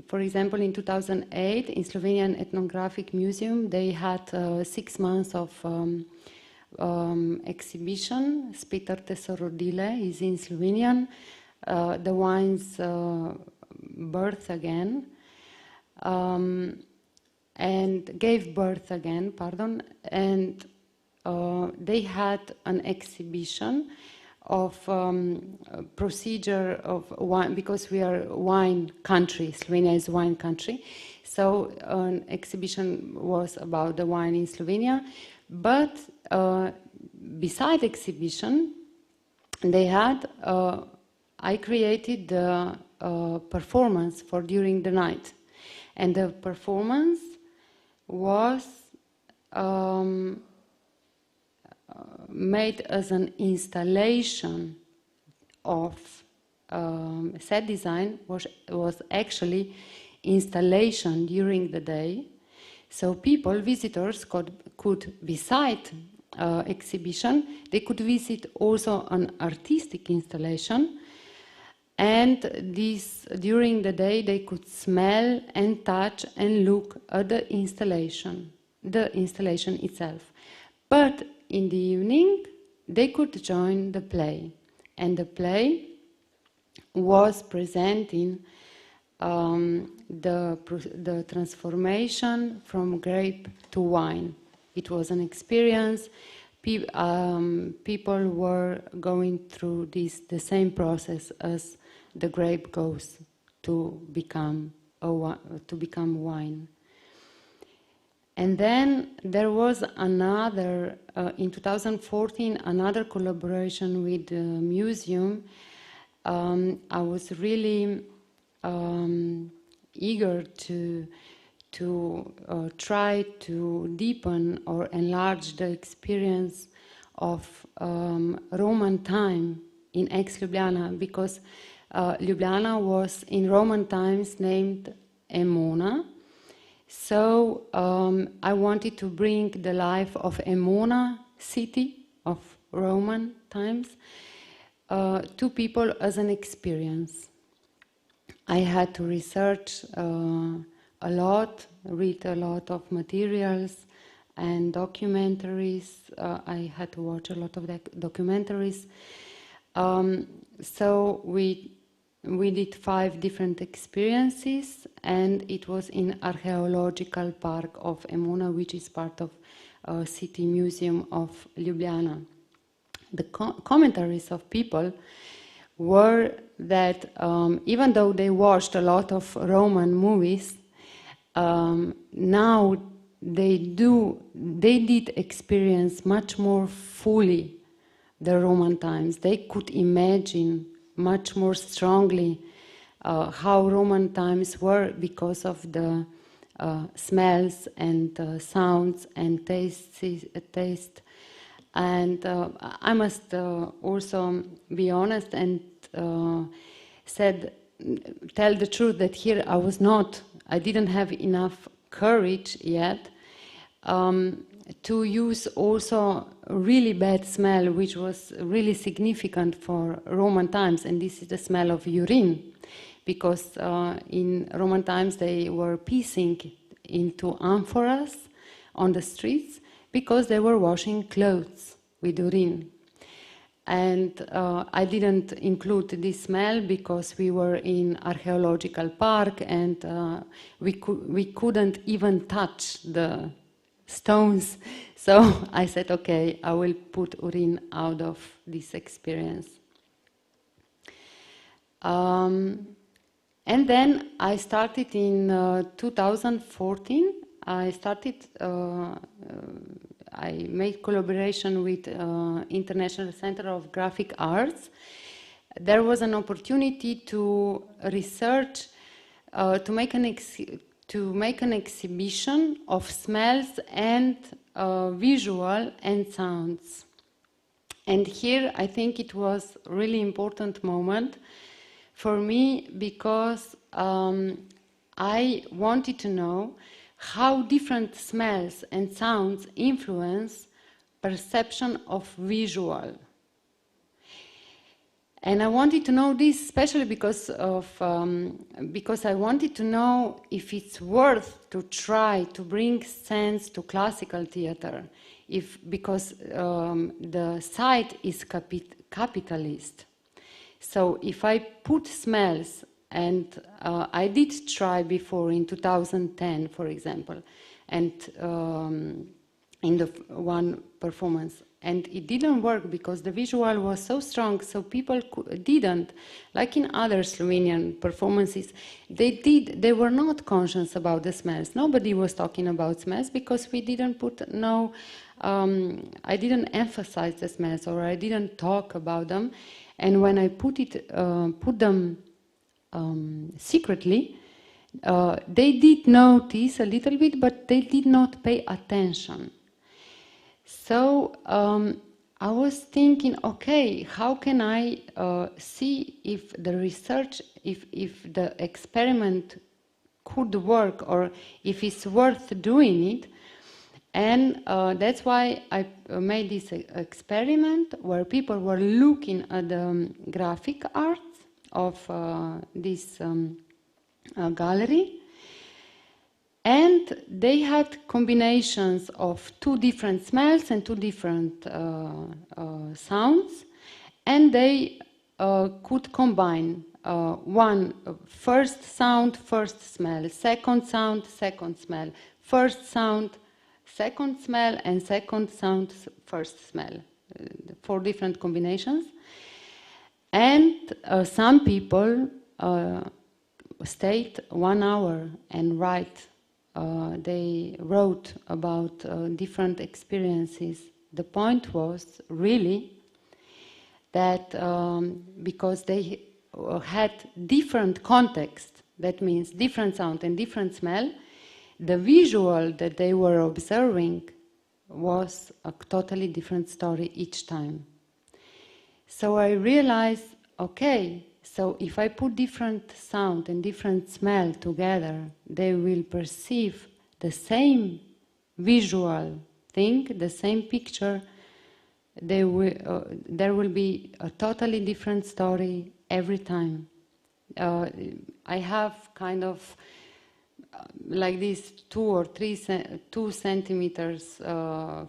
S6: for example, in 2008, in Slovenian Ethnographic Museum, they had 6 months of exhibition. Spet se rodile is in Slovenian. The wines birth again, and gave birth again, pardon. And they had an exhibition of procedure of wine, because we are wine country, Slovenia is wine country. So an exhibition was about the wine in Slovenia. But beside exhibition, they had, I created the performance for during the night. And the performance was made as an installation of set design, was actually installation during the day. So people, visitors could beside exhibition, they could visit also an artistic installation, and this during the day they could smell and touch and look at the installation itself. But in the evening, they could join the play, and the play was presenting the transformation from grape to wine. It was an experience. People were going through the same process as the grape goes to become wine. And then there was another, in 2014, another collaboration with the museum. I was really eager to try to deepen or enlarge the experience of Roman time in ex-Ljubljana, because Ljubljana was in Roman times named Emona. So I wanted to bring the life of Emona city of Roman times to people as an experience. I had to research a lot, read a lot of materials and documentaries. I had to watch a lot of documentaries. So we did 5 different experiences, and it was in Archaeological Park of Emona, which is part of City Museum of Ljubljana. The commentaries of people were that even though they watched a lot of Roman movies, now they did experience much more fully the Roman times. They could imagine much more strongly how Roman times were because of the smells and sounds and taste. And I must also be honest and tell the truth that here I didn't have enough courage yet to use also really bad smell, which was really significant for Roman times, and this is the smell of urine, because in Roman times they were pissing into amphoras on the streets because they were washing clothes with urine. And I didn't include this smell because we were in archaeological park, and we couldn't even touch the stones. So I said, okay, I will put urine out of this experience. And then I started in 2014. I made collaboration with International Center of Graphic Arts. There was an opportunity to research, to make an exhibition of smells and visual and sounds. And here I think it was a really important moment for me, because I wanted to know how different smells and sounds influence perception of visual. And I wanted to know this especially because I wanted to know if it's worth to try to bring sense to classical theater, because the site is capitalist. So if I put smells, and I did try before in 2010, for example, and in the one performance, and it didn't work because the visual was so strong, so people didn't, like in other Slovenian performances, they were not conscious about the smells. Nobody was talking about smells because we didn't I didn't emphasize the smells, or I didn't talk about them. And when I put them secretly, they did notice a little bit, but they did not pay attention. So I was thinking, okay, how can I see if the research, if the experiment could work, or if it's worth doing it? And that's why I made this experiment where people were looking at the graphic art of this gallery, and they had combinations of two different smells and two different sounds, and they could combine one first sound, first smell, second sound, second smell, first sound, second smell, and second sound, first smell, 4 different combinations. And some people stayed 1 hour and they wrote about different experiences. The point was really that because they had different context, that means different sound and different smell, the visual that they were observing was a totally different story each time. So I realized, okay, so if I put different sound and different smell together, they will perceive the same visual thing, the same picture. There will be a totally different story every time. I have kind of like these 2 or 2 centimeters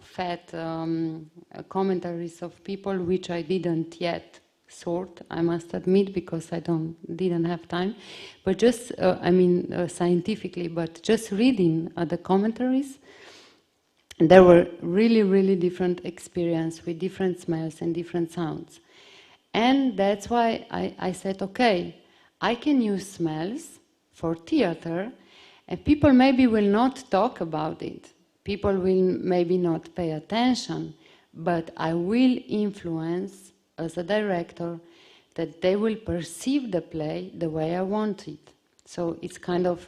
S6: fat commentaries of people, which I didn't yet sort, I must admit, because I didn't have time. But just, scientifically, but just reading the commentaries, there were really, really different experience with different smells and different sounds. And that's why I said, okay, I can use smells for theater, and people maybe will not talk about it. People will maybe not pay attention, but I will influence as a director that they will perceive the play the way I want it. So it's kind of,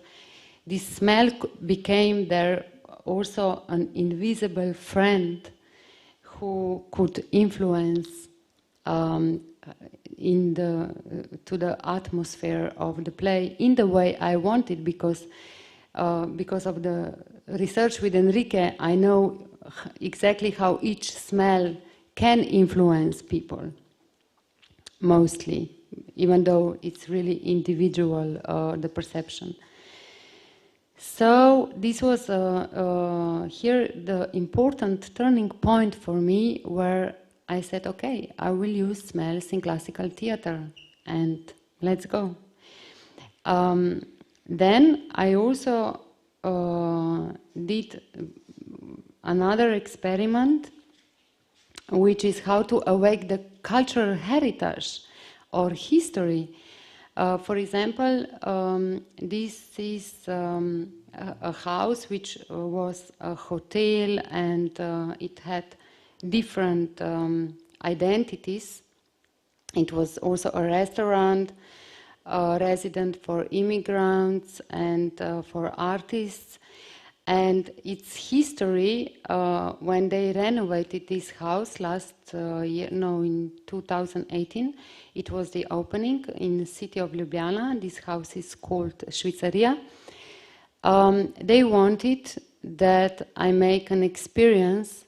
S6: this smell became there also an invisible friend who could influence to the atmosphere of the play in the way I wanted, because of the research with Enrique, I know exactly how each smell can influence people, mostly, even though it's really individual, the perception. So this was here the important turning point for me, where I said, okay, I will use smells in classical theater, and let's go. Then I also did another experiment, which is how to awake the cultural heritage or history For example, this is a house which was a hotel, and it had different identities. It was also a restaurant, a residence for immigrants and for artists. And its history, when they renovated this house last year, no, in 2018, it was the opening in the city of Ljubljana. This house is called Švicarija. They wanted that I make an experience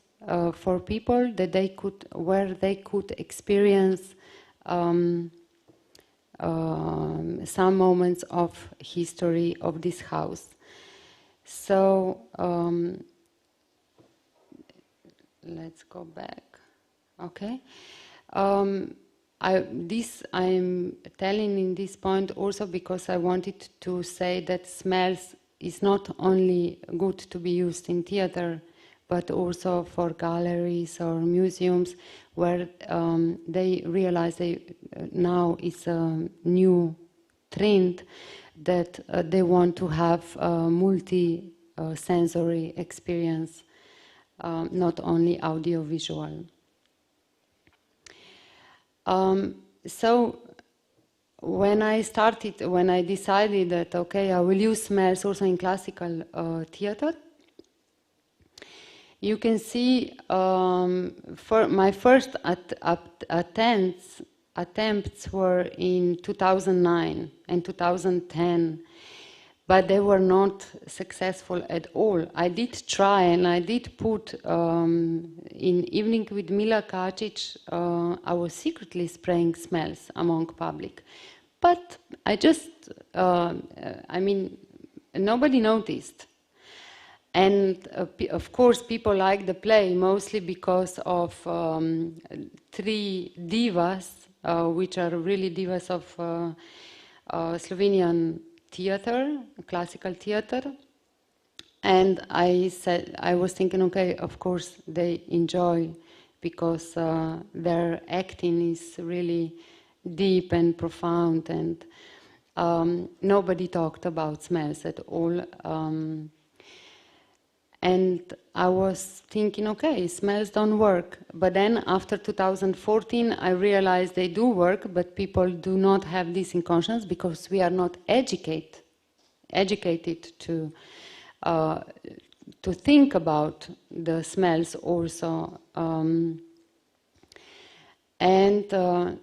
S6: for people that they could, where they could experience some moments of history of this house. So let's go back. Okay, I'm telling in this point also because I wanted to say that smells is not only good to be used in theater, but also for galleries or museums, where they realize now it's a new trend that they want to have a multi-sensory experience, not only audio-visual. So when I decided that, okay, I will use smells also in classical theater, you can see for my first attempts were in 2009 and 2010, but they were not successful at all. I did try, and I did put in Evening with Mila Kacic, I was secretly spraying smells among public, but I just, I mean, nobody noticed. And of course, people like the play mostly because of three divas, which are really divas of Slovenian theater, classical theater. And I was thinking, okay, of course they enjoy, because their acting is really deep and profound, and nobody talked about smells at all. And I was thinking, okay, smells don't work. But then after 2014, I realized they do work, but people do not have this in conscience because we are not educated to think about the smells also. And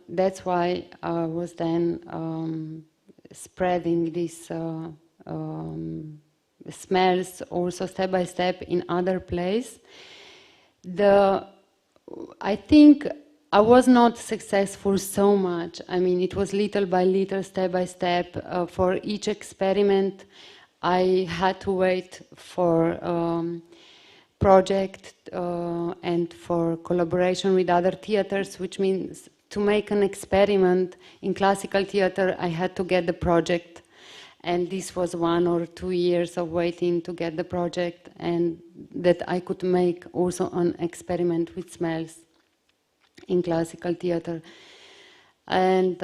S6: that's why I was then spreading this smells also step by step in other places. I think I was not successful so much. I mean, it was little by little, step by step. For each experiment, I had to wait for project and for collaboration with other theaters, which means to make an experiment in classical theater, I had to get the project. And this was 1 or 2 years of waiting to get the project, and that I could make also an experiment with smells in classical theater. And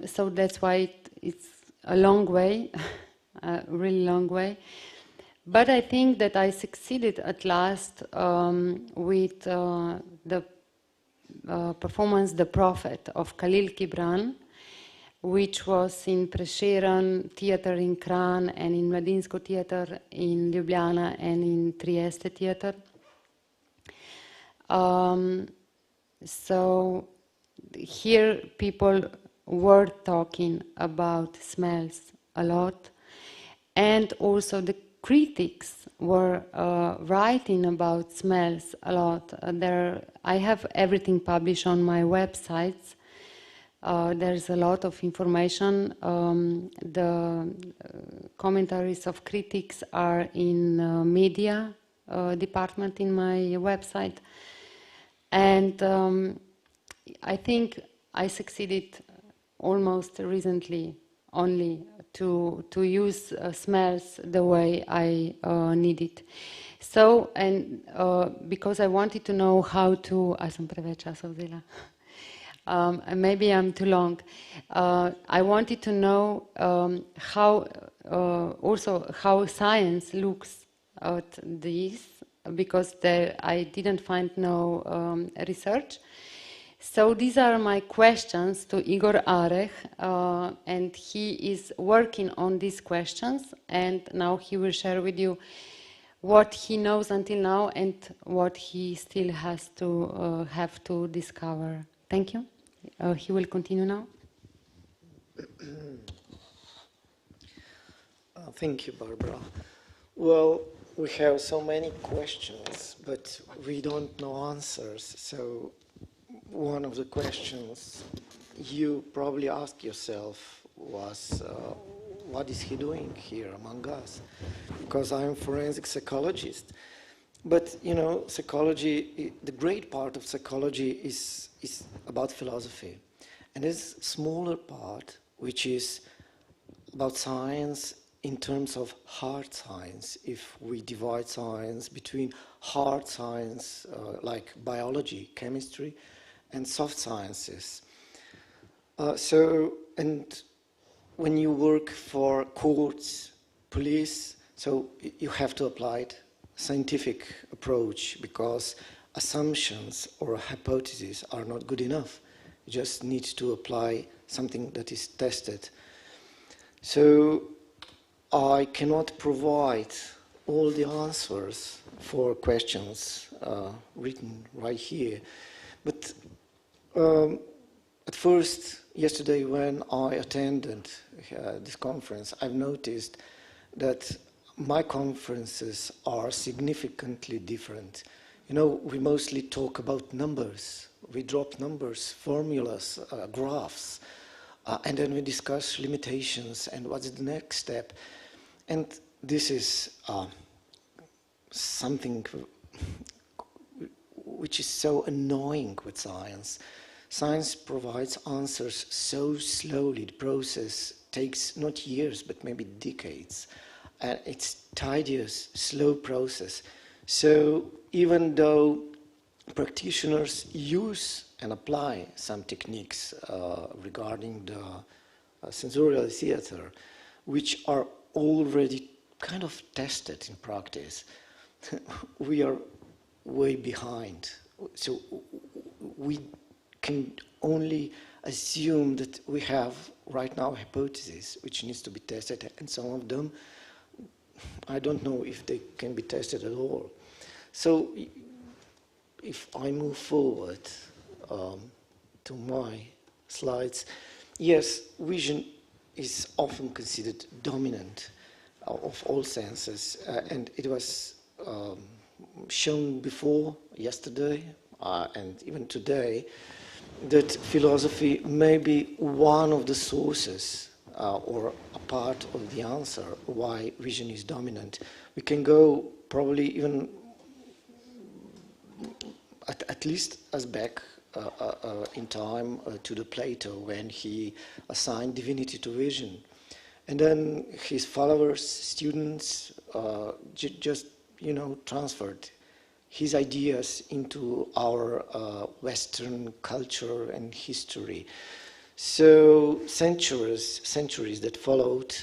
S6: so that's why it's a long way, a really long way. But I think that I succeeded at last with the performance The Prophet of Khalil Gibran, which was in Prešeren Theater in Kran and in Mladinsko Theater in Ljubljana and in Trieste Theater. So here people were talking about smells a lot, and also the critics were writing about smells a lot. I have everything published on my websites. There's a lot of information. The commentaries of critics are in media department in my website. And I think I succeeded almost recently only to use smells the way I needed. So, and because I wanted to know how to... and maybe I'm too long. I wanted to know also how science looks at this, because I didn't find no research. So these are my questions to Igor Arech, and he is working on these questions, and now he will share with you what he knows until now and what he still has to have to discover. Thank you. He will continue now.
S9: Thank you, Barbara. Well, we have so many questions, but we don't know answers. So one of the questions you probably ask yourself was, what is he doing here among us? Because I'm a forensic psychologist. But, you know, psychology, the great part of psychology is about philosophy. And there's a smaller part, which is about science in terms of hard science. If we divide science between hard science, like biology, chemistry, and soft sciences. And when you work for courts, police, so you have to apply it scientific approach, because assumptions or hypotheses are not good enough. You just need to apply something that is tested. So I cannot provide all the answers for questions written right here. But at first, yesterday when I attended this conference, I've noticed that my conferences are significantly different. You know, we mostly talk about numbers. We drop numbers, formulas, graphs, and then we discuss limitations and what's the next step. And this is something which is so annoying with science. Science provides answers so slowly. The process takes not years, but maybe decades. And it's tedious, slow process. So even though practitioners use and apply some techniques regarding the sensorial theater, which are already kind of tested in practice, we are way behind. So we can only assume that we have right now hypotheses which needs to be tested, and some of them I don't know if they can be tested at all. So if I move forward to my slides, yes, vision is often considered dominant of all senses, and it was shown before, yesterday, and even today, that philosophy may be one of the sources or a part of the answer why vision is dominant. We can go probably even at least as back in time to the Plato, when he assigned divinity to vision. And then his followers, students, just, you know, transferred his ideas into our Western culture and history. So centuries that followed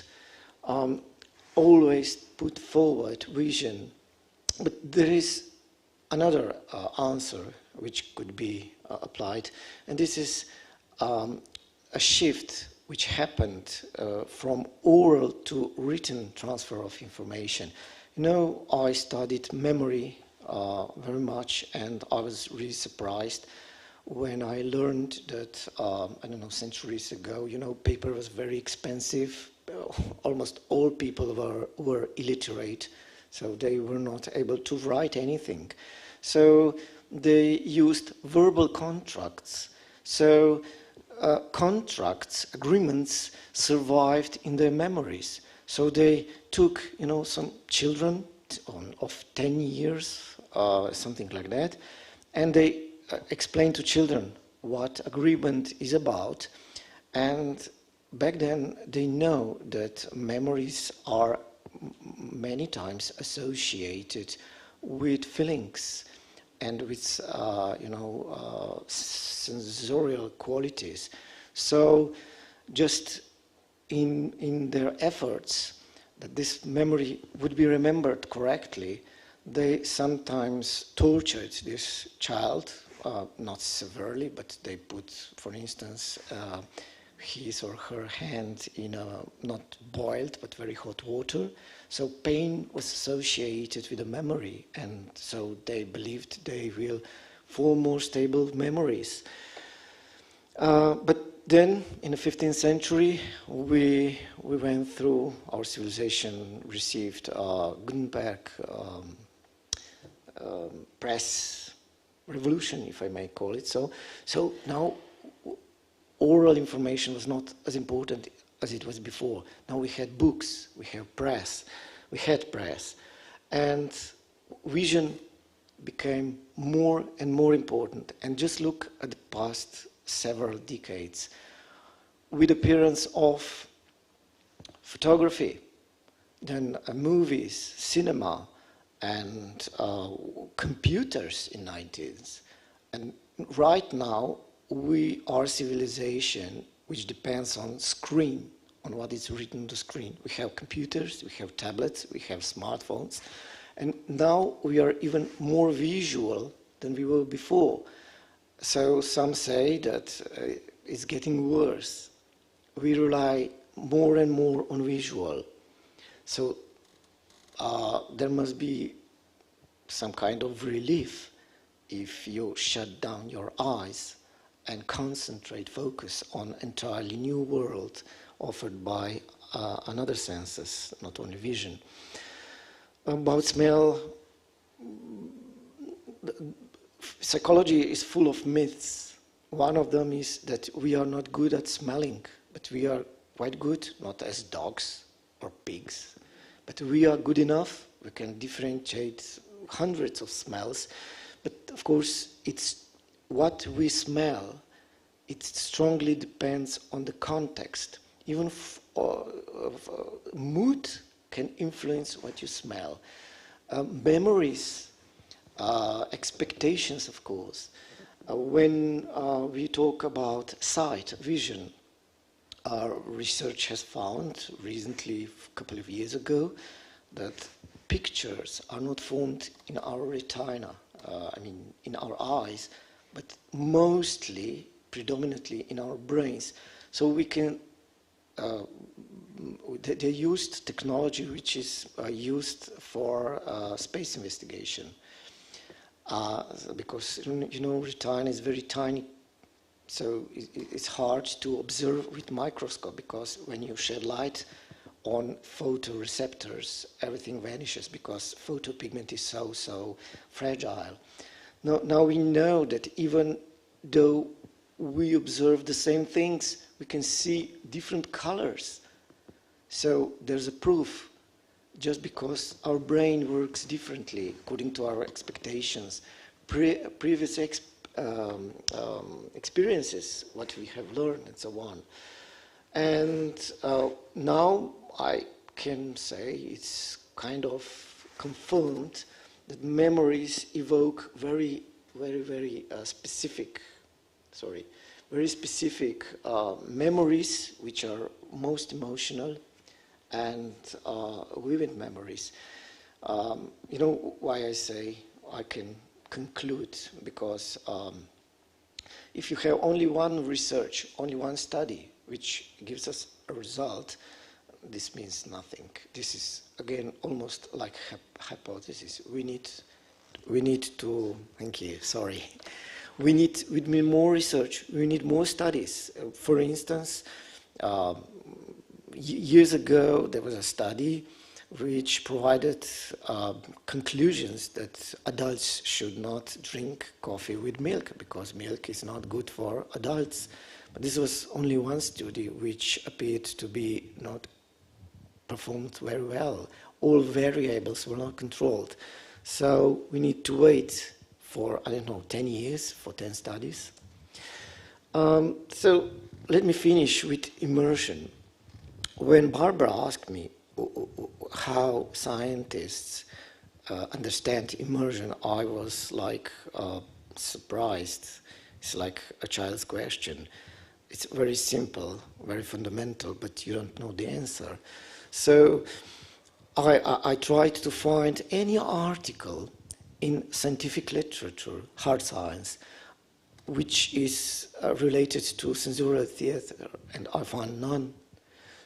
S9: always put forward vision. But there is another answer which could be applied, and this is a shift which happened from oral to written transfer of information. You know, I studied memory very much, and I was really surprised when I learned that, I don't know, centuries ago, you know, paper was very expensive. Almost all people were illiterate, so they were not able to write anything. So they used verbal contracts. So contracts, agreements survived in their memories. So they took, you know, some children of 10 years, something like that, and they explained to children what agreement is about. And back then they know that memories are many times associated with feelings. and with sensorial qualities. So just in their efforts that this memory would be remembered correctly, they sometimes tortured this child, not severely, but they put, for instance, his or her hand in not boiled but very hot water. So pain was associated with the memory, and so they believed they will form more stable memories. But then, in the 15th century, we went through, our civilization received Gutenberg press revolution, if I may call it so. So now oral information was not as important as it was before. Now we had books, we had press, and vision became more and more important. And just look at the past several decades. With the appearance of photography, then movies, cinema, and computers in 19th. And right now, we are civilization which depends on screen, on what is written on the screen. We have computers, we have tablets, we have smartphones, and now we are even more visual than we were before. So some say that it's getting worse. We rely more and more on visual. So there must be some kind of relief if you shut down your eyes and concentrate, focus on entirely new world offered by another senses, not only vision. About smell, psychology is full of myths. One of them is that we are not good at smelling, but we are quite good, not as dogs or pigs, but we are good enough. We can differentiate hundreds of smells, but of course it's what we smell. It strongly depends on the context. Even mood can influence what you smell. Memories, expectations, of course. When we talk about sight, vision, research has found recently, a couple of years ago, that pictures are not formed in our retina, in our eyes, but mostly, predominantly in our brains. So we can, they used technology which is used for space investigation. Because, retina is very tiny, so it's hard to observe with microscope, because when you shed light on photoreceptors, everything vanishes because photopigment is so fragile. Now we know that even though we observe the same things, we can see different colors. So there's a proof, just because our brain works differently according to our expectations, previous experiences, what we have learned, and so on. And now I can say it's kind of confirmed that memories evoke very specific memories which are most emotional and vivid memories. You know why I say I can conclude? Because if you have only one research, only one study which gives us a result, this means nothing. This is again almost like hypothesis. We need to, thank you, sorry. We need more research, we need more studies. For instance, years ago there was a study which provided conclusions that adults should not drink coffee with milk because milk is not good for adults. But this was only one study which appeared to be not performed very well. All variables were not controlled. So we need to wait for, 10 years, for 10 studies. So let me finish with immersion. When Barbara asked me how scientists understand immersion, I was like surprised. It's like a child's question. It's very simple, very fundamental, but you don't know the answer. So I tried to find any article in scientific literature, hard science, which is related to sensorial theater, and I found none.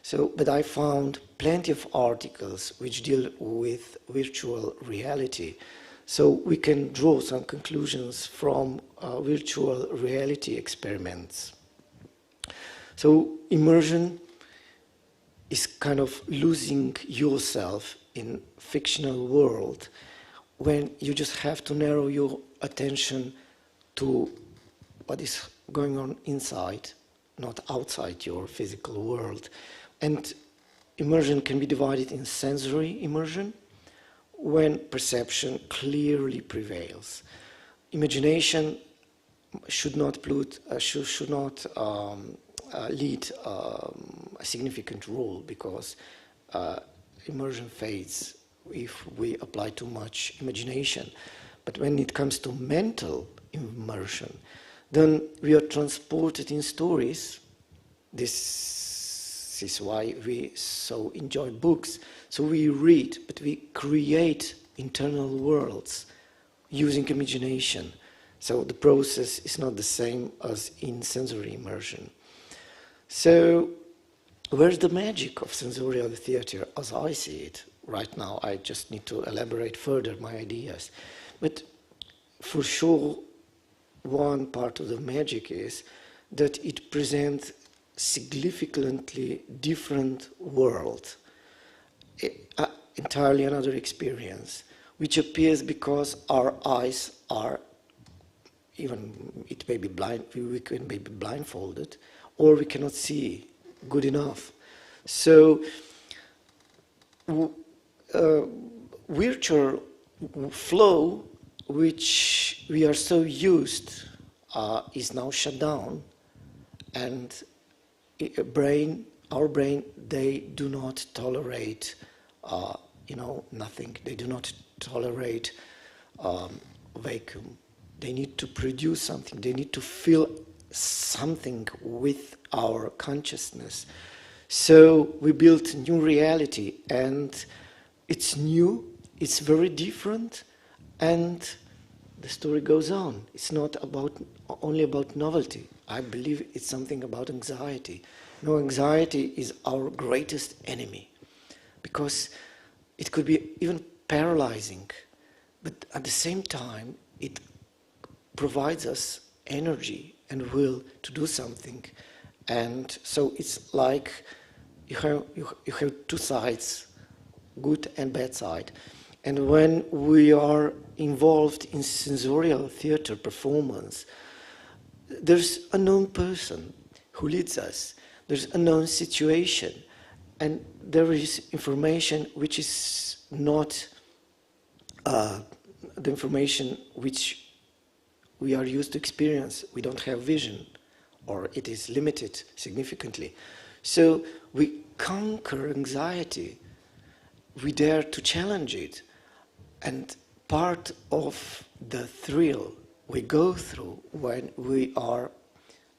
S9: So, but I found plenty of articles which deal with virtual reality. So we can draw some conclusions from virtual reality experiments. So immersion is kind of losing yourself in fictional world when you just have to narrow your attention to what is going on inside, not outside your physical world. And immersion can be divided in sensory immersion, when perception clearly prevails. Imagination should not lead a significant role, because immersion fades if we apply too much imagination. But when it comes to mental immersion, then we are transported in stories. This is why we so enjoy books. So we read, but we create internal worlds using imagination. So the process is not the same as in sensory immersion. So where's the magic of sensorial theater as I see it? Right now I just need to elaborate further my ideas. But for sure, one part of the magic is that it presents significantly different world, entirely another experience, which appears because our eyes are, even it may be blind, we can be blindfolded, or we cannot see good enough. So virtual flow, which we are so used, is now shut down, and our brain, they do not tolerate, nothing. They do not tolerate vacuum. They need to produce something. They need to feel something with our consciousness. So we built a new reality, and it's new, it's very different, and the story goes on. It's not only about novelty. I believe it's something about anxiety. Anxiety is our greatest enemy, because it could be even paralyzing, but at the same time it provides us energy and will to do something. And so it's like you have two sides, good and bad side. And when we are involved in sensorial theater performance, there's a known person who leads us. There's a known situation, and there is information which is not the information which we are used to experience. We don't have vision, or it is limited significantly. So we conquer anxiety. We dare to challenge it. And part of the thrill we go through when we are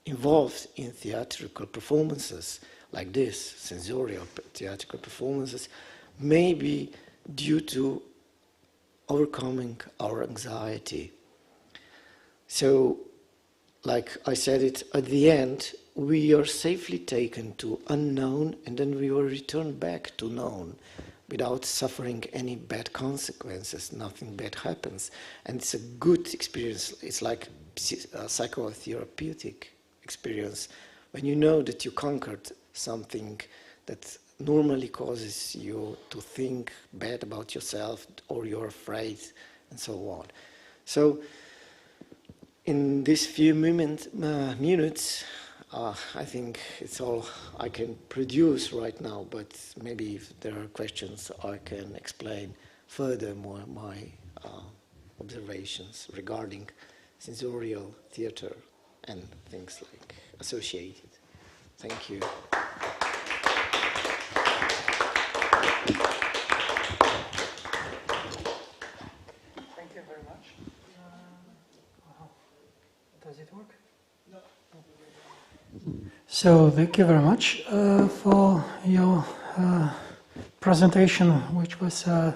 S9: involved in theatrical performances like this, sensorial theatrical performances, may be due to overcoming our anxiety. So, like I said it at the end, we are safely taken to unknown, and then we will return back to known without suffering any bad consequences. Nothing bad happens. And it's a good experience. It's like a psychotherapeutic experience when you know that you conquered something that normally causes you to think bad about yourself, or you're afraid, and so on. So in these few minutes, I think it's all I can produce right now, but maybe if there are questions, I can explain further my observations regarding sensorial theater and things like associated. Thank you.
S7: Does it work? No. So thank you very much for your presentation, which was an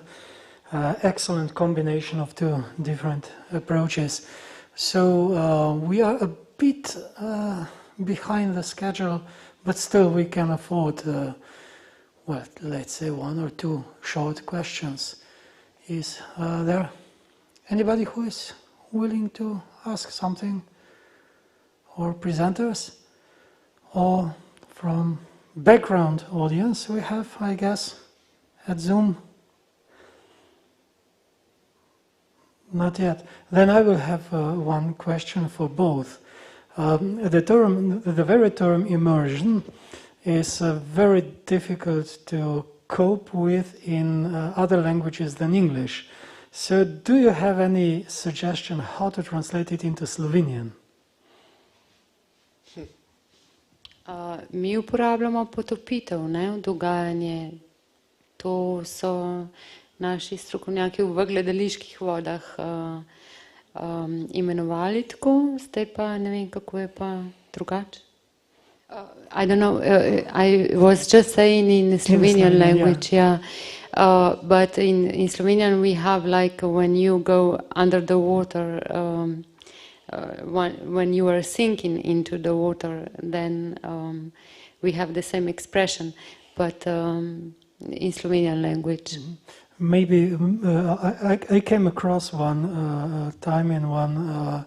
S7: excellent combination of two different approaches. So we are a bit behind the schedule, but still we can afford, well, let's say 1 or 2 short questions. Is there anybody who is willing to ask something? Or presenters? Or from background audience we have, I guess, at Zoom? Not yet. Then I will have one question for both. The very term immersion is very difficult to cope with in other languages than English. So do you have any suggestion how to translate it into Slovenian?
S6: Mi uporabljamo potopitev, ne, dogajanje. To so naši strokovnjaki v gledaliških vodah imenovali tako, zdaj pa ne vem, kako je pa drugače. I don't know, I was just saying in Slovenian language, yeah. But in Slovenian we have like when you go under the water, when you are sinking into the water, then we have the same expression, but in Slovenian language.
S7: Maybe I came across one time in one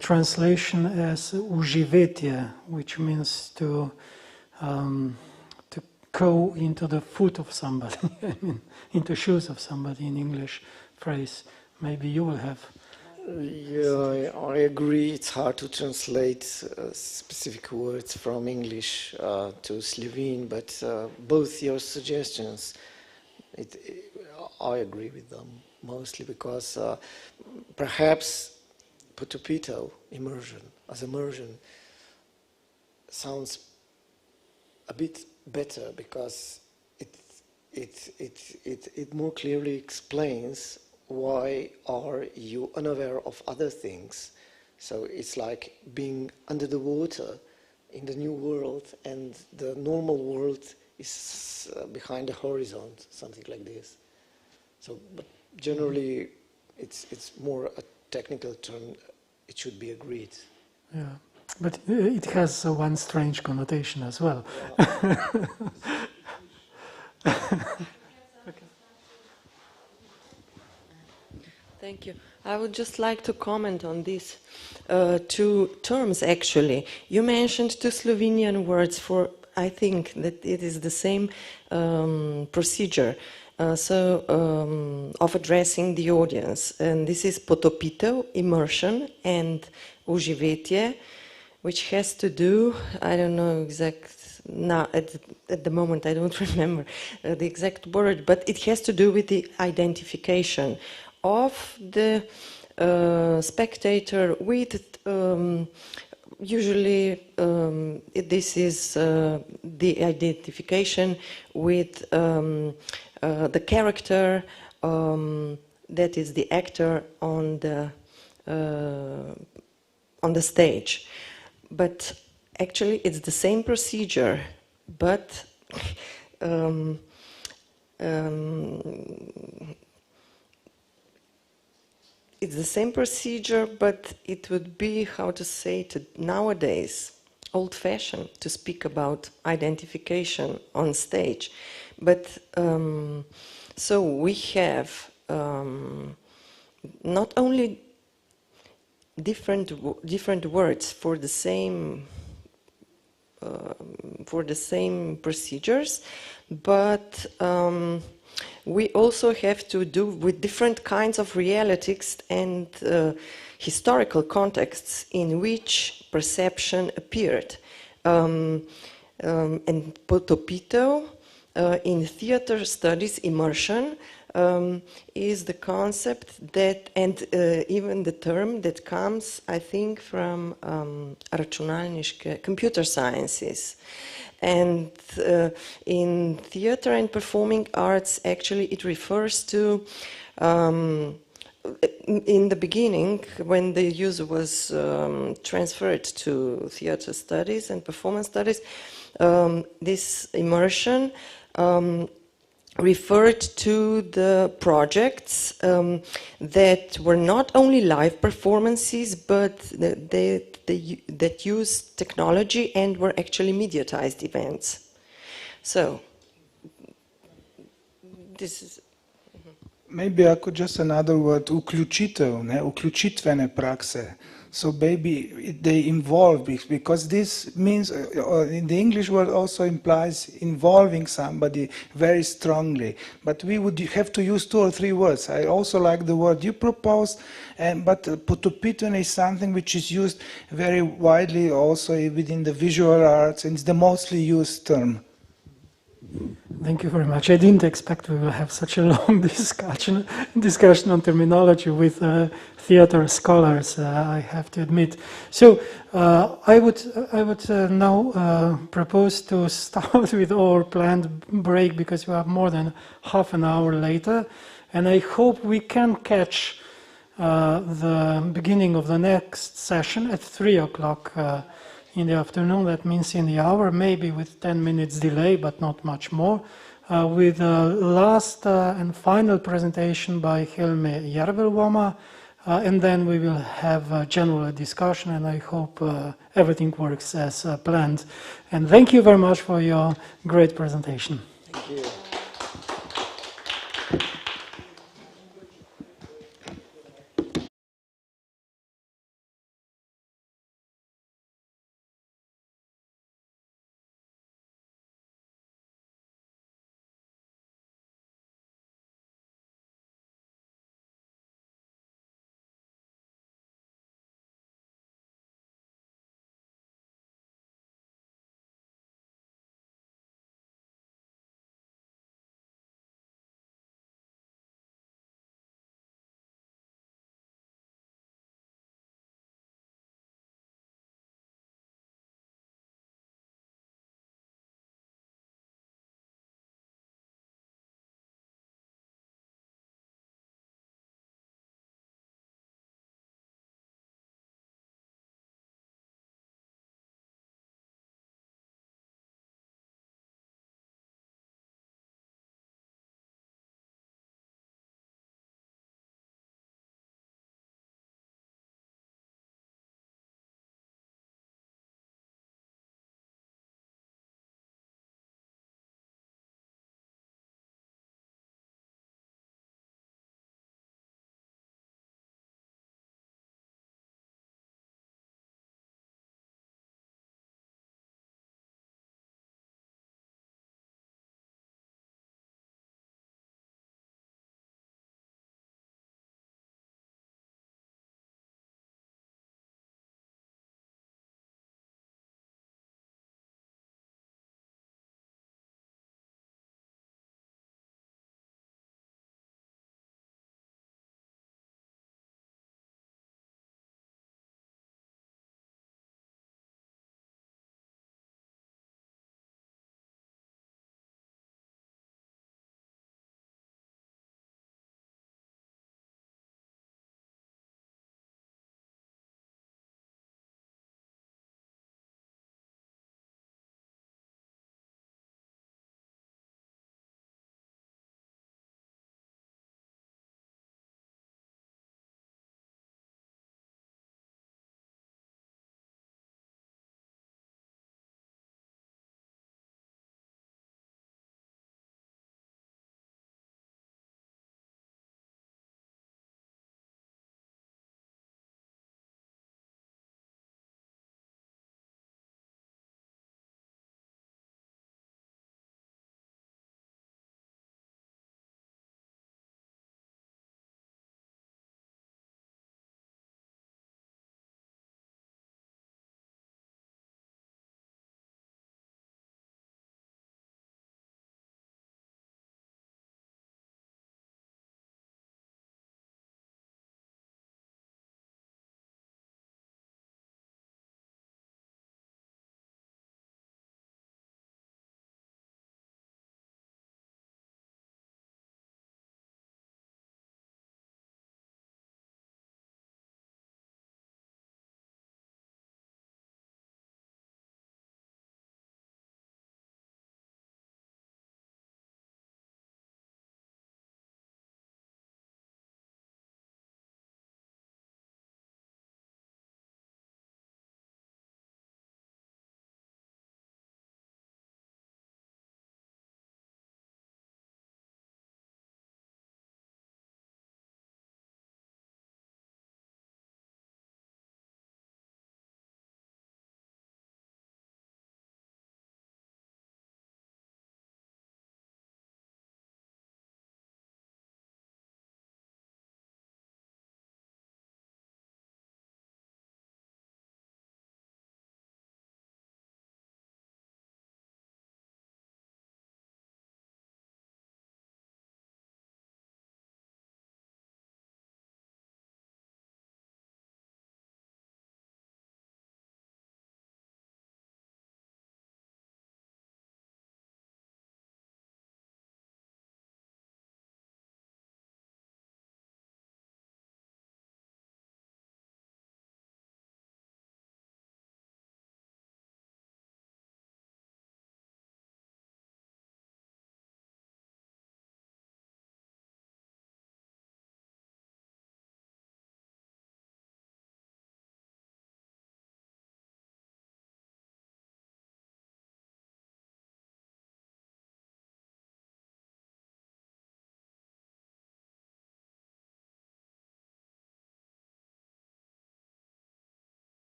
S7: translation as uživetje, which means to go into the foot of somebody, I mean, into shoes of somebody in English phrase. Maybe you will have.
S9: Yeah, I agree. It's hard to translate specific words from English to Slovene, but both your suggestions, I agree with them mostly because perhaps potopito, immersion, as immersion, sounds a bit better because it more clearly explains why are you unaware of other things. So it's like being under the water in the new world and the normal world is behind the horizon, something like this. So, but generally it's more a technical term, it should be agreed.
S7: Yeah, but it has one strange connotation as well.
S1: Thank you. I would just like to comment on these 2 terms actually. You mentioned 2 Slovenian words for, I think that it is the same procedure. Of addressing the audience, and this is potopitev, immersion, and uživetje, which has to do, I don't know exact now at the moment I don't remember the exact word, but it has to do with the identification of the spectator with usually this is the identification with the character that is the actor on the stage. But actually it's the same procedure, but it's the same procedure, but it would be, how to say it nowadays, old-fashioned to speak about identification on stage. But so we have not only different words for the same procedures, but we also have to do with different kinds of realities and historical contexts in which perception appeared. And potopito in theater studies, immersion, is the concept that, and even the term that comes, I think, from računalniške, computer sciences. And in theater and performing arts, actually, it refers to in the beginning, when the user was transferred to theater studies and performance studies, this immersion referred to the projects that were not only live performances, but that used technology and were actually mediatized events. So, this is...
S2: Maybe I could just another word, uključitev, uključitvene prakse. So maybe they involve, because this means, in the English word also implies involving somebody very strongly. But we would have to use 2 or 3 words. I also like the word you proposed, but putupitvene is something which is used very widely also within the visual arts, and it's the mostly used term.
S7: Thank you very much. I didn't expect we will have such a long discussion on terminology with theater scholars, I have to admit. So I would now propose to start with our planned break, because we are more than half an hour later, and I hope we can catch the beginning of the next session at 3 o'clock in the afternoon. That means in the hour, maybe with 10 minutes delay, but not much more, with a last and final presentation by Helme Järvelvoma, and then we will have a general discussion, and I hope everything works as planned. And thank you very much for your great presentation.
S9: Thank you.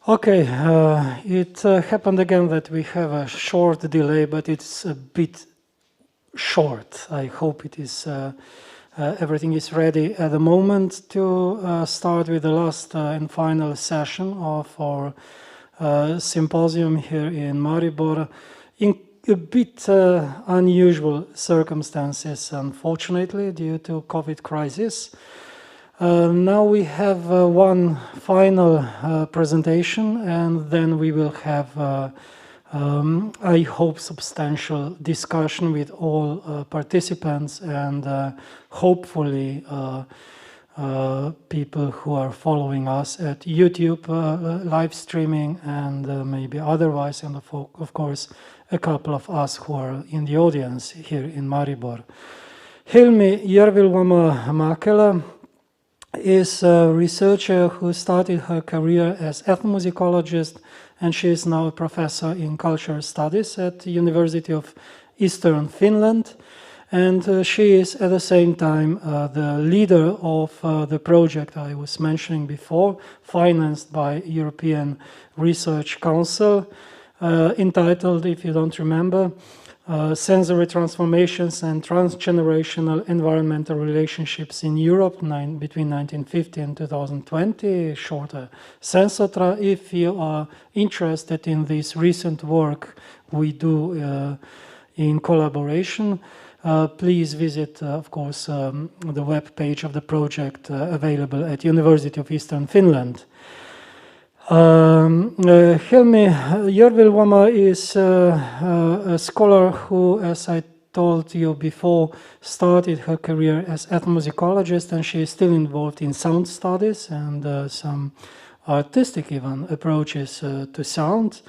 S7: Okay, it happened again that we have a short delay, but it's a bit short. I hope it is. Everything is ready at the moment to start with the last and final session of our symposium here in Maribor, in a bit unusual circumstances, unfortunately, due to COVID crisis. Now we have one final presentation, and then we will have, I hope, substantial discussion with all participants and hopefully people who are following us at YouTube live streaming and maybe otherwise, and of course a couple of us who are in the audience here in Maribor. Hilmi Järvilvama-Mäkelä is a researcher who started her career as ethnomusicologist, and she is now a professor in cultural studies at the University of Eastern Finland. And she is at the same time the leader of the project I was mentioning before, financed by European Research Council, entitled, if you don't remember, Sensory Transformations and Transgenerational Environmental Relationships in Europe between 1950 and 2020, shorter Sensotra. If you are interested in this recent work we do in collaboration, please visit, of course, the web page of the project available at University of Eastern Finland. Hilmi Järvilvama is a scholar who, as I told you before, started her career as ethnomusicologist, and she is still involved in sound studies and some artistic even approaches to sound.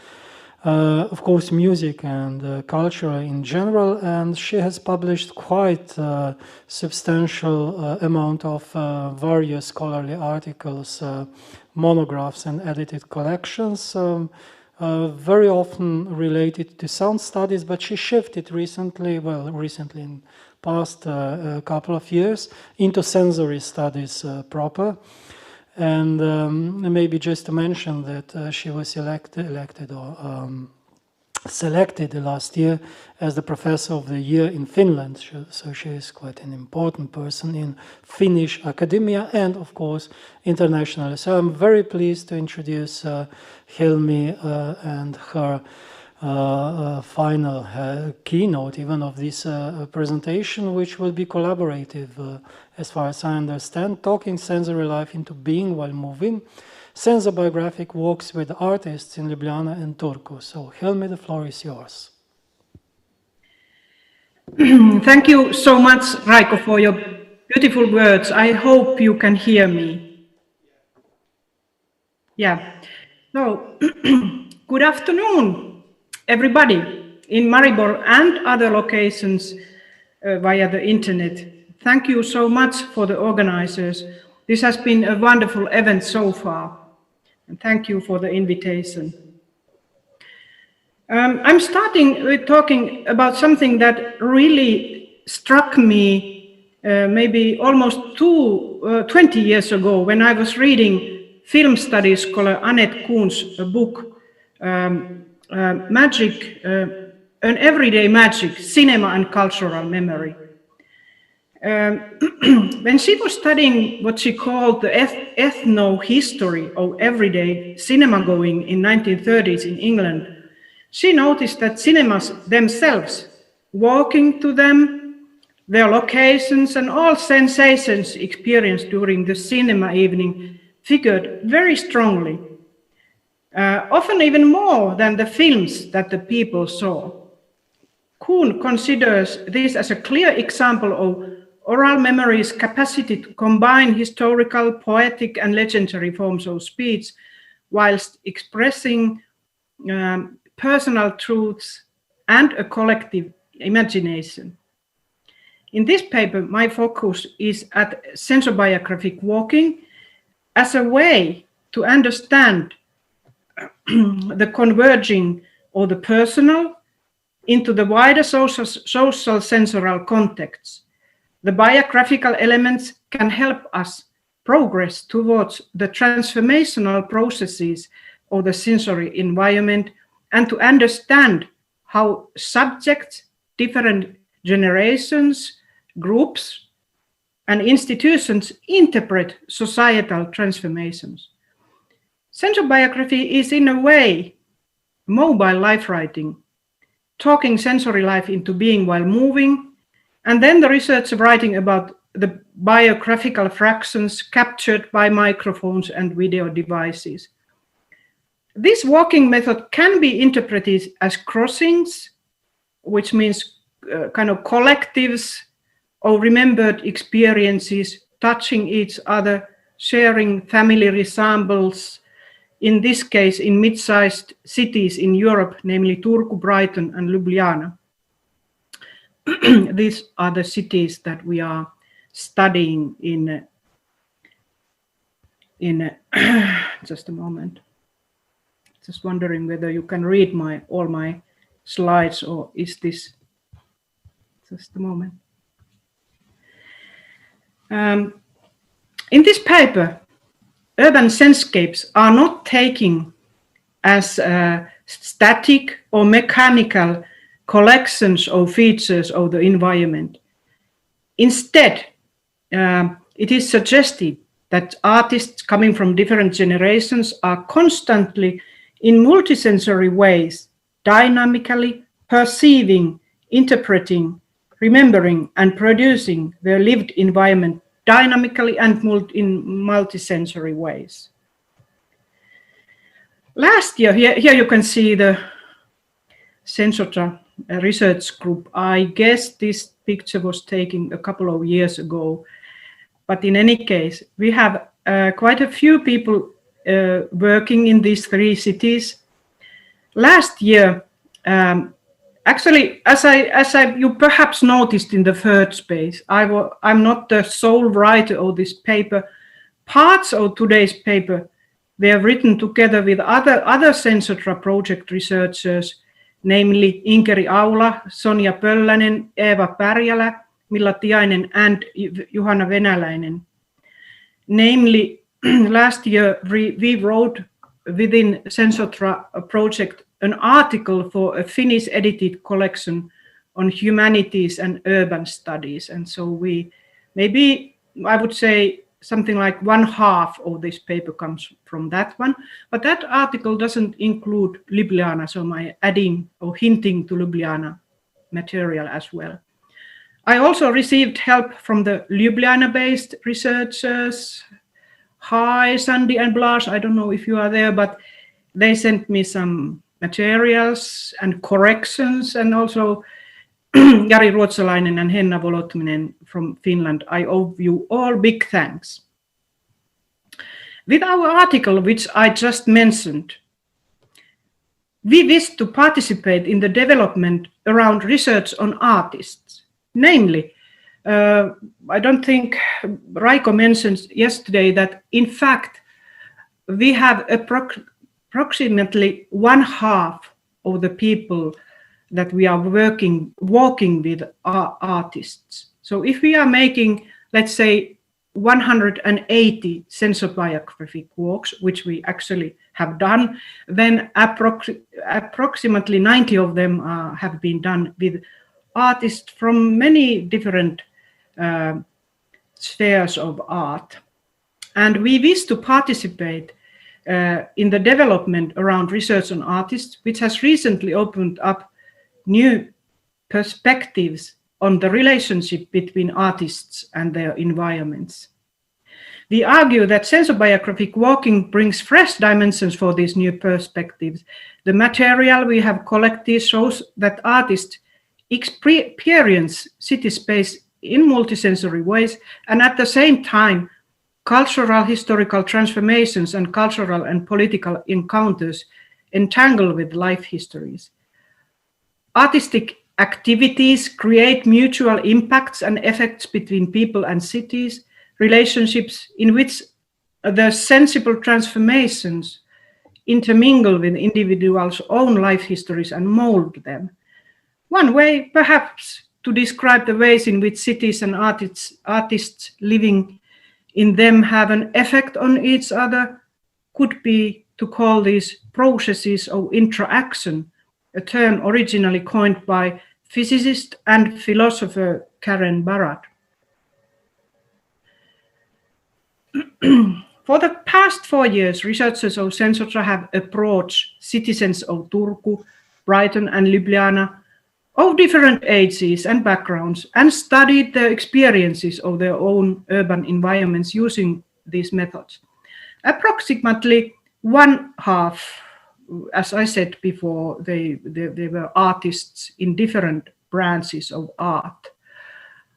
S7: Of course, music and culture in general, and she has published quite a substantial amount of various scholarly articles, monographs and edited collections, very often related to sound studies, but she shifted recently in past couple of years, into sensory studies proper. And maybe just to mention that she was selected last year as the Professor of the Year in Finland, so she is quite an important person in Finnish academia and, of course, internationally. So I'm very pleased to introduce Hilmi and her final keynote even of this presentation, which will be collaborative, as far as I understand, talking sensory life into being while moving, sensobiographic walks with artists in Ljubljana and Turku. So Hilmi, the floor is yours.
S10: Thank you so much, Raiko, for your beautiful words. I hope you can hear me. Yeah. So, good afternoon, everybody in Maribor and other locations via the internet. Thank you so much for the organizers. This has been a wonderful event so far. And thank you for the invitation. I'm starting with talking about something that really struck me maybe almost 20 years ago when I was reading film studies scholar Annette Kuhn's book, Magic, An Everyday Magic, Cinema and Cultural Memory. When she was studying what she called the ethno-history of everyday cinema going in 1930s in England, she noticed that cinemas themselves, walking to them, their locations and all sensations experienced during the cinema evening figured very strongly, often even more than the films that the people saw. Kuhn considers this as a clear example of oral memory's capacity to combine historical, poetic and legendary forms of speech whilst expressing personal truths and a collective imagination. In this paper, my focus is at sensobiographic walking as a way to understand the converging of the personal into the wider social sensorial contexts. The biographical elements can help us progress towards the transformational processes or the sensory environment, and to understand how subjects, different generations, groups, and institutions interpret societal transformations. Sensobiography is, in a way, mobile life writing, talking sensory life into being while moving, and then the research writing about the biographical fractions captured by microphones and video devices. This walking method can be interpreted as crossings, which means kind of collectives or remembered experiences, touching each other, sharing family resembles, in this case in mid-sized cities in Europe, namely Turku, Brighton and Ljubljana. These are the cities that we are studying in just a moment. Just wondering whether you can read all my slides, or is this just a moment. In this paper, urban sensescapes are not taken as static or mechanical collections of features of the environment. Instead, it is suggested that artists coming from different generations are constantly, in multisensory ways, dynamically perceiving, interpreting, remembering, and producing their lived environment dynamically and in multisensory ways. Last year, here you can see the Senzorialno research group. I guess this picture was taken a couple of years ago, but in any case, we have quite a few people working in these 3 cities. Last year, actually, as you perhaps noticed in the third space, I'm not the sole writer of this paper. Parts of today's paper were written together with other Senzorialno project researchers, namely Inkeri Aula, Sonja Pöllänen, Eeva Pärjälä, Milla Tiainen, and Juhana Venäläinen. Namely, last year we wrote within Senzorialno project an article for a Finnish edited collection on humanities and urban studies. And so maybe I would say something like 1/2 of this paper comes from that one. But that article doesn't include Ljubljana, so I'm adding or hinting to Ljubljana material as well. I also received help from the Ljubljana-based researchers. Hi, Sandy and Blas, I don't know if you are there, but they sent me some materials and corrections, and also Jari Ruotsalainen and Henna Volotminen from Finland. I owe you all big thanks. With our article, which I just mentioned, we wish to participate in the development around research on artists. Namely, I don't think Raiko mentioned yesterday that in fact we have approximately 1/2 of the people that we are walking with are artists. So if we are making, let's say, 180 sensobiographic walks, which we actually have done, then approximately 90 of them have been done with artists from many different spheres of art. And we wish to participate in the development around research on artists, which has recently opened up new perspectives on the relationship between artists and their environments. We argue that sensobiographic walking brings fresh dimensions for these new perspectives. The material we have collected shows that artists experience city space in multisensory ways, and at the same time, cultural historical transformations and cultural and political encounters entangle with life histories. Artistic activities create mutual impacts and effects between people and cities, relationships in which the sensible transformations intermingle with individuals' own life histories and mold them. One way, perhaps, to describe the ways in which cities and artists living in them have an effect on each other could be to call these processes of interaction, a term originally coined by physicist and philosopher Karen Barad. For the past 4 years, researchers of Senzorialno have approached citizens of Turku, Brighton and Ljubljana of different ages and backgrounds and studied the experiences of their own urban environments using these methods. Approximately one half, as I said before, they were artists in different branches of art.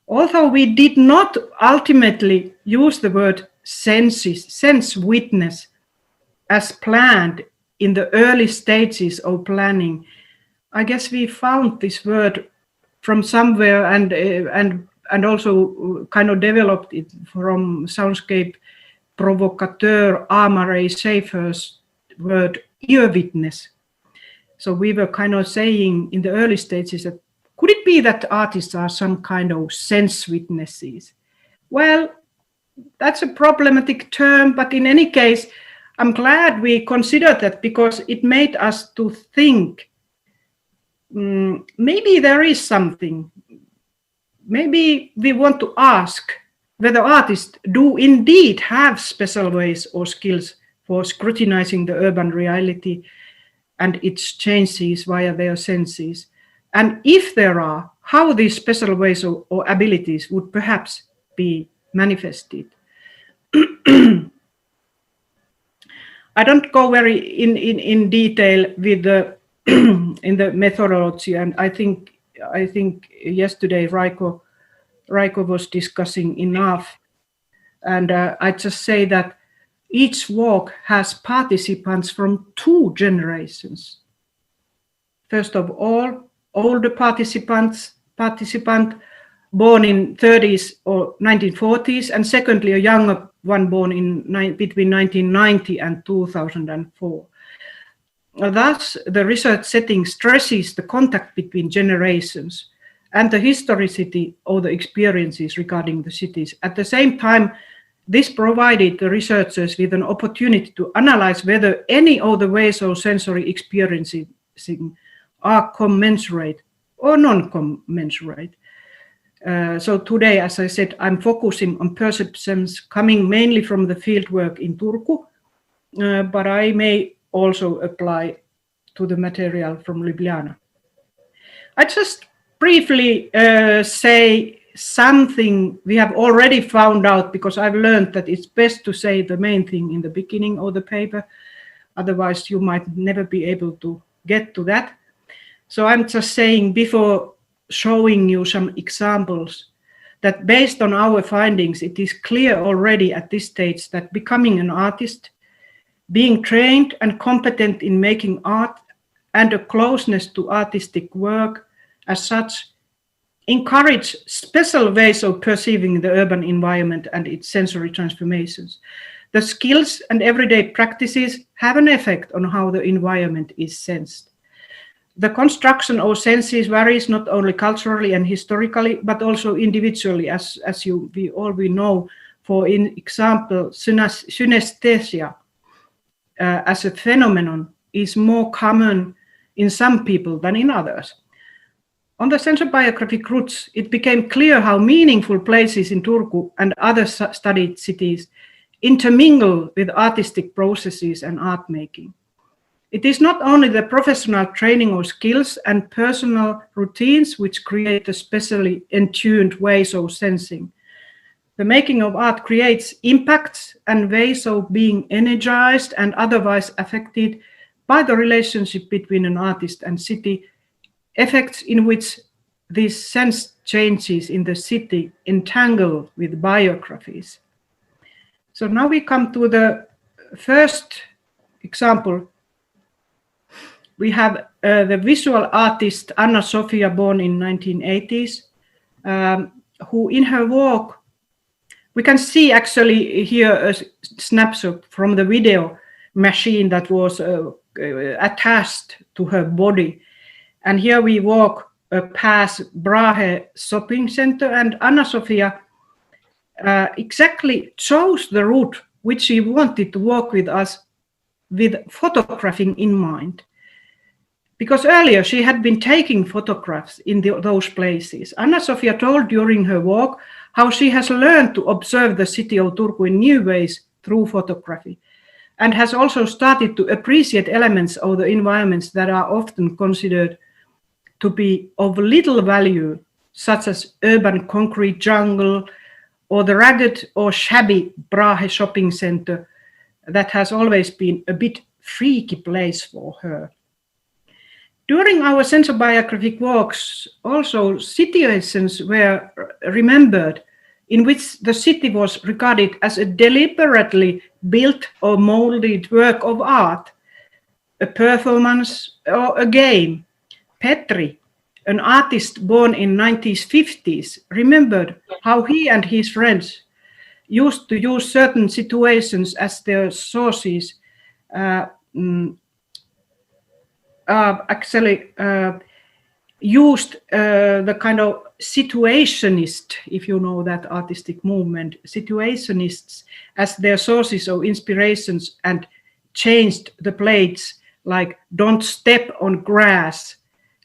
S10: Although we did not ultimately use the word sense witness as planned in the early stages of planning, I guess we found this word from somewhere and also kind of developed it from soundscape provocateur Amaray Schaefer's word ear witness. So we were kind of saying in the early stages that could it be that artists are some kind of sense witnesses? Well, that's a problematic term, but in any case, I'm glad we considered that because it made us to think maybe there is something. Maybe we want to ask whether artists do indeed have special ways or skills for scrutinizing the urban reality and its changes via their senses. And if there are, how these special ways or abilities would perhaps be manifested. I don't go very in detail with the in the methodology, and I think yesterday Raiko was discussing enough, and I just say that each walk has participants from 2 generations. First of all, older participant born in 30s or 1940s, and secondly, a younger one born in between 1990 and 2004. Thus, the research setting stresses the contact between generations and the historicity of the experiences regarding the cities. At the same time, this provided the researchers with an opportunity to analyze whether any of the ways of sensory experiencing are commensurate or non-commensurate. So today, as I said, I'm focusing on perceptions coming mainly from the fieldwork in Turku, but I may also apply to the material from Ljubljana. I just briefly say something we have already found out, because I've learned that it's best to say the main thing in the beginning of the paper, otherwise you might never be able to get to that. So I'm just saying, before showing you some examples, that based on our findings, it is clear already at this stage that becoming an artist, being trained and competent in making art, and a closeness to artistic work as such, encourage special ways of perceiving the urban environment and its sensory transformations. The skills and everyday practices have an effect on how the environment is sensed. The construction of senses varies not only culturally and historically, but also individually, as we all know. For example, synesthesia as a phenomenon is more common in some people than in others. On the sensobiographic roots, it became clear how meaningful places in Turku and other studied cities intermingle with artistic processes and art making. It is not only the professional training of skills and personal routines which create the specially attuned ways of sensing. The making of art creates impacts and ways of being energized and otherwise affected by the relationship between an artist and city, effects in which these sense changes in the city entangle with biographies. So now we come to the first example. We have the visual artist Anna Sofia, born in 1980s, who in her work, we can see actually here a snapshot from the video machine that was attached to her body. And here we walk past Brahe shopping center, and Anna Sofia exactly chose the route which she wanted to walk with us with photographing in mind. Because earlier she had been taking photographs in those places. Anna-Sofia told during her walk how she has learned to observe the city of Turku in new ways through photography, and has also started to appreciate elements of the environments that are often considered to be of little value, such as urban concrete jungle or the ragged or shabby Brahe shopping center that has always been a bit freaky place for her. During our sensobiographic walks, also situations were remembered in which the city was regarded as a deliberately built or molded work of art, a performance or a game. Petri, an artist born in 1950s, remembered how he and his friends used to use certain situations as their sources, used the kind of situationist, if you know that artistic movement, situationists as their sources of inspirations, and changed the plates like "don't step on grass"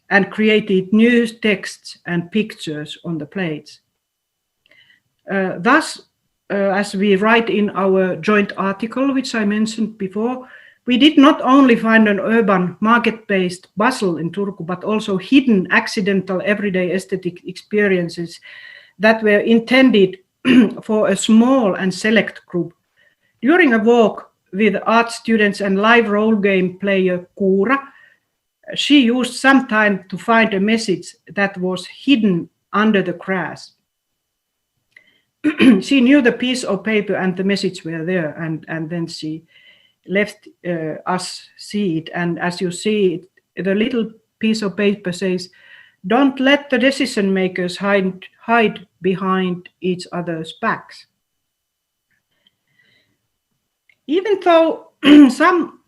S10: and created new texts and pictures on the plates. Thus, as we write in our joint article, which I mentioned before, we did not only find an urban market-based bustle in Turku, but also hidden, accidental, everyday aesthetic experiences that were intended for a small and select group. During a walk with art students and live role game player Kuura, she used some time to find a message that was hidden under the grass. She knew the piece of paper and the message were there, and then she left us see it. And as you see, the little piece of paper says, "Don't let the decision makers hide behind each other's backs." Even though some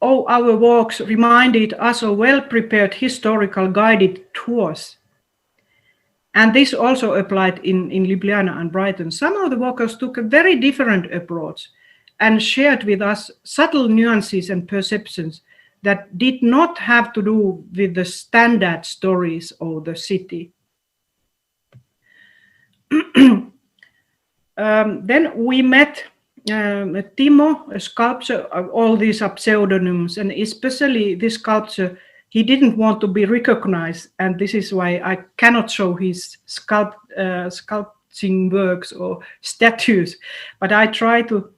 S10: of our walks reminded us of well-prepared historical guided tours, and this also applied in Ljubljana and Brighton, some of the walkers took a very different approach and shared with us subtle nuances and perceptions that did not have to do with the standard stories of the city. Then we met Timo, a sculptor. All these are pseudonyms, and especially this sculptor, he didn't want to be recognized, and this is why I cannot show his sculpting works or statues, but I try to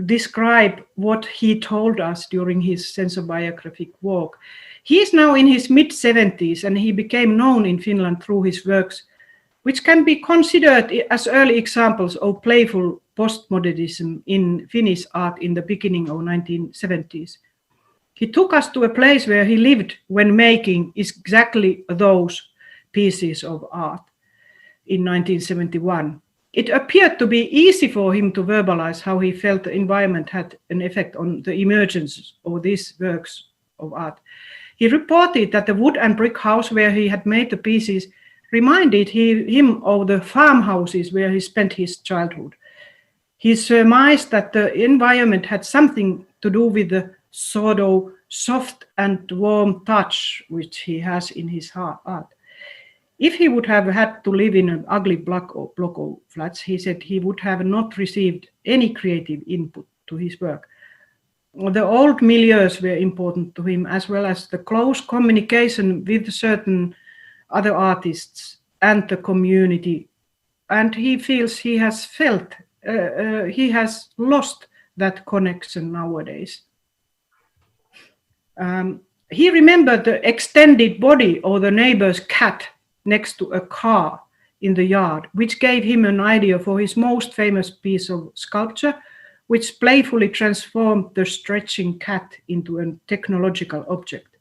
S10: describe what he told us during his sensobiographic walk. He is now in his mid-70s, and he became known in Finland through his works, which can be considered as early examples of playful postmodernism in Finnish art in the beginning of 1970s. He took us to a place where he lived when making exactly those pieces of art in 1971. It appeared to be easy for him to verbalize how he felt the environment had an effect on the emergence of these works of art. He reported that the wood and brick house where he had made the pieces reminded him of the farmhouses where he spent his childhood. He surmised that the environment had something to do with the sort of soft and warm touch which he has in his art. If he would have had to live in an ugly block of flats, he said he would have not received any creative input to his work. The old milieus were important to him, as well as the close communication with certain other artists and the community. And he feels he has lost that connection nowadays. He remembered the extended body of the neighbor's cat next to a car in the yard, which gave him an idea for his most famous piece of sculpture, which playfully transformed the stretching cat into a technological object.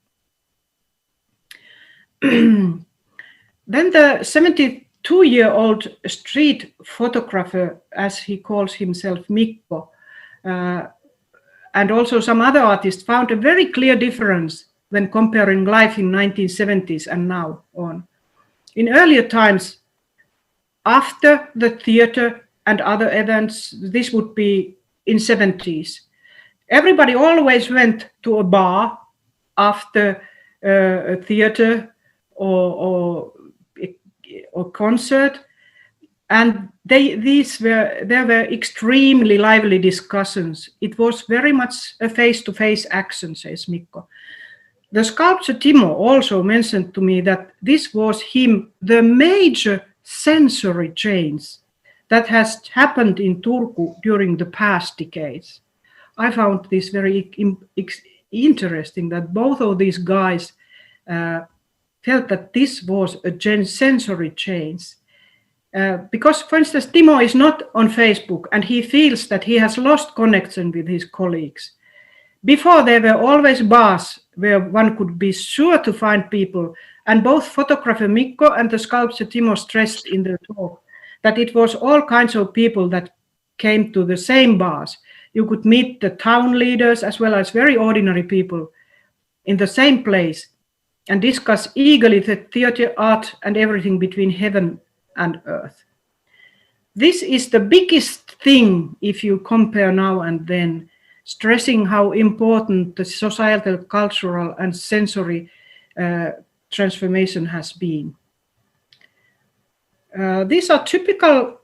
S10: Then the 72-year-old street photographer, as he calls himself, Mikko, and also some other artists, found a very clear difference when comparing life in 1970s and now on. In earlier times, after the theater and other events, this would be in 70s, Everybody always went to a bar after a theater or concert, and there were extremely lively discussions. It was very much a face-to-face action, says Mikko. The sculptor Timo also mentioned to me that this was the major sensory change that has happened in Turku during the past decades. I found this very interesting that both of these guys felt that this was a sensory change. Because, for instance, Timo is not on Facebook and he feels that he has lost connection with his colleagues. Before, there were always bars where one could be sure to find people, and both photographer Mikko and the sculptor Timo stressed in their talk that it was all kinds of people that came to the same bars. You could meet the town leaders as well as very ordinary people in the same place and discuss eagerly the theater, art, and everything between heaven and earth. This is the biggest thing if you compare now and then, stressing how important the societal, cultural, and sensory transformation has been. These are typical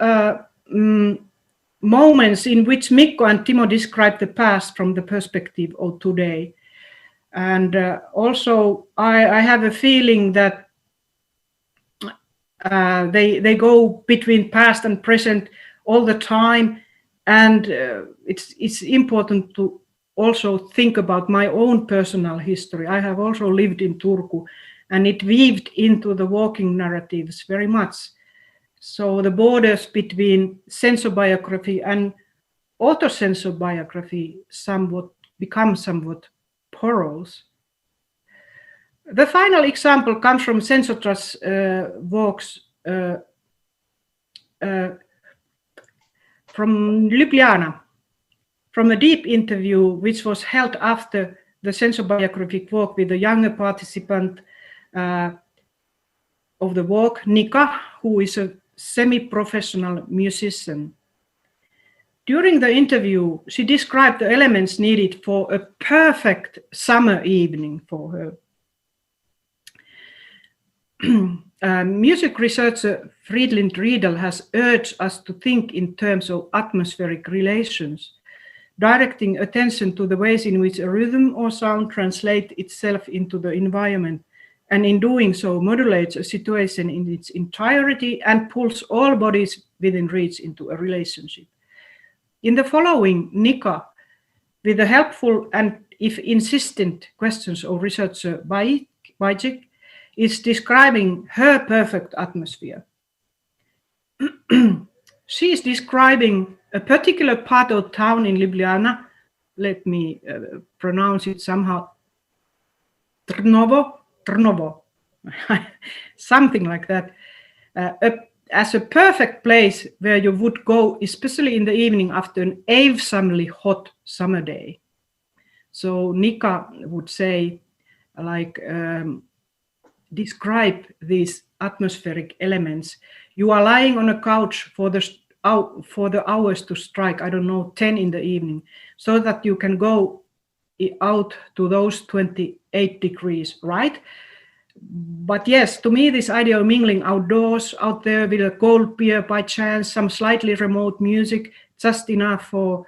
S10: moments in which Mikko and Timo describe the past from the perspective of today. And also, I have a feeling that they go between past and present all the time. And it's important to also think about my own personal history. I have also lived in Turku, and it weaved into the walking narratives very much. So the borders between sensobiography and autosensobiography become somewhat porous. The final example comes from Sensotra's walks from Ljubljana, from a deep interview which was held after the sensobiographic walk with a younger participant of the walk, Nika, who is a semi-professional musician. During the interview, she described the elements needed for a perfect summer evening for her. Music researcher Friedlind Riedel has urged us to think in terms of atmospheric relations, directing attention to the ways in which a rhythm or sound translates itself into the environment, and in doing so modulates a situation in its entirety and pulls all bodies within reach into a relationship. In the following, Nika, with the helpful and if insistent questions of researcher Bajik, is describing her perfect atmosphere. She is describing a particular part of town in Ljubljana. Let me pronounce it somehow. Trnovo, something like that. As a perfect place where you would go, especially in the evening after an awesomely hot summer day. So Nika would say, like, describe these atmospheric elements. You are lying on a couch for the hours to strike, I don't know, 10 in the evening, so that you can go out to those 28 degrees, right? But yes, to me, this idea of mingling outdoors, out there with a cold beer by chance, some slightly remote music, just enough to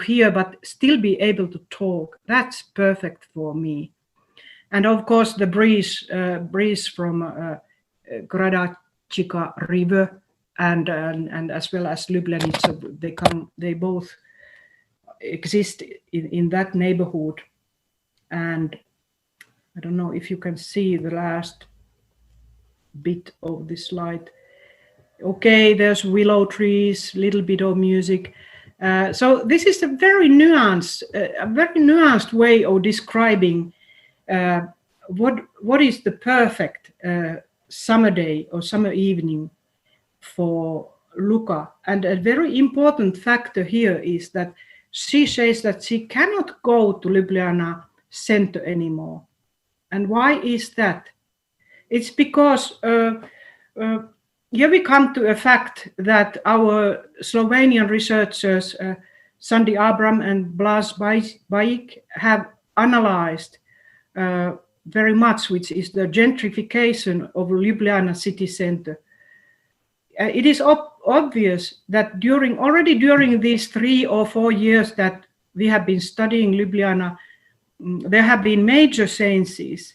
S10: hear, but still be able to talk, that's perfect for me. And of course, the breeze from Gledališču river and as well as Ljubljanica, they both exist in that neighborhood. And I don't know if you can see the last bit of the slide. Okay, there's willow trees, little bit of music. So this is a very nuanced way of describing what is the perfect summer day or summer evening for Luka. And a very important factor here is that she says that she cannot go to Ljubljana center anymore. And why is that? It's because here we come to a fact that our Slovenian researchers Sandy Abram and Blas Baik have analyzed very much, which is the gentrification of Ljubljana city center. It is obvious that already during these 3 or 4 years that we have been studying Ljubljana, there have been major changes,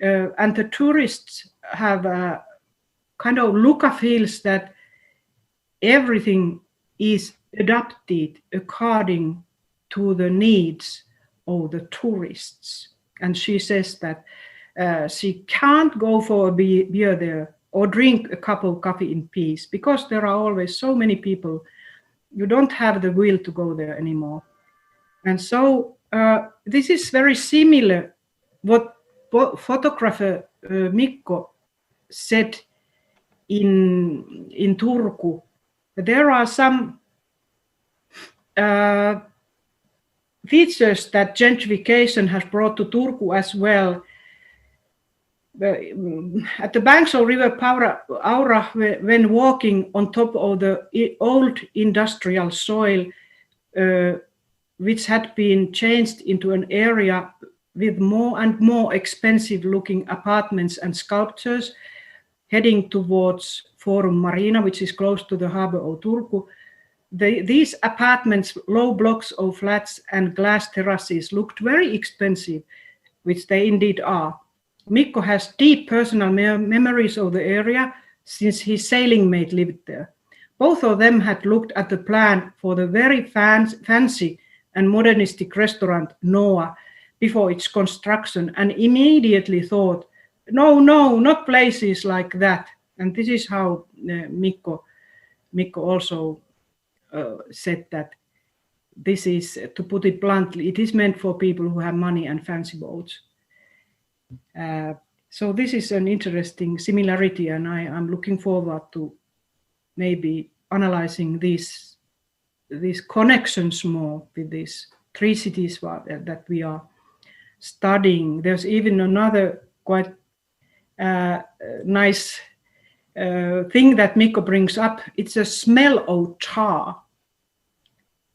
S10: and the tourists have a kind of look and feels that everything is adapted according to the needs of the tourists. And she says that she can't go for a beer there or drink a cup of coffee in peace because there are always so many people. You don't have the will to go there anymore. And so this is very similar what photographer Mikko said in Turku. There are some features that gentrification has brought to Turku as well. At the banks of River Aura, when walking on top of the old industrial soil, which had been changed into an area with more and more expensive looking apartments and sculptures, heading towards Forum Marina, which is close to the harbor of Turku. These apartments, low blocks of flats and glass terraces, looked very expensive, which they indeed are. Mikko has deep personal memories of the area since his sailing mate lived there. Both of them had looked at the plan for the very fancy and modernistic restaurant Noa before its construction and immediately thought, no, not places like that. And this is how Mikko also said that this is, to put it bluntly, it is meant for people who have money and fancy boats. So this is an interesting similarity, and I'm looking forward to maybe analyzing these connections more with these 3 cities that we are studying. There's even another quite nice thing that Mikko brings up. It's a smell of tar.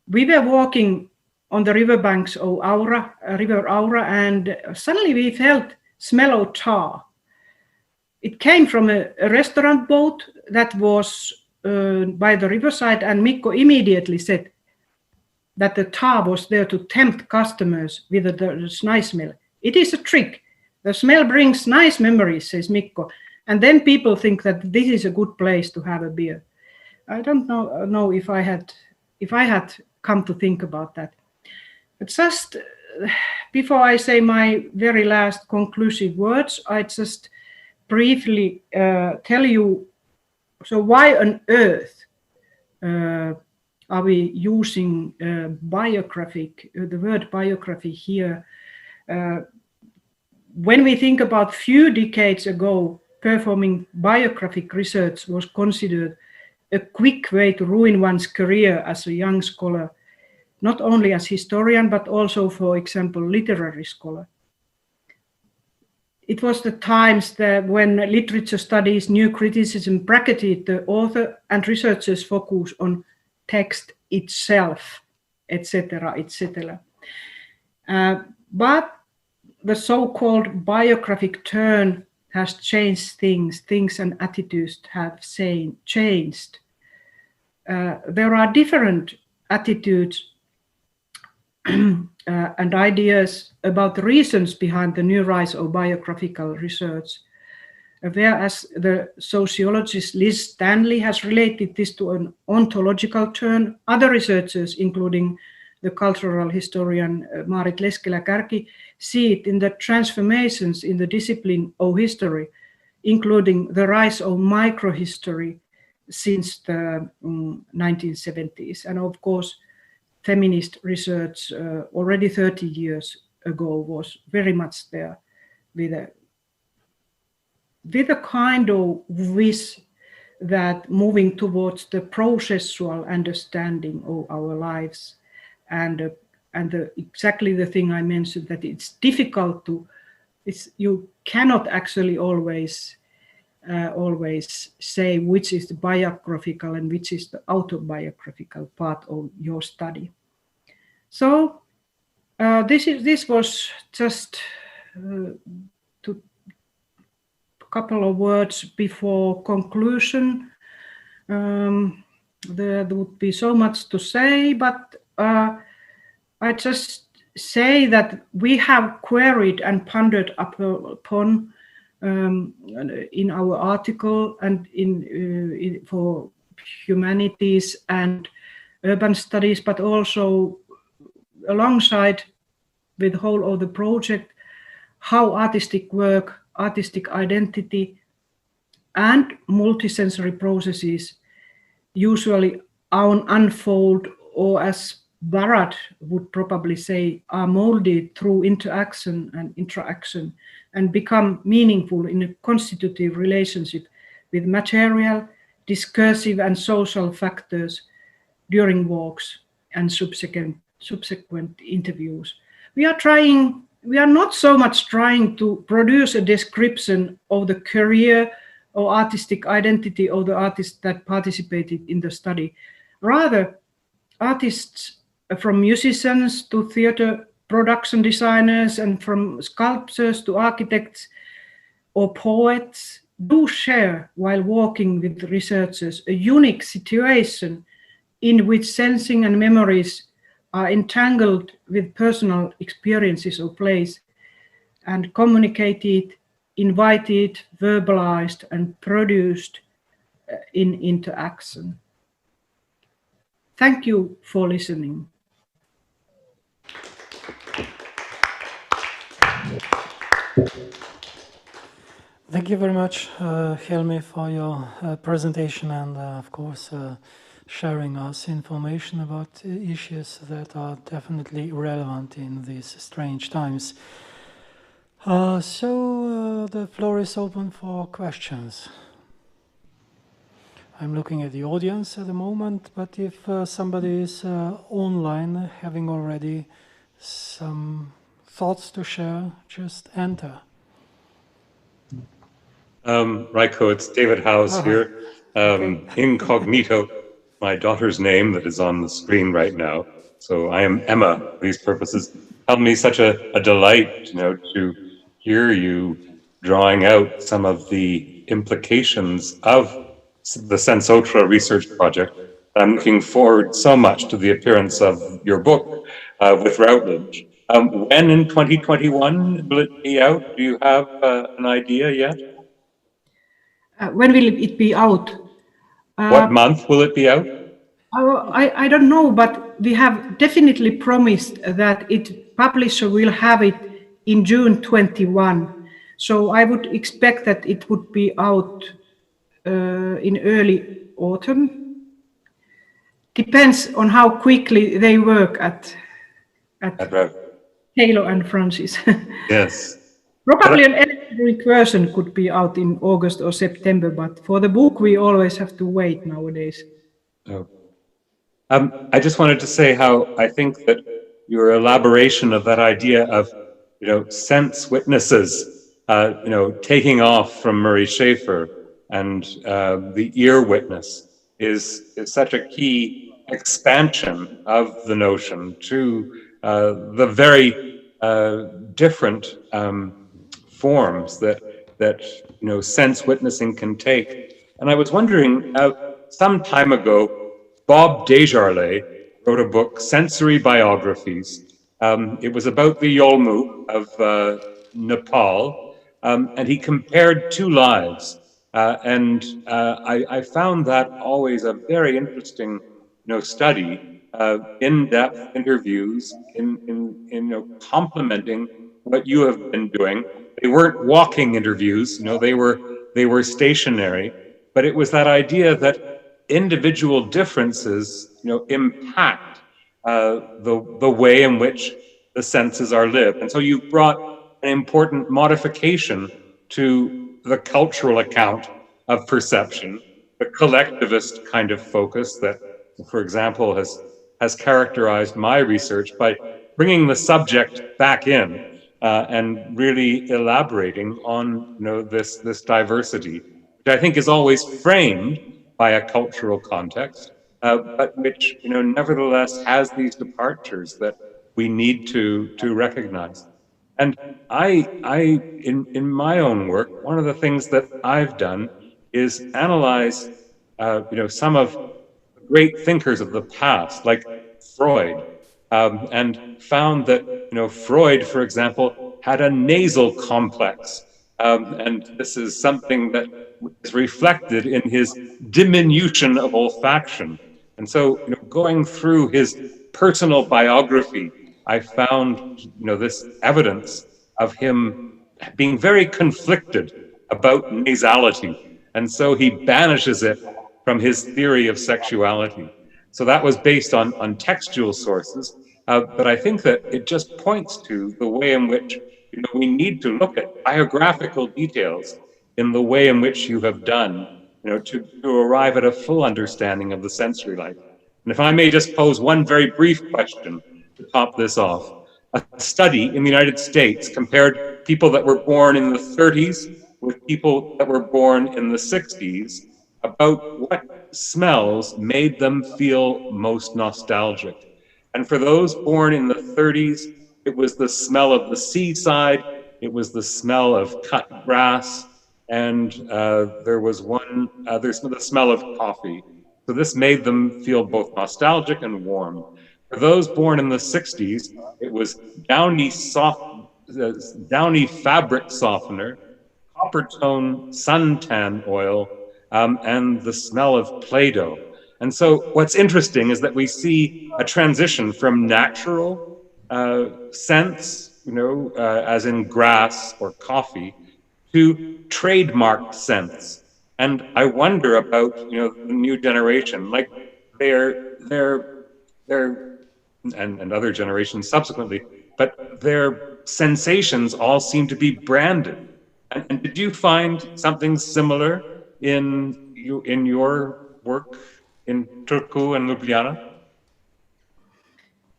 S10: We were walking on the riverbanks of River Aura, and suddenly we felt smell of tar. It came from a restaurant boat that was by the riverside, and Mikko immediately said that the tar was there to tempt customers with the nice smell. It is a trick. The smell brings nice memories, says Mikko, and then people think that this is a good place to have a beer. I don't know if I had come to think about that. But just before I say my very last conclusive words, I just briefly tell you, so why on earth are we using biographic, the word biography here? When we think about few decades ago, performing biographic research was considered a quick way to ruin one's career as a young scholar, not only as historian, but also, for example, literary scholar. It was the times when literature studies, new criticism bracketed the author and researchers' focus on text itself, etc., etc. But the so-called biographic turn has changed things and attitudes have changed. There are different attitudes and ideas about the reasons behind the new rise of biographical research. Whereas the sociologist Liz Stanley has related this to an ontological turn, other researchers, including the cultural historian Maarit Leskelä-Kärki, see it in the transformations in the discipline of history, including the rise of microhistory since the 1970s. And of course, feminist research already 30 years ago was very much there with a kind of wish that moving towards the processual understanding of our lives and exactly the thing I mentioned, that it's difficult you cannot actually always say which is the biographical and which is the autobiographical part of your study. So this was just a couple of words before conclusion. There would be so much to say, but I just say that we have queried and pondered upon in our article and for humanities and urban studies, but also alongside with the whole of the project, how artistic work, artistic identity, and multisensory processes usually unfold, or as Barat would probably say, are molded through interaction and become meaningful in a constitutive relationship with material, discursive and social factors during walks and subsequent interviews. We are not so much trying to produce a description of the career or artistic identity of the artists that participated in the study. Rather, artists from musicians to theater production designers and from sculptors to architects or poets do share, while working with researchers, a unique situation in which sensing and memories are entangled with personal experiences or place and communicated, invited, verbalized, and produced in interaction. Thank you for listening.
S7: Thank you very much, Helmi, for your presentation and, of course, sharing us information about issues that are definitely relevant in these strange times. So the floor is open for questions. I'm looking at the audience at the moment, but if somebody is online having already some thoughts to share, just enter.
S5: Raiko, it's David Howes here,
S7: Okay.
S5: incognito, my daughter's name that is on the screen right now. So I am Emma for these purposes. Helped me such a delight, to hear you drawing out some of the implications of the Senzorialno research project. I'm looking forward so much to the appearance of your book with Routledge. When in 2021 will it be out? Do you have an idea yet?
S10: When will it be out?
S5: What month will it be out?
S10: I don't know, but we have definitely promised that publisher will have it in June 21. So I would expect that it would be out in early autumn. Depends on how quickly they work at Taylor and Francis.
S5: Yes.
S10: Probably an electronic version could be out in August or September, but for the book we always have to wait nowadays.
S5: Oh. I just wanted to say how I think that your elaboration of that idea of, sense witnesses, taking off from Murray Schafer and the ear witness is such a key expansion of the notion to the very different forms that sense witnessing can take. And I was wondering, some time ago, Bob Desjardins wrote a book, Sensory Biographies. It was about the Yolmu of Nepal, and he compared two lives. I found that always a very interesting, study, in-depth interviews, in complementing what you have been doing. They weren't walking interviews, they were stationary, but it was that idea that individual differences, impact the way in which the senses are lived. And so you brought an important modification to the cultural account of perception, the collectivist kind of focus that, for example, has characterized my research by bringing the subject back in and really elaborating on this diversity, which I think is always framed by a cultural context, but which, nevertheless has these departures that we need to recognize. And in my own work, one of the things that I've done is analyze, some of the great thinkers of the past, like Freud, and found that, Freud, for example, had a nasal complex. And this is something that is reflected in his diminution of olfaction. And so, going through his personal biography, I found, this evidence of him being very conflicted about nasality. And so he banishes it from his theory of sexuality. So that was based on textual sources. But I think that it just points to the way in which we need to look at biographical details in the way in which you have done, to arrive at a full understanding of the sensory life. And if I may just pose one very brief question to top this off. A study in the United States compared people that were born in the 30s with people that were born in the 60s about what smells made them feel most nostalgic. And for those born in the 30s, it was the smell of the seaside, it was the smell of cut grass, and there was there's the smell of coffee. So this made them feel both nostalgic and warm. For those born in the 60s, it was downy fabric softener, copper tone suntan oil, and the smell of Play-Doh. And so what's interesting is that we see a transition from natural scents, as in grass or coffee, to trademarked scents. And I wonder about, the new generation, like and other generations subsequently, but their sensations all seem to be branded. And did you find something similar in your work in Turku and Ljubljana?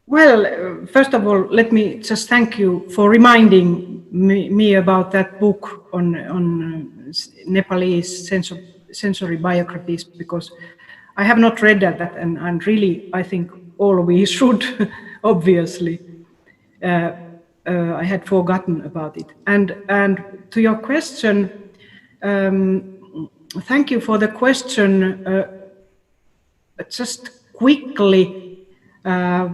S10: Well, first of all, let me just thank you for reminding me about that book on Nepalese sensory biographies, because I have not read that, and really, I think all we should, obviously. I had forgotten about it. And to your question, thank you for the question. Just quickly, I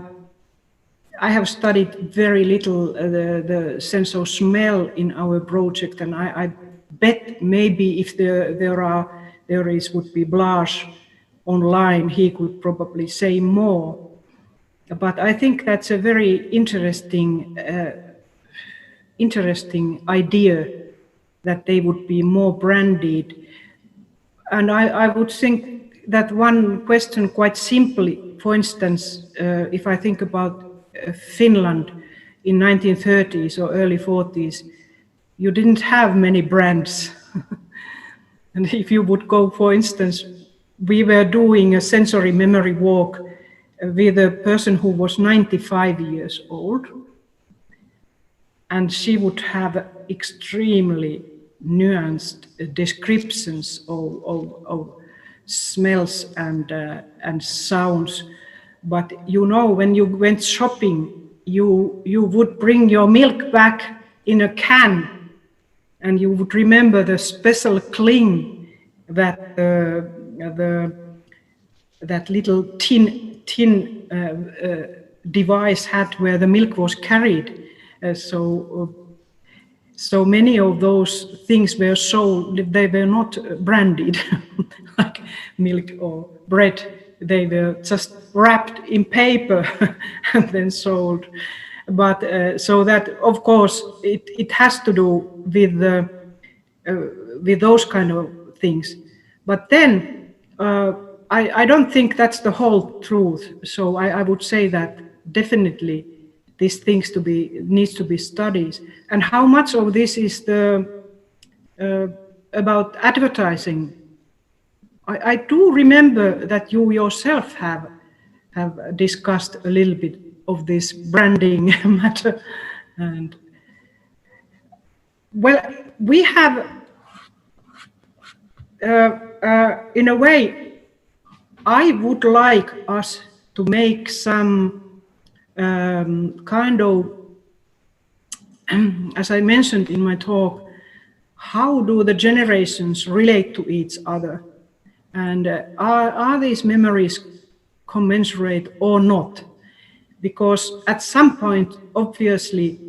S10: have studied very little the sense of smell in our project, and I bet maybe if there would be Blaž online, he could probably say more. But I think that's a very interesting idea that they would be more branded. And I would think that one question quite simply, for instance, if I think about Finland in 1930s or early 40s, you didn't have many brands. And if you would go, for instance, we were doing a sensory memory walk with a person who was 95 years old, and she would have extremely nuanced descriptions of smells and sounds. But when you went shopping, you would bring your milk back in a can, and you would remember the special cling that that little tin device had where the milk was carried. So many of those things were sold. They were not branded like milk or bread. They were just wrapped in paper and then sold. But so that, of course, it has to do with those kind of things. But then I don't think that's the whole truth. So I would say that definitely these things needs to be studied. And how much of this is about advertising? I do remember that you yourself have discussed a little bit of this branding matter. And well, we have in a way, I would like us to make some kind of, as I mentioned in my talk, how do the generations relate to each other? And are these memories commensurate or not? Because at some point, obviously,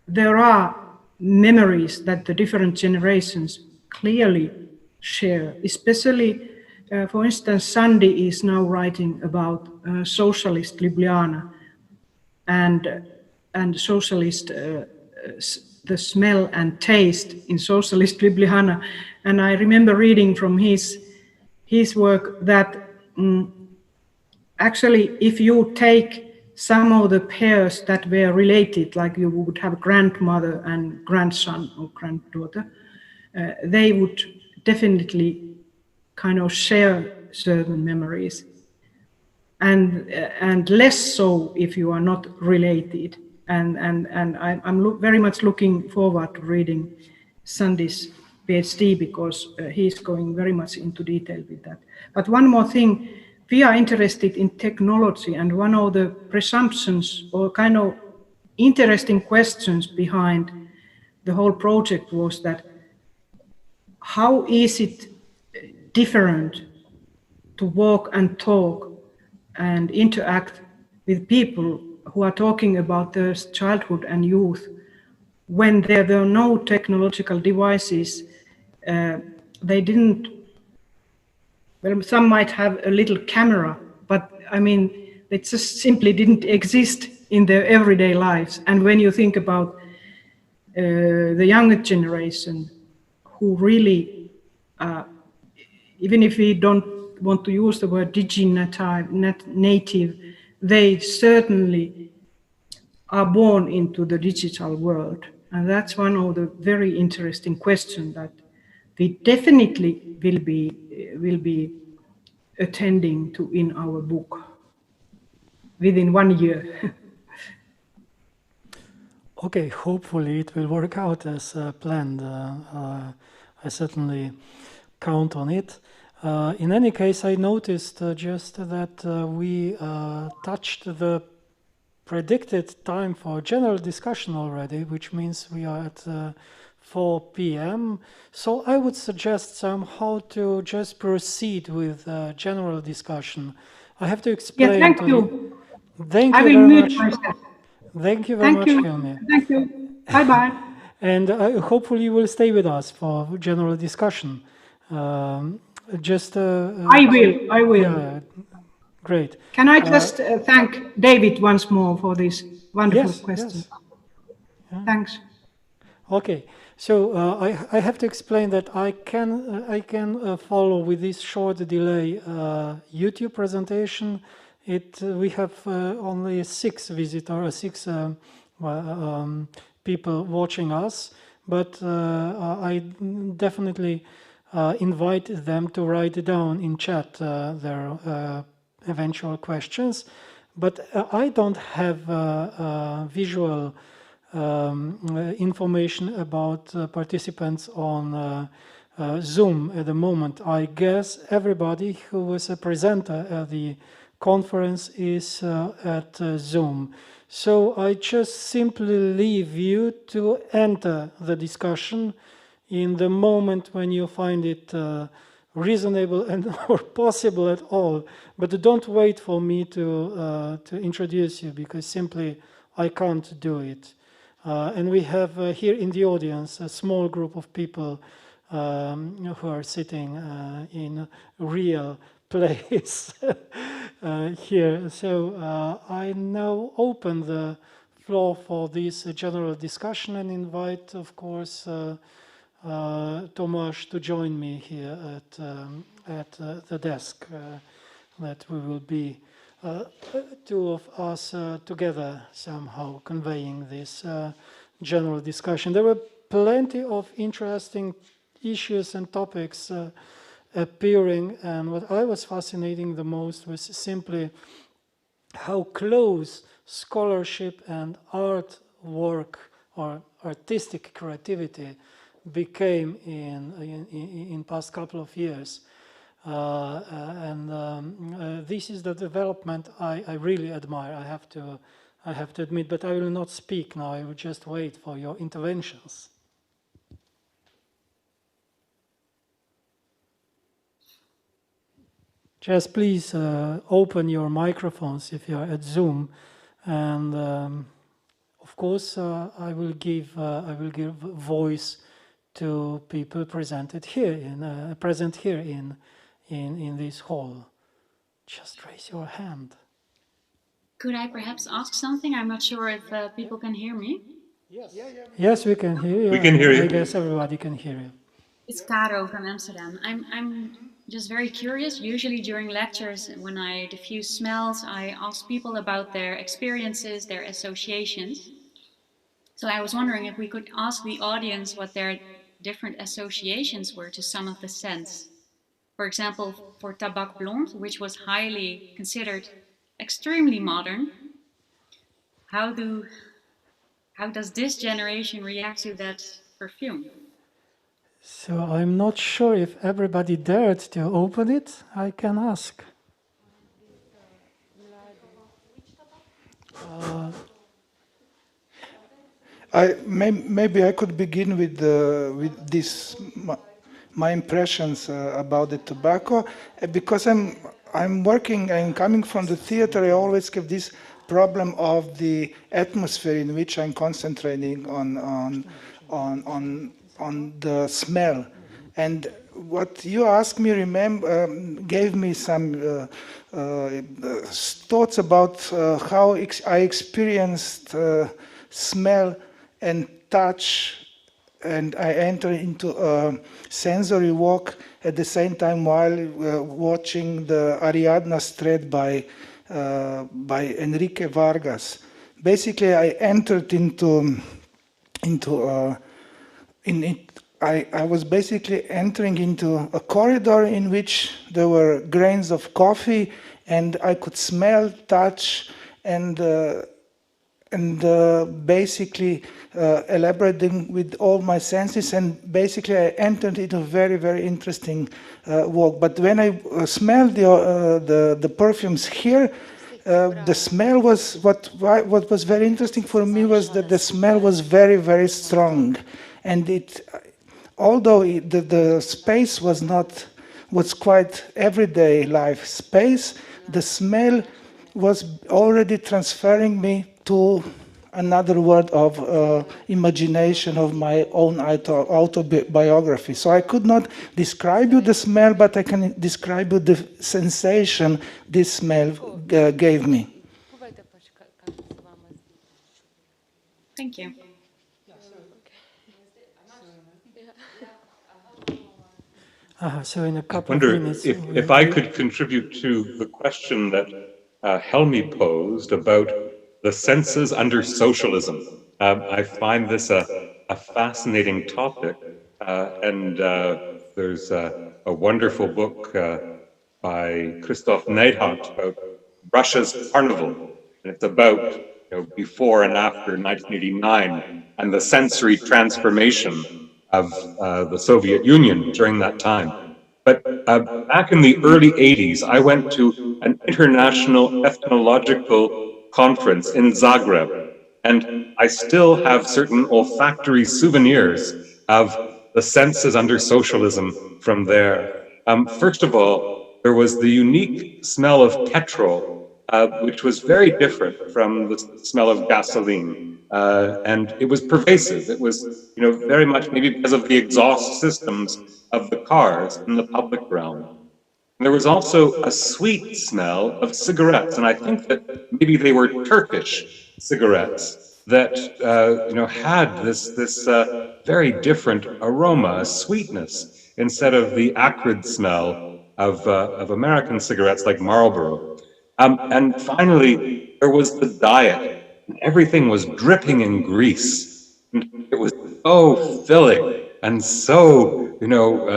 S10: there are memories that the different generations clearly share, especially, for instance, Sandy is now writing about socialist Ljubljana and socialist, the smell and taste in socialist Ljubljana. And I remember reading from his work that actually, if you take some of the pairs that were related, like you would have grandmother and grandson or granddaughter, they would definitely kind of share certain memories, and less so if you are not related. And I'm very much looking forward to reading Sandy's PhD, because he's going very much into detail with that. But one more thing, we are interested in technology, and one of the presumptions or kind of interesting questions behind the whole project was that how is it different to walk and talk and interact with people who are talking about their childhood and youth when there were no technological devices? They didn't, well, some might have a little camera, but I mean, it just simply didn't exist in their everyday lives. And when you think about the younger generation, who really, even if we don't want to use the word native, they certainly are born into the digital world. And that's one of the very interesting questions that we definitely will be attending to in our book within 1 year.
S7: Okay, hopefully it will work out as planned. I certainly count on it. In any case, I noticed just that we touched the predicted time for general discussion already, which means we are at 4 p.m. So I would suggest somehow to just proceed with general discussion. I have to explain.
S10: Yeah, thank you.
S7: Thank
S10: you
S7: very
S10: mute
S7: much.
S10: myself.
S7: Thank you very much, Hilmi.
S10: Thank you. Bye-bye.
S7: And hopefully you will stay with us for general discussion.
S10: I will.
S7: Yeah, great.
S10: Can I just thank David once more for this wonderful question?
S7: Yes. Yeah.
S10: Thanks.
S7: Okay, so I have to explain that I can follow with this short delay YouTube presentation. We have only 6 people watching us, but I definitely invite them to write down in chat their eventual questions. But I don't have visual information about participants on Zoom at the moment. I guess everybody who was a presenter at the conference is at Zoom. So I just simply leave you to enter the discussion in the moment when you find it reasonable and or possible at all. But don't wait for me to introduce you, because simply I can't do it. And we have here in the audience a small group of people who are sitting in real place here. So I now open the floor for this general discussion and invite, of course, Tomasz to join me here at the desk, that we will be 2 of us together somehow conveying this general discussion. There were plenty of interesting issues and topics appearing, and what I was fascinating the most was simply how close scholarship and art work or artistic creativity became in past couple of years. This is the development I really admire. I have to admit, but I will not speak now. I will just wait for your interventions. Just please open your microphones if you are at Zoom, and of course I will give voice to people present here in this hall. Just raise your hand.
S4: Could I perhaps ask something? I'm not sure if people can hear me.
S7: Yes, we can hear you.
S5: We can hear you.
S7: I guess everybody can hear you.
S4: It's Caro from Amsterdam. I'm just very curious. Usually during lectures, when I diffuse smells, I ask people about their experiences, their associations. So I was wondering if we could ask the audience what their different associations were to some of the scents. For example, for Tabac Blonde, which was highly considered extremely modern, how does this generation react to that perfume?
S7: So I'm not sure if everybody dared to open it. I can ask.
S2: Maybe I could begin with this. My impressions about the tobacco, because I'm coming from the theater. I always have this problem of the atmosphere in which I'm concentrating on the smell. And what you asked me, gave me some thoughts about how I experienced smell and touch. And I enter into a sensory walk at the same time while watching the Ariadna's Thread by Enrique Vargas. Basically, I entered I was basically entering into a corridor in which there were grains of coffee, and I could smell, touch, and basically elaborating with all my senses, and basically I entered into a very, very interesting walk. But when I smelled the perfumes here, the smell was what was very interesting for me was that the smell was very, very strong, and although the space was quite everyday life space, the smell was already transferring me to another world of imagination of my own autobiography. So I could not describe you the smell, but I can describe you the sensation this smell gave me.
S4: Thank you.
S7: So in a couple
S5: I wonder
S7: of minutes,
S5: if I could contribute to the question that Helmi posed about the senses under socialism. I find this a fascinating topic, and there's a wonderful book by Christoph Neidhardt about Russia's Carnival, and it's about before and after 1989 and the sensory transformation of the Soviet Union during that time. But back in the early 80s, I went to an international ethnological conference in Zagreb, and I still have certain olfactory souvenirs of the senses under socialism from there. First of all, there was the unique smell of petrol, which was very different from the smell of gasoline. And it was pervasive. It was, very much maybe because of the exhaust systems of the cars in the public realm. And there was also a sweet smell of cigarettes, and I think that maybe they were Turkish cigarettes that, had this very different aroma, a sweetness, instead of the acrid smell of American cigarettes like Marlboro. And finally, there was the diet. Everything was dripping in grease. It was so filling and so,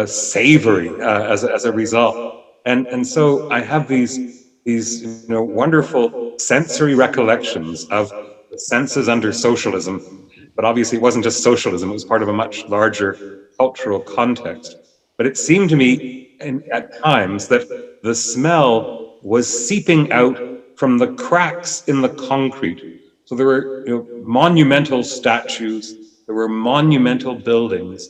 S5: savory as a result. And so I have these wonderful sensory recollections of the senses under socialism. But obviously, it wasn't just socialism; it was part of a much larger cultural context. But it seemed to me at times that the smell was seeping out from the cracks in the concrete. So there were monumental statues, there were monumental buildings,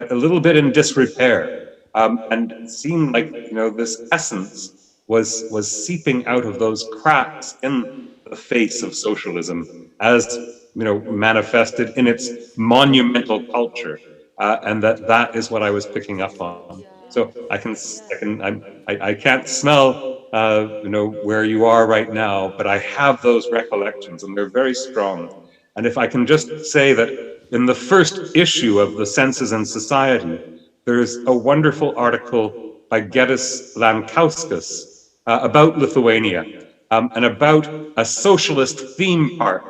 S5: a little bit in disrepair, and it seemed like this essence was seeping out of those cracks in the face of socialism, as manifested in its monumental culture, and that is what I was picking up on. So I can't smell where you are right now, but I have those recollections, and they're very strong. And if I can just say that in the first issue of the Senses and Society, there's a wonderful article by Gedis Lankauskas about Lithuania, and about a socialist theme park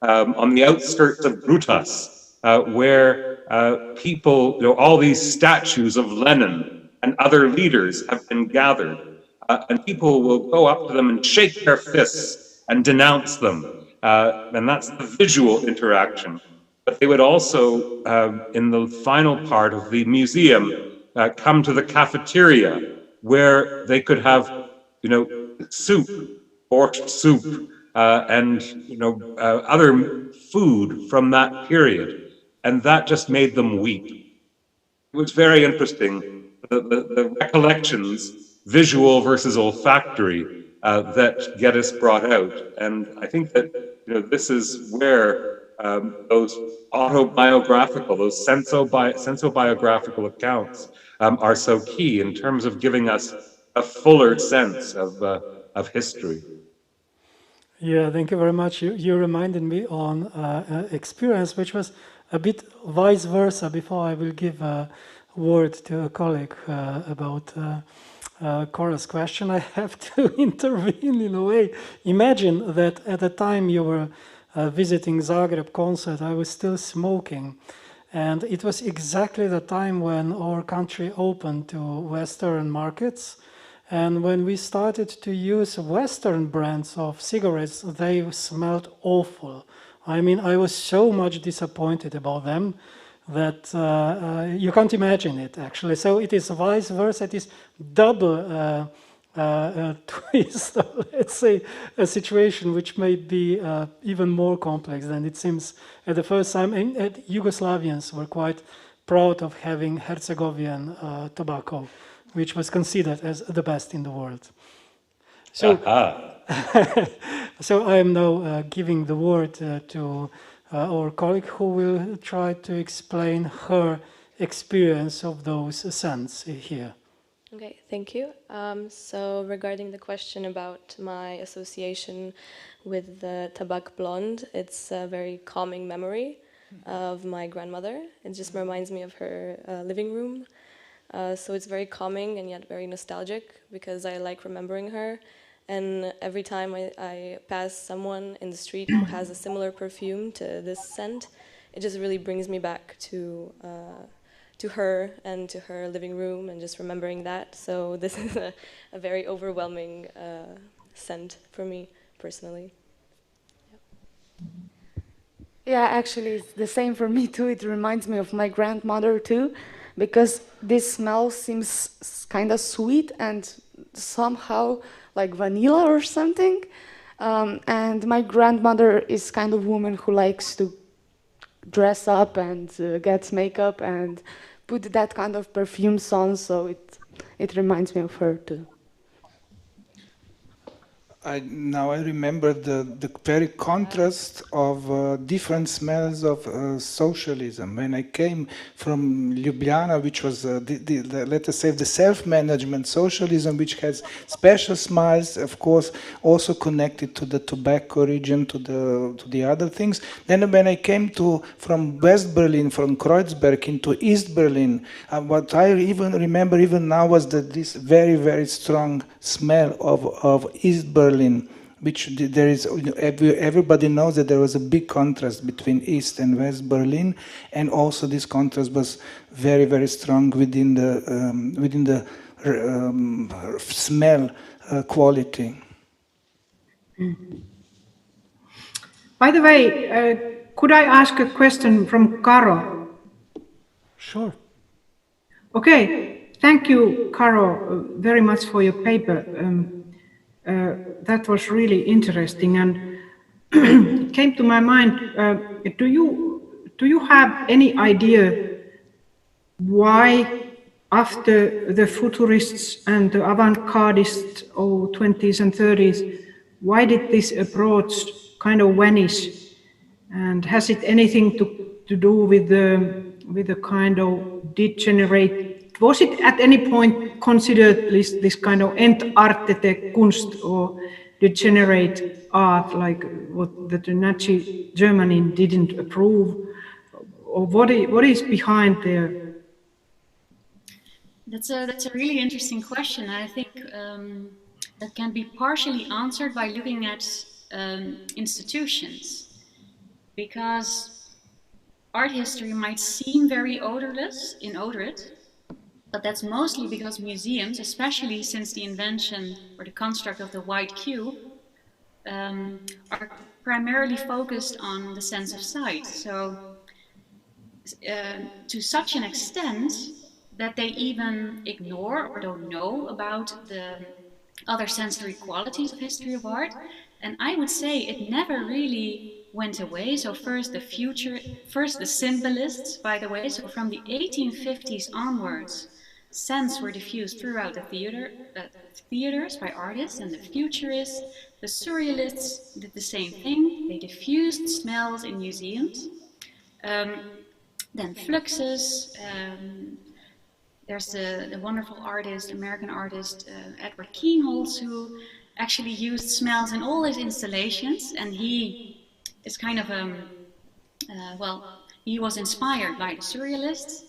S5: on the outskirts of Grutas, where people, all these statues of Lenin and other leaders have been gathered, and people will go up to them and shake their fists and denounce them, and that's the visual interaction. But they would also, in the final part of the museum, come to the cafeteria, where they could have, soup, borscht soup, and other food from that period, and that just made them weep. It was very interesting, the recollections, visual versus olfactory, that Geddes brought out, and I think that this is where those autobiographical, those sensobiographical accounts are so key in terms of giving us a fuller sense of history.
S7: Yeah, thank you very much. You reminded me on experience, which was a bit vice versa. Before I will give a word to a colleague about Cora's question, I have to intervene in a way. Imagine that at the time you were visiting Zagreb concert, I was still smoking. And it was exactly the time when our country opened to Western markets. And when we started to use Western brands of cigarettes, they smelled awful. I mean, I was so much disappointed about them that you can't imagine it, actually. So it is vice versa. It is double twist, let's say, a situation which may be even more complex than it seems at the first time. And Yugoslavians were quite proud of having Herzegovian tobacco, which was considered as the best in the world. So, so I am now giving the word to our colleague who will try to explain her experience of those scents here.
S11: Okay, thank you. So regarding the question about my association with the Tabak Blonde, it's a very calming memory of my grandmother. It just reminds me of her living room. So it's very calming and yet very nostalgic because I like remembering her. And every time I pass someone in the street who has a similar perfume to this scent, it just really brings me back to her and to her living room and just remembering that. So this is a very overwhelming scent for me personally.
S12: Yeah, actually it's the same for me too. It reminds me of my grandmother too, because this smell seems kind of sweet and somehow like vanilla or something. And my grandmother is kind of woman who likes to dress up and get makeup and put that kind of perfumes on, so it reminds me of her too.
S2: Now I remember the very contrast of different smells of socialism. When I came from Ljubljana, which was, let us say, the self-management socialism, which has special smells, of course, also connected to the tobacco region, to the other things. Then when I came from West Berlin, from Kreuzberg into East Berlin, what I even remember even now was this very, very strong smell of East Berlin, which there is, everybody knows that there was a big contrast between East and West Berlin, and also this contrast was very, very strong within the smell quality.
S10: By the way, could I ask a question from Karo?
S7: Sure.
S10: Okay, Thank you, Caro, very much for your paper. That was really interesting, and it came to my mind. Do you have any idea why, after the futurists and the avant-gardists of 20s and 30s, why did this approach kind of vanish? And has it anything to do with the kind of degenerate? Was it at any point considered this kind of entartete Kunst or degenerate art, like what the Nazi Germany didn't approve? Or what is behind there?
S4: That's a really interesting question. I think that can be partially answered by looking at institutions, because art history might seem very inodorate, but that's mostly because museums, especially since the invention or the construct of the white cube, are primarily focused on the sense of sight. So to such an extent that they even ignore or don't know about the other sensory qualities of history of art. And I would say it never really went away. So first the symbolists, by the way, so from the 1850s onwards, scents were diffused throughout the theaters by artists, and the futurists, the surrealists did the same thing. They diffused smells in museums. Then fluxes. There's the wonderful artist, American artist, Edward Kienholz, who actually used smells in all his installations, and he is kind of he was inspired by the surrealists.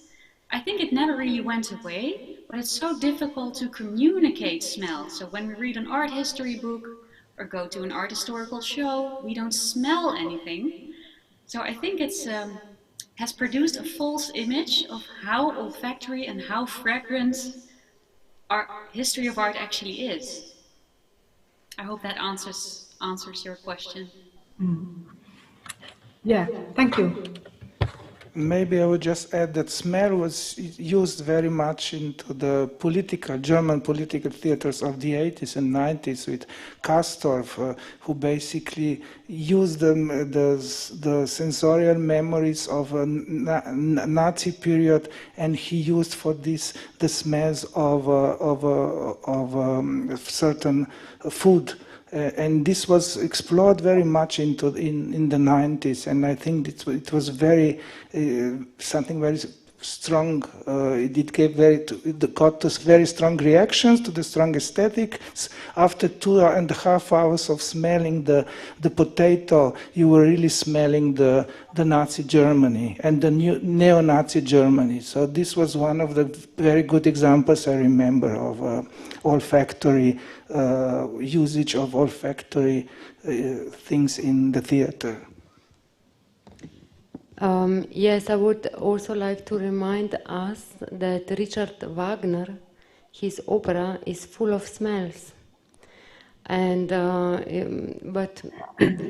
S4: I think it never really went away, but it's so difficult to communicate smell. So when we read an art history book or go to an art historical show, we don't smell anything. So I think it's has produced a false image of how olfactory and how fragrant our history of art actually is. I hope that answers your question.
S10: Yeah, thank you.
S2: Maybe I would just add that smell was used very much into the German political theaters of the 80s and 90s with Kastorf, who basically used the sensorial memories of a Nazi period, and he used for this the smells of certain food. And this was explored very much in the 90s, and I think it was very something very strong. It got us very strong reactions to the strong aesthetics. After 2.5 hours of smelling the potato, you were really smelling the Nazi Germany and the neo-Nazi Germany. So this was one of the very good examples I remember of olfactory usage of olfactory things in the theater.
S6: Yes, I would also like to remind us that Richard Wagner, his opera is full of smells. And but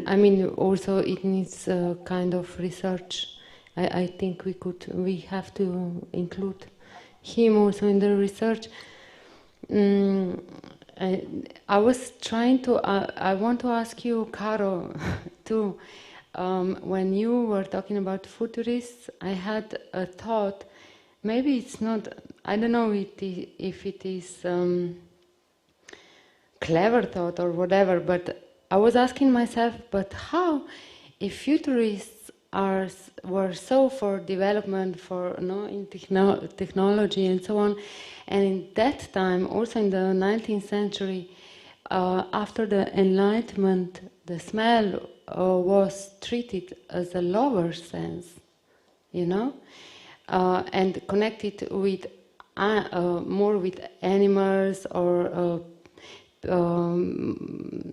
S6: I mean, also it needs kind of research. I think we have to include him also in the research. I was trying to. I want to ask you, Caro, too. When you were talking about futurists, I had a thought. Maybe it's not. I don't know if it is clever thought or whatever. But I was asking myself, but how, if futurists were so for development, for in technology and so on, and in that time, also in the 19th century, after the Enlightenment, the smell was treated as a lower sense, and connected with more with animals or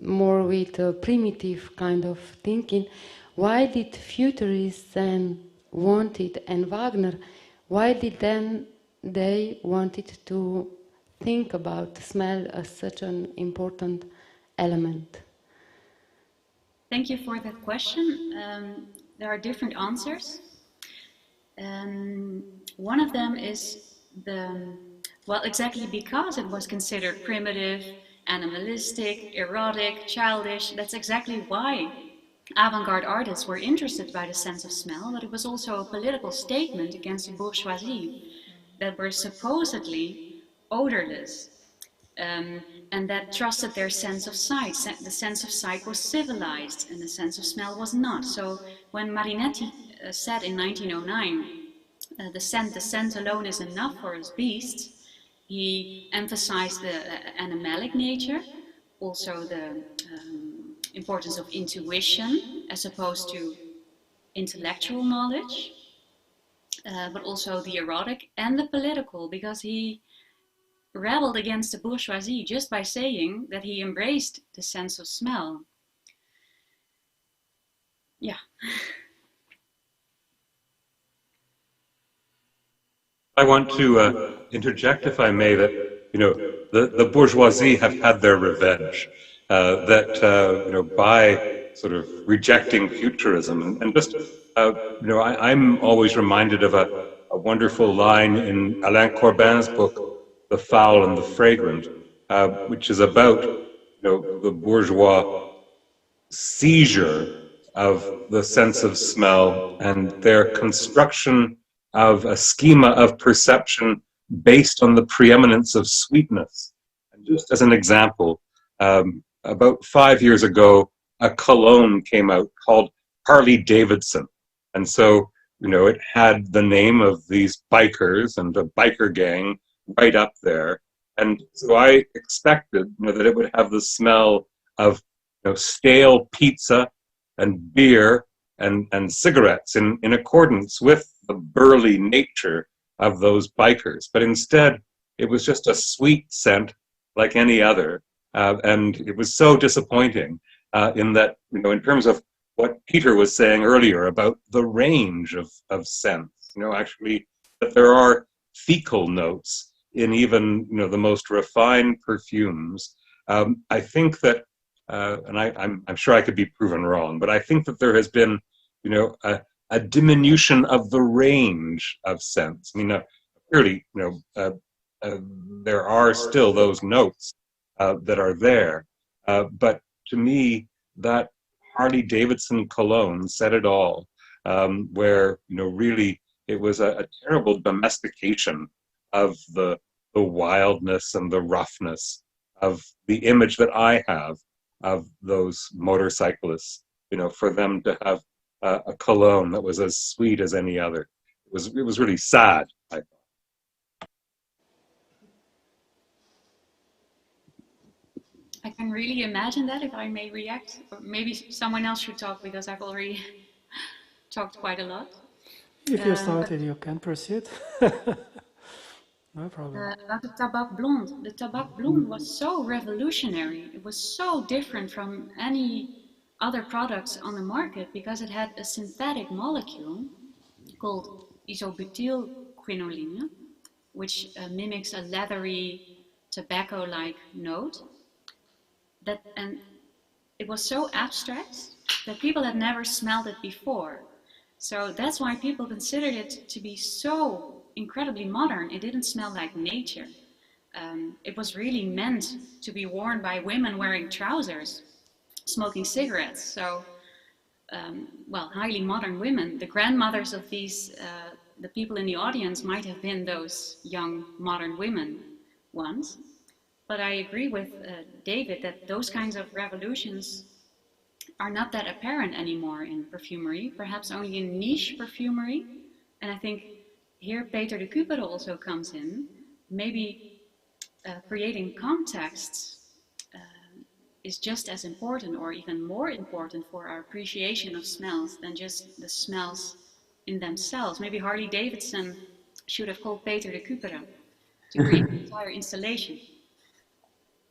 S6: more with primitive kind of thinking. Why did futurists then want it, and Wagner, why did then they wanted to think about smell as such an important element?
S4: Thank you for that question. There are different answers. One of them is Well, exactly because it was considered primitive, animalistic, erotic, childish. That's exactly why avant-garde artists were interested by the sense of smell, but it was also a political statement against the bourgeoisie that were supposedly odorless, and that trusted their sense of sight. The sense of sight was civilized and the sense of smell was not. So when Marinetti said in 1909, the scent alone is enough for us beasts, he emphasized the animalic nature, also the importance of intuition as opposed to intellectual knowledge, but also the erotic and the political, because he rebelled against the bourgeoisie just by saying that he embraced the sense of smell. Yeah.
S5: I want to interject, if I may, that the bourgeoisie have had their revenge. That by sort of rejecting futurism and just I'm always reminded of a wonderful line in Alain Corbin's book, The Foul and the Fragrant, which is about the bourgeois seizure of the sense of smell and their construction of a schema of perception based on the preeminence of sweetness. And just as an example, about 5 years ago, a cologne came out called Harley Davidson. And so, it had the name of these bikers and a biker gang right up there. And so I expected, that it would have the smell of stale pizza and beer and cigarettes in accordance with the burly nature of those bikers. But instead, it was just a sweet scent like any other. And it was so disappointing in that, in terms of what Peter was saying earlier about the range of scents, actually that there are fecal notes in even, the most refined perfumes. I think that and I'm sure I could be proven wrong, but I think that there has been, a diminution of the range of scents. I mean, clearly, there are still those notes that are there, but to me, that Harley Davidson cologne said it all. Where really it was a terrible domestication of the wildness and the roughness of the image that I have of those motorcyclists, for them to have a cologne that was as sweet as any other. It was really sad, I thought.
S4: I can really imagine that, if I may react. Or maybe someone else should talk, because I've already talked quite a lot.
S7: If you started, you can proceed. No problem.
S4: About the Tabac Blonde. The Tabac Blonde was so revolutionary. It was so different from any other products on the market because it had a synthetic molecule called isobutylquinoline, which mimics a leathery, tobacco-like note. And it was so abstract that people had never smelled it before. So that's why people considered it to be so incredibly modern. It didn't smell like nature. It was really meant to be worn by women wearing trousers, smoking cigarettes. So, highly modern women. The grandmothers of these, the people in the audience might have been those young modern women once. But I agree with David that those kinds of revolutions are not that apparent anymore in perfumery, perhaps only in niche perfumery. And I think here Peter de Cupere also comes in. Maybe creating contexts is just as important, or even more important, for our appreciation of smells than just the smells in themselves. Maybe Harley Davidson should have called Peter de Cupere to create an entire installation.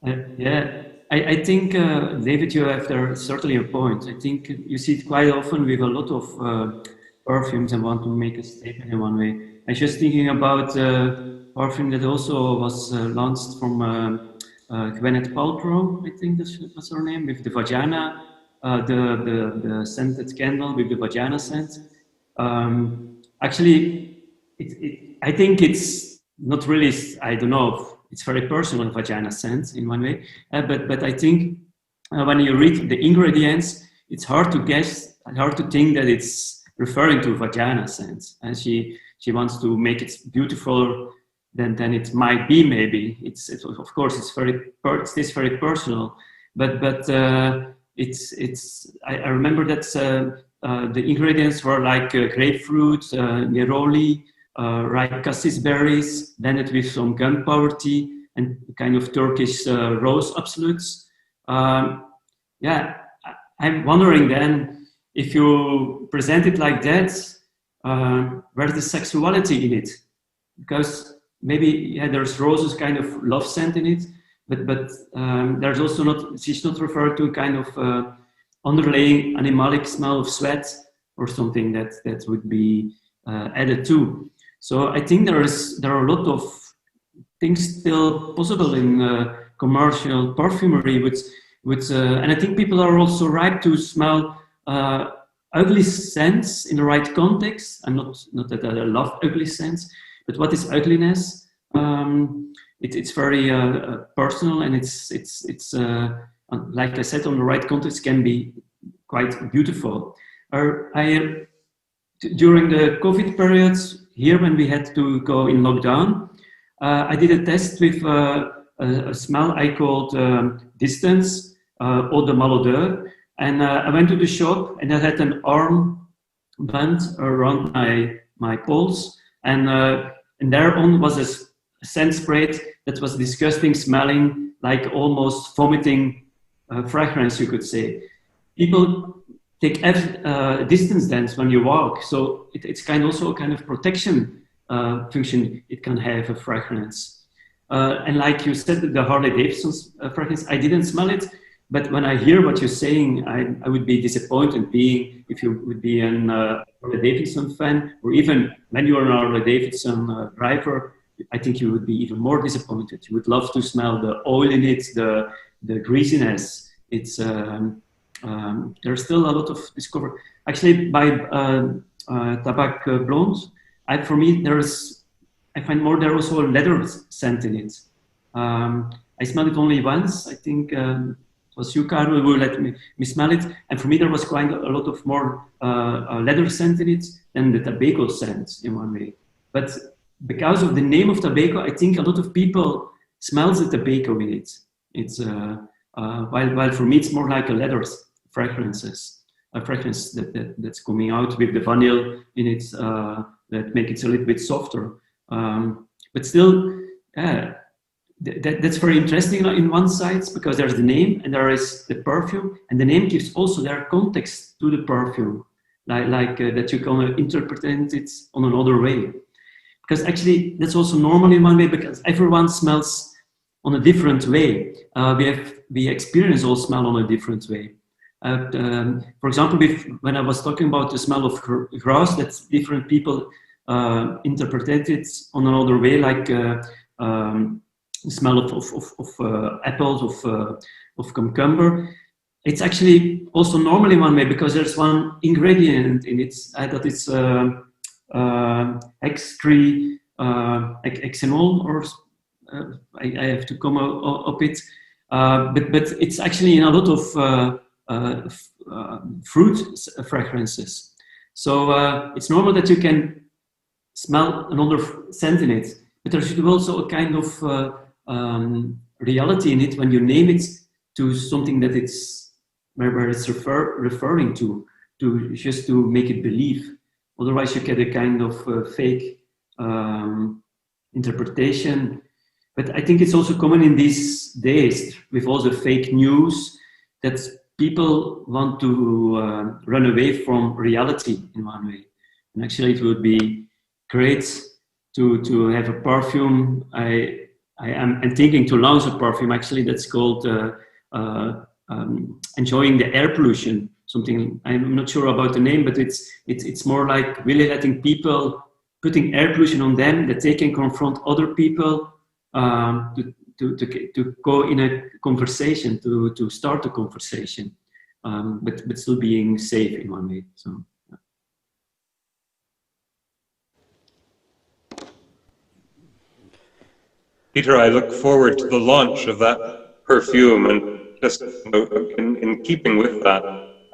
S8: I think, David, you have there certainly a point. I think you see it quite often with a lot of perfumes and want to make a statement in one way. I was just thinking about perfume that also was launched from Gwyneth Paltrow, I think that's her name, with the vagina, the scented candle with the vagina scent. Actually, I think it's not really, I don't know, it's very personal vagina scent in one way, but I think when you read the ingredients, it's hard to guess, hard to think that it's referring to vagina scent. And she wants to make it beautiful, then it might be maybe. It's of course it's very personal, but I remember that the ingredients were like grapefruit, neroli, ripe cassis berries, blended with some gunpowder tea and kind of Turkish rose absolutes. Yeah, I'm wondering then, if you present it like that, where's the sexuality in it? Because maybe there's roses kind of love scent in it, but there's also not, she's not referred to kind of underlying animalic smell of sweat or something that would be added to. So I think there are a lot of things still possible in commercial perfumery, and I think people are also right to smell ugly scents in the right context. I'm not that I love ugly scents, but what is ugliness? It's very personal, and it's like I said, on the right context can be quite beautiful. During the COVID period, here when we had to go in lockdown, I did a test with a smell I called Distance, Eau de Malodeur, and I went to the shop and I had an arm band around my pulse, and thereon was a scent spray that was disgusting smelling, like almost vomiting fragrance, you could say. People take distance dance when you walk, so it's also a kind of protection function. It can have a fragrance, and like you said, the Harley Davidson fragrance, I didn't smell it, but when I hear what you're saying, I would be disappointed. If you would be an Harley Davidson fan, or even when you're an Harley Davidson driver, I think you would be even more disappointed. You would love to smell the oil in it, the greasiness. It's there's still a lot of discover. Actually, by Tabac Blonde, for me I find more there also a leather scent in it. I smelled it only once. I think it was you, Carol, who let me smell it, and for me there was quite a lot of more leather scent in it than the tobacco scent in one way. But because of the name of tobacco, I think a lot of people smells the tobacco in it. It's while for me it's more like a leather fragrance that's coming out with the vanilla in it that make it a little bit softer. But still, that's very interesting in one side, because there's the name and there is the perfume, and the name gives also their context to the perfume, like that you can interpret it on another way. Because actually that's also normal in one way, because everyone smells on a different way. We experience all smell on a different way. For example, when I was talking about the smell of grass, that's different people interpret it on another way, like the smell of apples, of cucumber. It's actually also normally one way, because there's one ingredient in it that it's hexenol, or I have to come up it, but it's actually in a lot of fruit fragrances. So it's normal that you can smell another scent in it, but there should be also a kind of reality in it when you name it to something that it's where it's referring to just to make it believe. Otherwise, you get a kind of fake interpretation. But I think it's also common in these days with all the fake news that people want to run away from reality in one way. And actually, it would be great to have a perfume. I'm thinking to launch a perfume actually that's called enjoying the air pollution. Something, I'm not sure about the name, but it's more like really letting people, putting air pollution on them, that they can confront other people to go in a conversation, to start a conversation, but still being safe in one way. So.
S5: Peter, I look forward to the launch of that perfume, and just in keeping with that,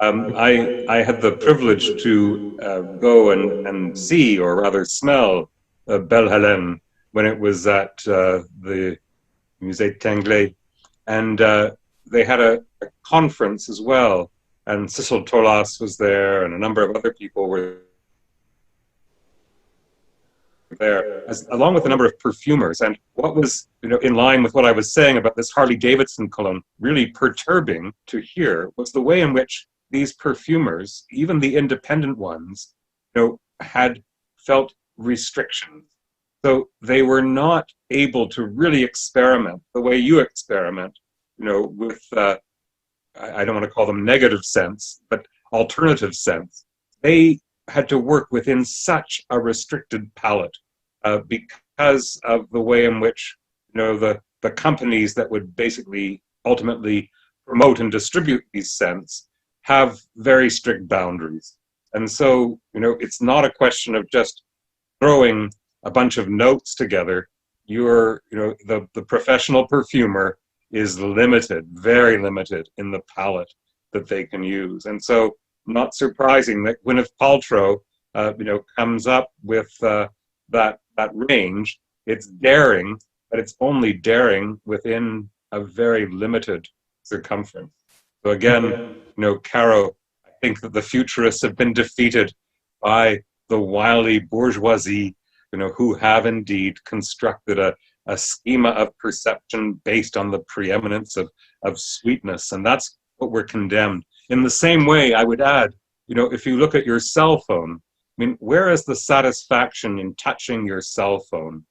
S5: I had the privilege to go and see, or rather smell, Belle Hélène when it was at the Musée Tingley, and they had a conference as well, and Cecil Tolas was there, and a number of other people were there, along with a number of perfumers. And what was, in line with what I was saying about this Harley Davidson cologne, really perturbing to hear, was the way in which these perfumers, even the independent ones, had felt restrictions. So they were not able to really experiment the way you experiment, with, I don't want to call them negative scents, but alternative scents. They had to work within such a restricted palette because of the way in which, the companies that would basically ultimately promote and distribute these scents have very strict boundaries. And so, it's not a question of just throwing a bunch of notes together. The professional perfumer is limited, very limited in the palette that they can use. And so, not surprising that Gwyneth Paltrow, comes up with that range. It's daring, but it's only daring within a very limited circumference. So again, Caro, I think that the futurists have been defeated by the wily bourgeoisie, who have indeed constructed a schema of perception based on the preeminence of sweetness, and that's what we're condemned. In the same way, I would add, if you look at your cell phone, where is the satisfaction in touching your cell phone?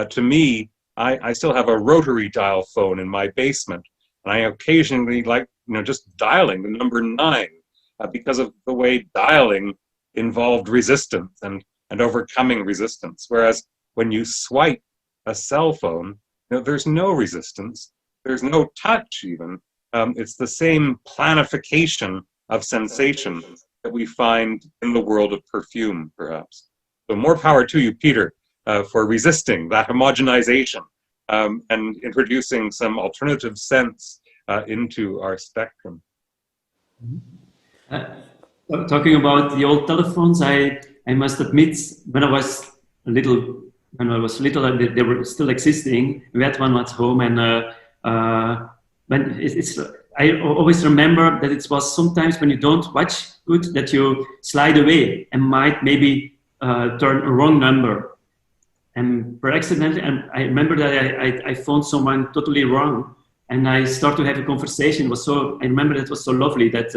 S5: To me, I still have a rotary dial phone in my basement, and I occasionally like, just dialing the number 9 because of the way dialing involved resistance and overcoming resistance. Whereas when you swipe a cell phone, there's no resistance, there's no touch even. It's the same planification of sensation that we find in the world of perfume, perhaps. So more power to you, Peter, for resisting that homogenization and introducing some alternative scents into our spectrum.
S8: Talking about the old telephones, I must admit, when I was little, they were still existing. We had one at home, and I always remember that it was sometimes when you don't watch good that you slide away and might maybe turn a wrong number. And per accident, and I remember that I found someone totally wrong, and I started to have a conversation. I remember that was so lovely that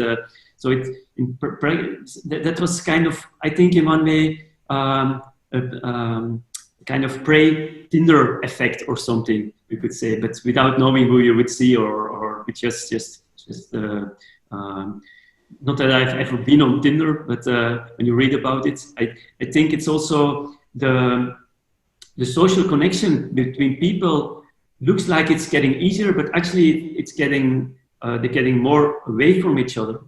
S8: that was kind of, I think in one way, kind of pre-Tinder effect or something, we could say, but without knowing who you would see, or just not that I've ever been on Tinder, but when you read about it, I think it's also the social connection between people looks like it's getting easier, but actually it's getting they're getting more away from each other.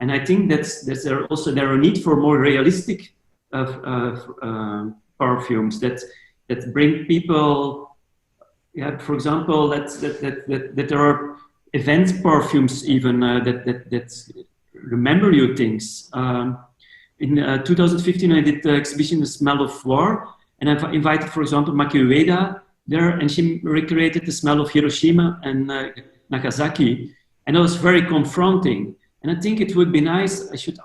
S8: And I think that's there a need for more realistic perfumes that bring people. Yeah, for example, that there are event perfumes even that remember you things. In 2015, I did the exhibition The Smell of War, and I invited, for example, Maki Ueda there, and she recreated the smell of Hiroshima and Nagasaki, and it was very confronting. And I think it would be nice, I should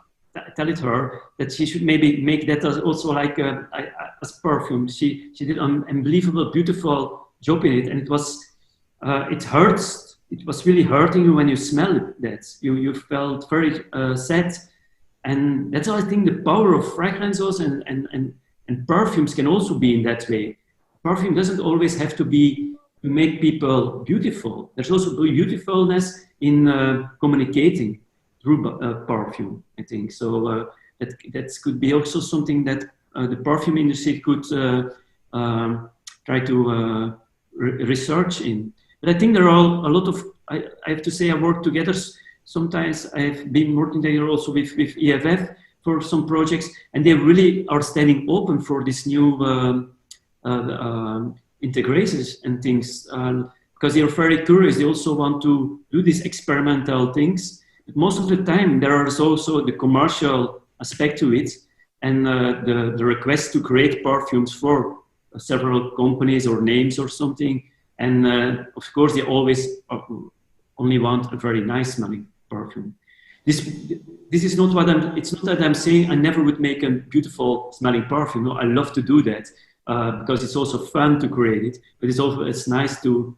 S8: tell it her, that she should maybe make that also like as perfume. She did an unbelievable, beautiful job in it, and it was, it hurts. It was really hurting you when you smell that. You felt very sad. And that's why I think the power of fragrances and perfumes can also be in that way. Perfume doesn't always have to be to make people beautiful. There's also beautifulness in communicating through perfume, I think. So that could be also something that the perfume industry could try to research in. But I think there are a lot of, I have to say, I work together. Sometimes I've been working together also with EFF for some projects, and they really are standing open for this new integrations and things, because they're very curious. They also want to do these experimental things. But most of the time, there is also the commercial aspect to it, and the request to create perfumes for several companies or names or something. And of course, they always only want a very nice smelling perfume. This is not what it's not that I'm saying I never would make a beautiful smelling perfume. No, I love to do that because it's also fun to create it, but it's nice to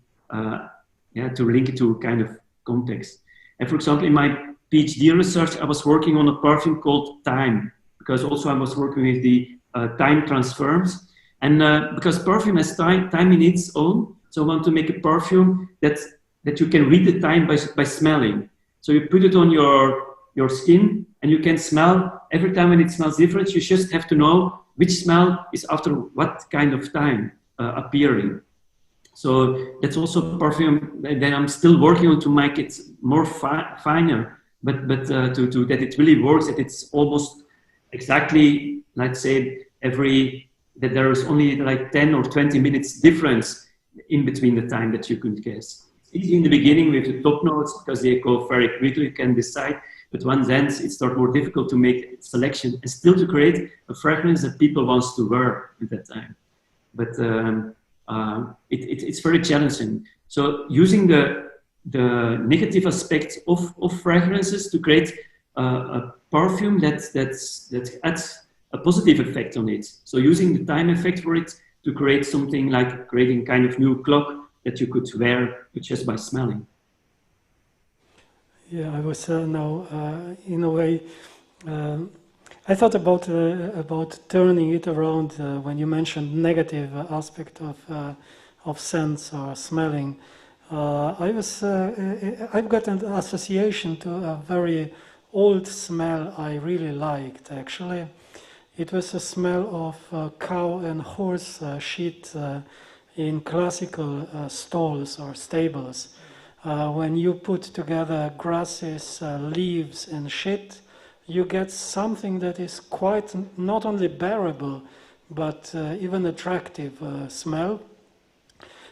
S8: link it to kind of context. And for example, in my PhD research, I was working on a perfume called Time, because also I was working with the time transforms. And because perfume has time in its own, so I want to make a perfume that you can read the time by smelling. So you put it on your skin and you can smell every time when it smells different. You just have to know which smell is after what kind of time appearing. So that's also perfume that I'm still working on to make it more finer, but to that it really works, that it's almost exactly, let's say, that there is only like 10 or 20 minutes difference in between the time that you could guess. It's easy in the beginning with the top notes because they go very quickly, you can decide, but once then it starts more difficult to make selection and still to create a fragrance that people want to wear at that time. But it's very challenging. So using the negative aspects of fragrances to create a perfume that adds a positive effect on it. So using the time effect for it to create something like creating kind of new clock that you could wear just by smelling.
S7: Yeah, I was now in a way. I thought about turning it around when you mentioned negative aspect of sense or smelling. I've got an association to a very old smell I really liked actually. It was a smell of cow and horse shit in classical stalls or stables. When you put together grasses, leaves and shit, you get something that is quite not only bearable, but even attractive smell.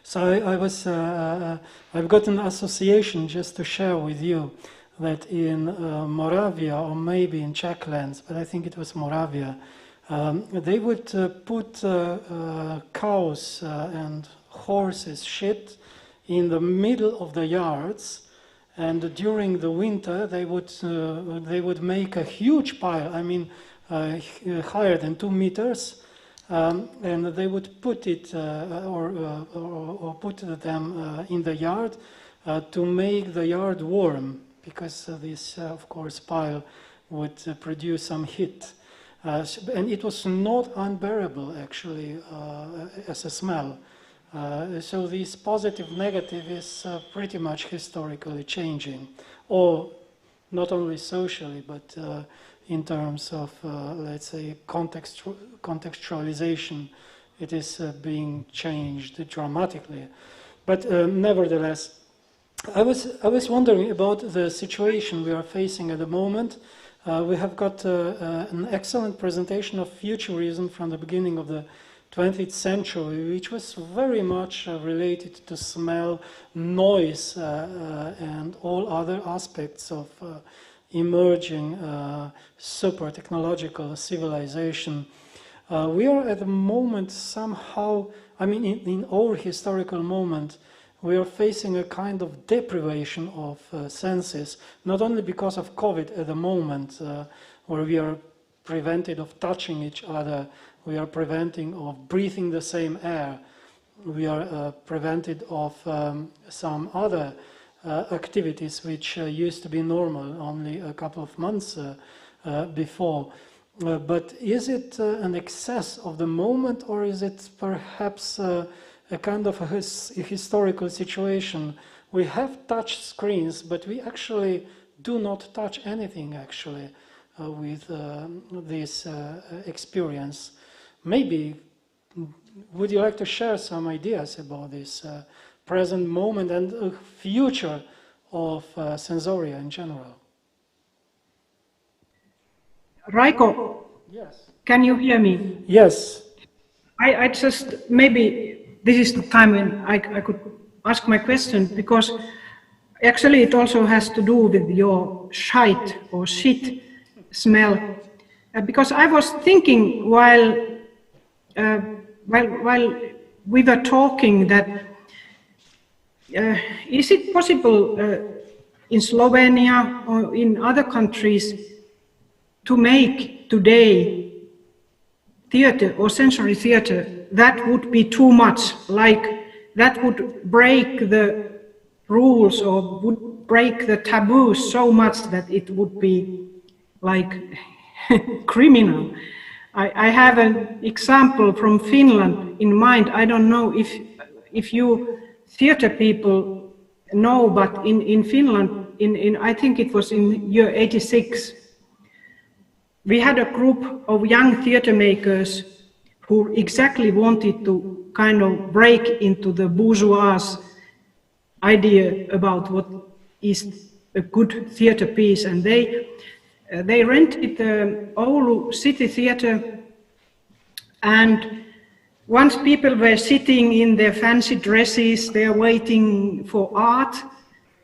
S7: So I've got an association just to share with you that in Moravia, or maybe in Czech lands, but I think it was Moravia, they would put cows and horses' shit in the middle of the yards, and during the winter they would make a huge pile. I mean, higher than 2 meters, and they would put it or put them in the yard to make the yard warm, because this, of course, pile would produce some heat. And it was not unbearable, actually, as a smell. So this positive, negative is pretty much historically changing, or not only socially, but in terms of, let's say, contextualization, it is being changed dramatically. But nevertheless, I was wondering about the situation we are facing at the moment. We have got an excellent presentation of futurism from the beginning of the 20th century, which was very much related to smell, noise, and all other aspects of emerging super technological civilization. We are at the moment somehow, I mean, in our historical moment, we are facing a kind of deprivation of senses, not only because of COVID at the moment, where we are prevented of touching each other, we are preventing of breathing the same air, we are prevented of some other activities which used to be normal only a couple of months before. But is it an excess of the moment, or is it perhaps a kind of a historical situation? We have touch screens, but we actually do not touch anything actually with this experience. Maybe, would you like to share some ideas about this present moment and future of Sensoria in general?
S10: Raiko,
S7: yes.
S10: Can you hear me?
S7: Yes.
S10: I just maybe this is the time when I could ask my question, because actually it also has to do with your shite or shit smell. Because I was thinking while we were talking that is it possible in Slovenia or in other countries to make today theater or sensory theater that would be too much, like that would break the rules or would break the taboos so much that it would be like criminal. I have an example from Finland in mind. I don't know if you theater people know, but in Finland, I think it was in year 86, we had a group of young theater makers who exactly wanted to kind of break into the bourgeois idea about what is a good theater piece, and they rented the Oulu City Theatre, and once people were sitting in their fancy dresses, they are waiting for art.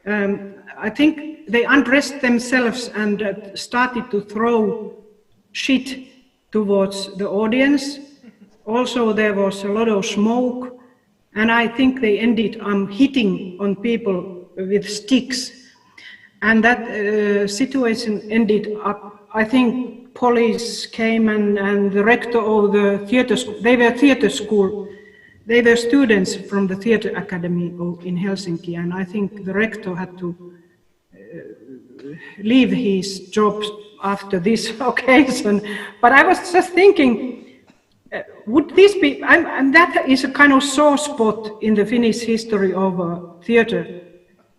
S10: I think they undressed themselves and started to throw shit towards the audience. Also, there was a lot of smoke, and I think they ended hitting on people with sticks. And that situation ended up, I think police came and the rector of the theater school, they were theater school, they were students from the theater academy in Helsinki, and I think the rector had to leave his job after this occasion. But I was just thinking, would this be, and that is a kind of sore spot in the Finnish history of theater.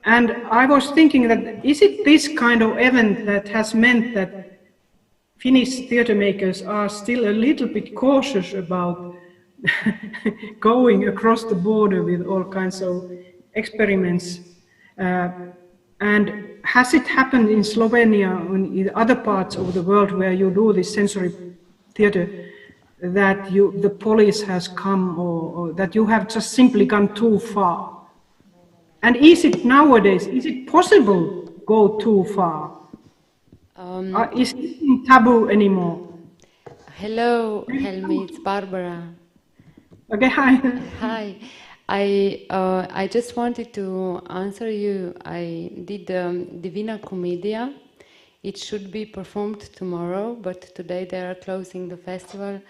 S10: And I was thinking that, is it this kind of event that has meant that Finnish theater makers are still a little bit cautious about going across the border with all kinds of experiments? And has it happened in Slovenia or in other parts of the world where you do this sensory theater, that the police has come, or that you have just simply gone too far? And is it nowadays, is it possible to go too far? Is it taboo anymore?
S6: Hello, Helmi, it's Barbara.
S10: Okay, hi.
S6: Hi. I just wanted to answer you. I did Divina Commedia. It should be performed tomorrow, but today they are closing the festival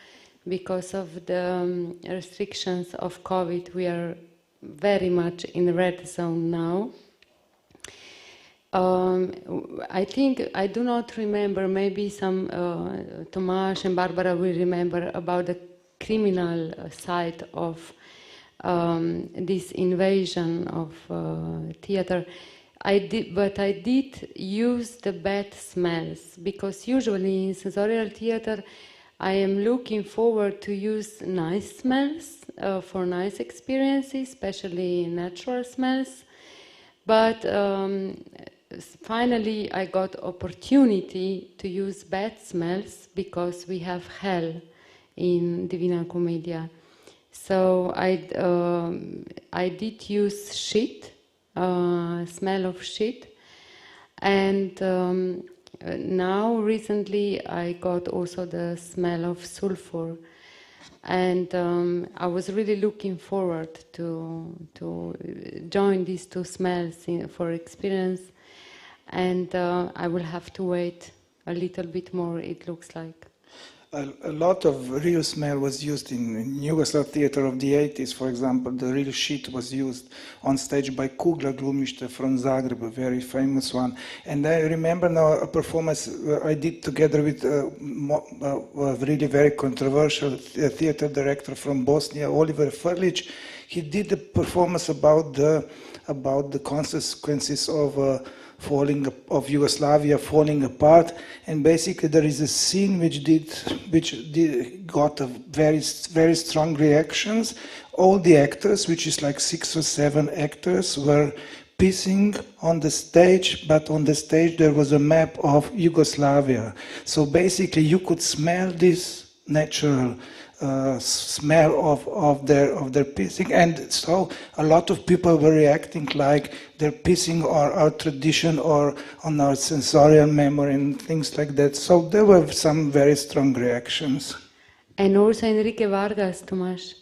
S6: because of the restrictions of COVID. We are very much in the red zone now. I think, I do not remember, maybe some Tomasz and Barbara will remember about the criminal side of this invasion of theater. But I did use the bad smells, because usually in sensorial theater I am looking forward to use nice smells for nice experiences, especially natural smells. But finally I got opportunity to use bad smells because we have hell in Divina Commedia. So I did use shit, smell of shit, and now recently I got also the smell of sulfur, and I was really looking forward to join these two smells for experience, and I will have to wait a little bit more, it looks like.
S2: A lot of real smell was used in Yugoslav theater of the 80s. For example, the real shit was used on stage by Kugla Glumište from Zagreb, a very famous one. And I remember now a performance I did together with a really very controversial theater director from Bosnia, Oliver Frlić. He did a performance about the consequences of Yugoslavia falling apart, and basically there is a scene which got a very strong reactions. All the actors, which is like 6 or 7 actors, were pissing on the stage, but on the stage there was a map of Yugoslavia. So basically you could smell this natural smell of their pissing, and so a lot of people were reacting like they're pissing on our tradition or on our sensorial memory and things like that. So there were some very strong reactions.
S6: And also Enrique Vargas, Tomas,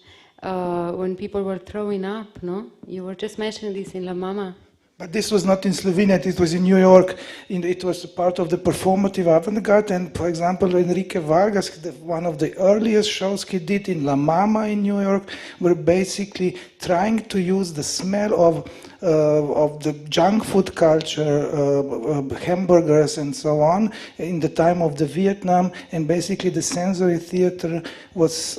S6: when people were throwing up, no? You were just mentioning this in La Mama.
S2: But this was not in Slovenia, it was in New York. It was part of the performative avant-garde, and for example, Enrique Vargas, one of the earliest shows he did in La Mama in New York, were basically trying to use the smell of the junk food culture, hamburgers and so on, in the time of the Vietnam, and basically the sensory theater was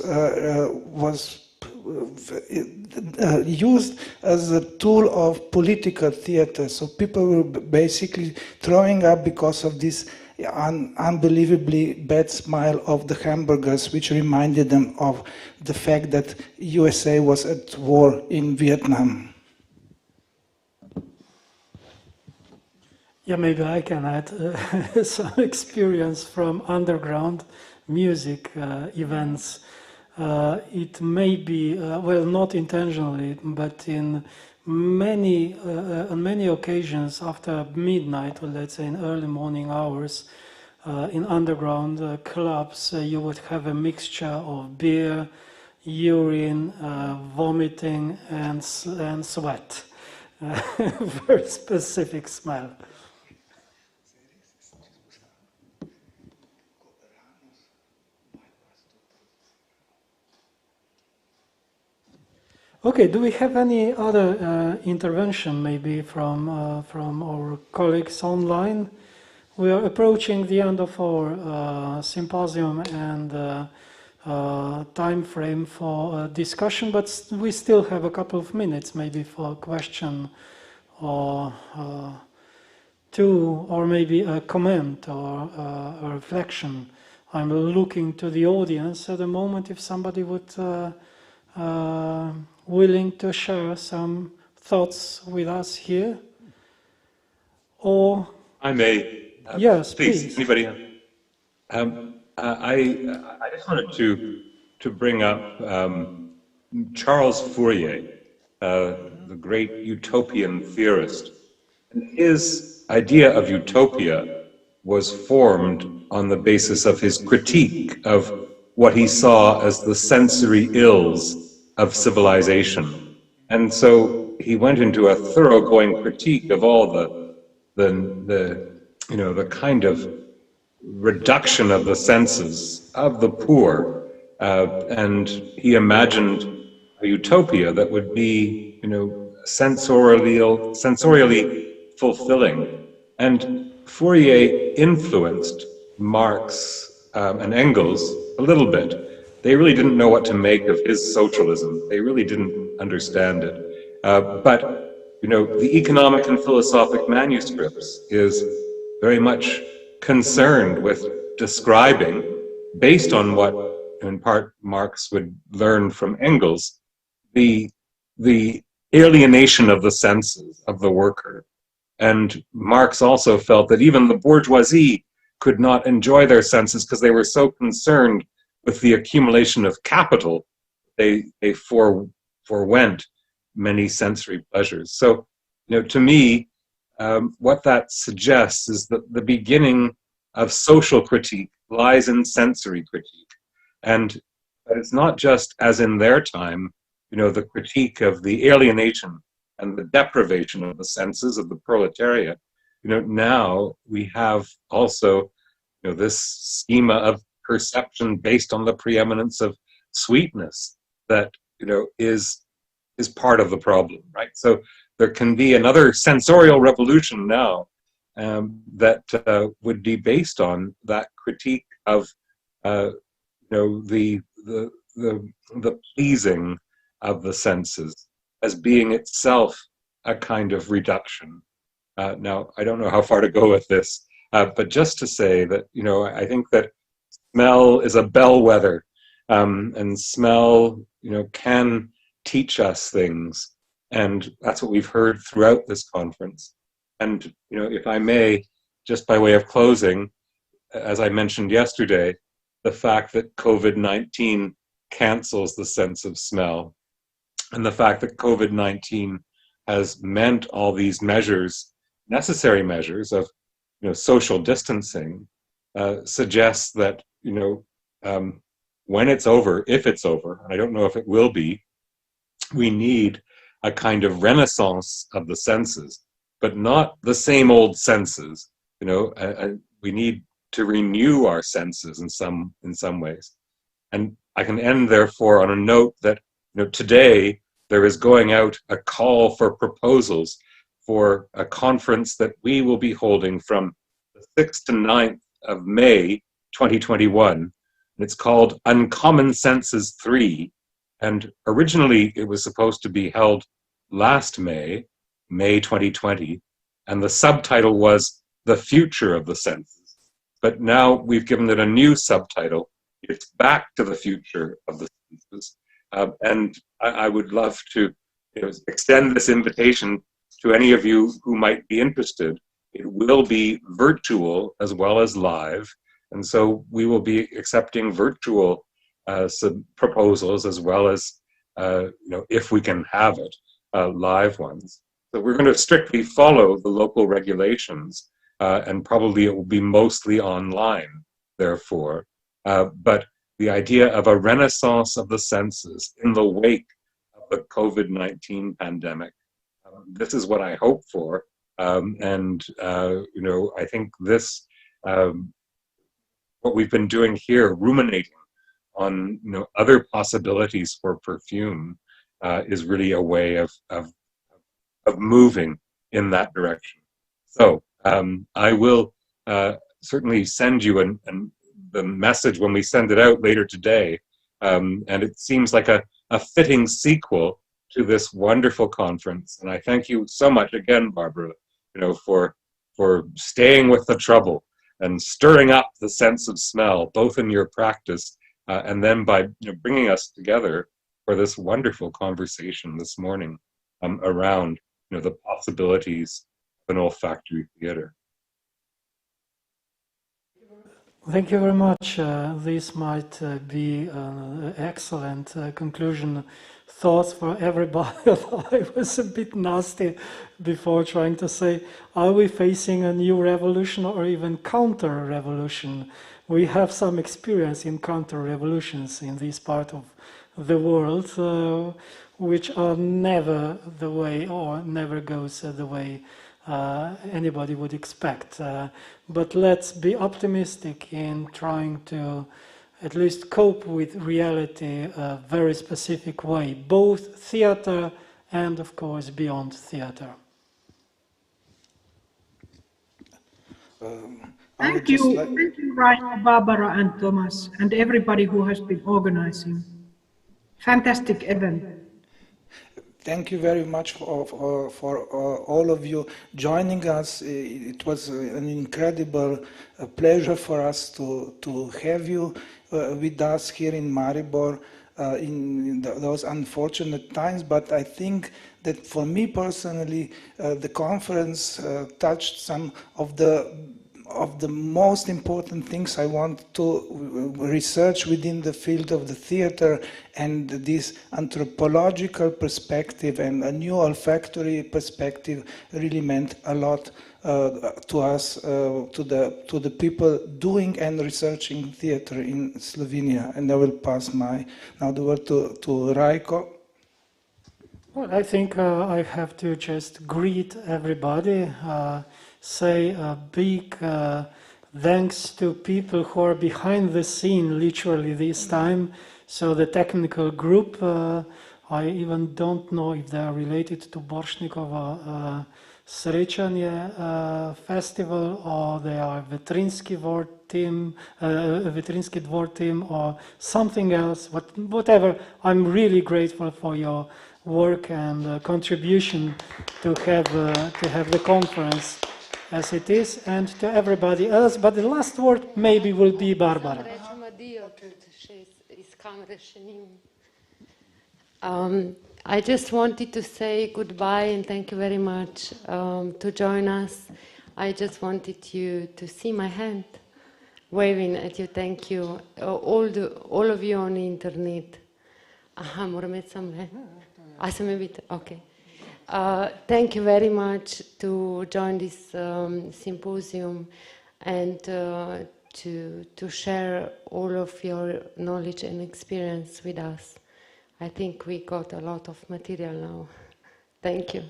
S2: used as a tool of political theater. So people were basically throwing up because of this unbelievably bad smell of the hamburgers, which reminded them of the fact that USA was at war in Vietnam.
S7: Yeah, maybe I can add some experience from underground music events. It may be, well, not intentionally, but on many occasions after midnight, or let's say in early morning hours, in underground clubs, you would have a mixture of beer, urine, vomiting, and sweat. Very specific smell. Okay, do we have any other intervention maybe from our colleagues online? We are approaching the end of our symposium and time frame for discussion, but we still have a couple of minutes maybe for a question or two, or maybe a comment or a reflection. I'm looking to the audience at the moment if somebody would willing to share some thoughts with us here, or
S5: I may.
S7: Yes,
S5: please.
S7: please.
S5: Anybody? I just wanted to bring up Charles Fourier, the great utopian theorist. And his idea of utopia was formed on the basis of his critique of what he saw as the sensory ills of civilization. And so he went into a thoroughgoing critique of all the kind of reduction of the senses of the poor, and he imagined a utopia that would be, sensorially fulfilling. And Fourier influenced Marx and Engels a little bit. They really didn't know what to make of his socialism. They really didn't understand it. But the economic and philosophic manuscripts is very much concerned with describing, based on what, in part, Marx would learn from Engels, the alienation of the senses of the worker. And Marx also felt that even the bourgeoisie could not enjoy their senses because they were so concerned with the accumulation of capital. They forewent many sensory pleasures. So, to me, what that suggests is that the beginning of social critique lies in sensory critique. And it's not just, as in their time, the critique of the alienation and the deprivation of the senses of the proletariat. Now we have also, this schema of perception based on the preeminence of sweetness that, is part of the problem, right? So there can be another sensorial revolution now that would be based on that critique of, the pleasing of the senses as being itself a kind of reduction. Now, I don't know how far to go with this, but just to say that, I think that smell is a bellwether, and smell, can teach us things. And that's what we've heard throughout this conference. And, if I may, just by way of closing, as I mentioned yesterday, the fact that COVID-19 cancels the sense of smell. And the fact that COVID-19 has meant all these measures, necessary measures of social distancing, suggests that when it's over, if it's over, I don't know if it will be, we need a kind of renaissance of the senses, but not the same old senses. We need to renew our senses in some ways. And I can end therefore on a note that today there is going out a call for proposals for a conference that we will be holding from the 6th to 9th of May 2021. And it's called Uncommon Senses 3. And originally it was supposed to be held last May 2020. And the subtitle was The Future of the Senses. But now we've given it a new subtitle. It's Back to the Future of the Senses. And I would love to extend this invitation to any of you who might be interested. It will be virtual as well as live. And so we will be accepting virtual proposals as well as, if we can have it, live ones. So we're going to strictly follow the local regulations, and probably it will be mostly online, therefore. But the idea of a renaissance of the senses in the wake of the COVID-19 pandemic, this is what I hope for. I think this, what we've been doing here, ruminating on other possibilities for perfume, is really a way of moving in that direction. So I will certainly send you the message when we send it out later today, and it seems like a fitting sequel to this wonderful conference. And I thank you so much again, Barbara, for staying with the trouble and stirring up the sense of smell, both in your practice and then by bringing us together for this wonderful conversation this morning around the possibilities of an olfactory theater.
S7: Thank you very much. This might be an excellent conclusion thoughts for everybody. I was a bit nasty before trying to say, are we facing a new revolution or even counter-revolution? We have some experience in counter-revolutions in this part of the world, which are never the way or never goes the way anybody would expect. But let's be optimistic in trying to at least cope with reality a very specific way, both theater and, of course, beyond theater.
S10: Thank you, Raimo, Barbara, and Thomas, and everybody who has been organizing. Fantastic event.
S2: Thank you very much for all of you joining us. It was an incredible pleasure for us to have you with us here in Maribor in those unfortunate times. But I think that for me personally, the conference touched some of the most important things I want to research within the field of the theater, and this anthropological perspective and a new olfactory perspective really meant a lot to us, to the people doing and researching theater in Slovenia. And I will pass now the word to Rajko.
S7: Well, I think I have to just greet everybody, say a big thanks to people who are behind the scene, literally this time. So the technical group, I even don't know if they are related to Borštnikova Srečanje festival, or they are Veterinski Dvor team, or something else. Whatever. I'm really grateful for your work and contribution to have the conference as it is, and to everybody else. But the last word maybe will be Barbara.
S6: I just wanted to say goodbye and thank you very much to join us. I just wanted you to see my hand waving at you. Thank you, all of you on the internet. Aha, moram imeti sam le. A sam je biti? Okay. Thank you very much to join this symposium and to share all of your knowledge and experience with us. I think we got a lot of material now. Thank you.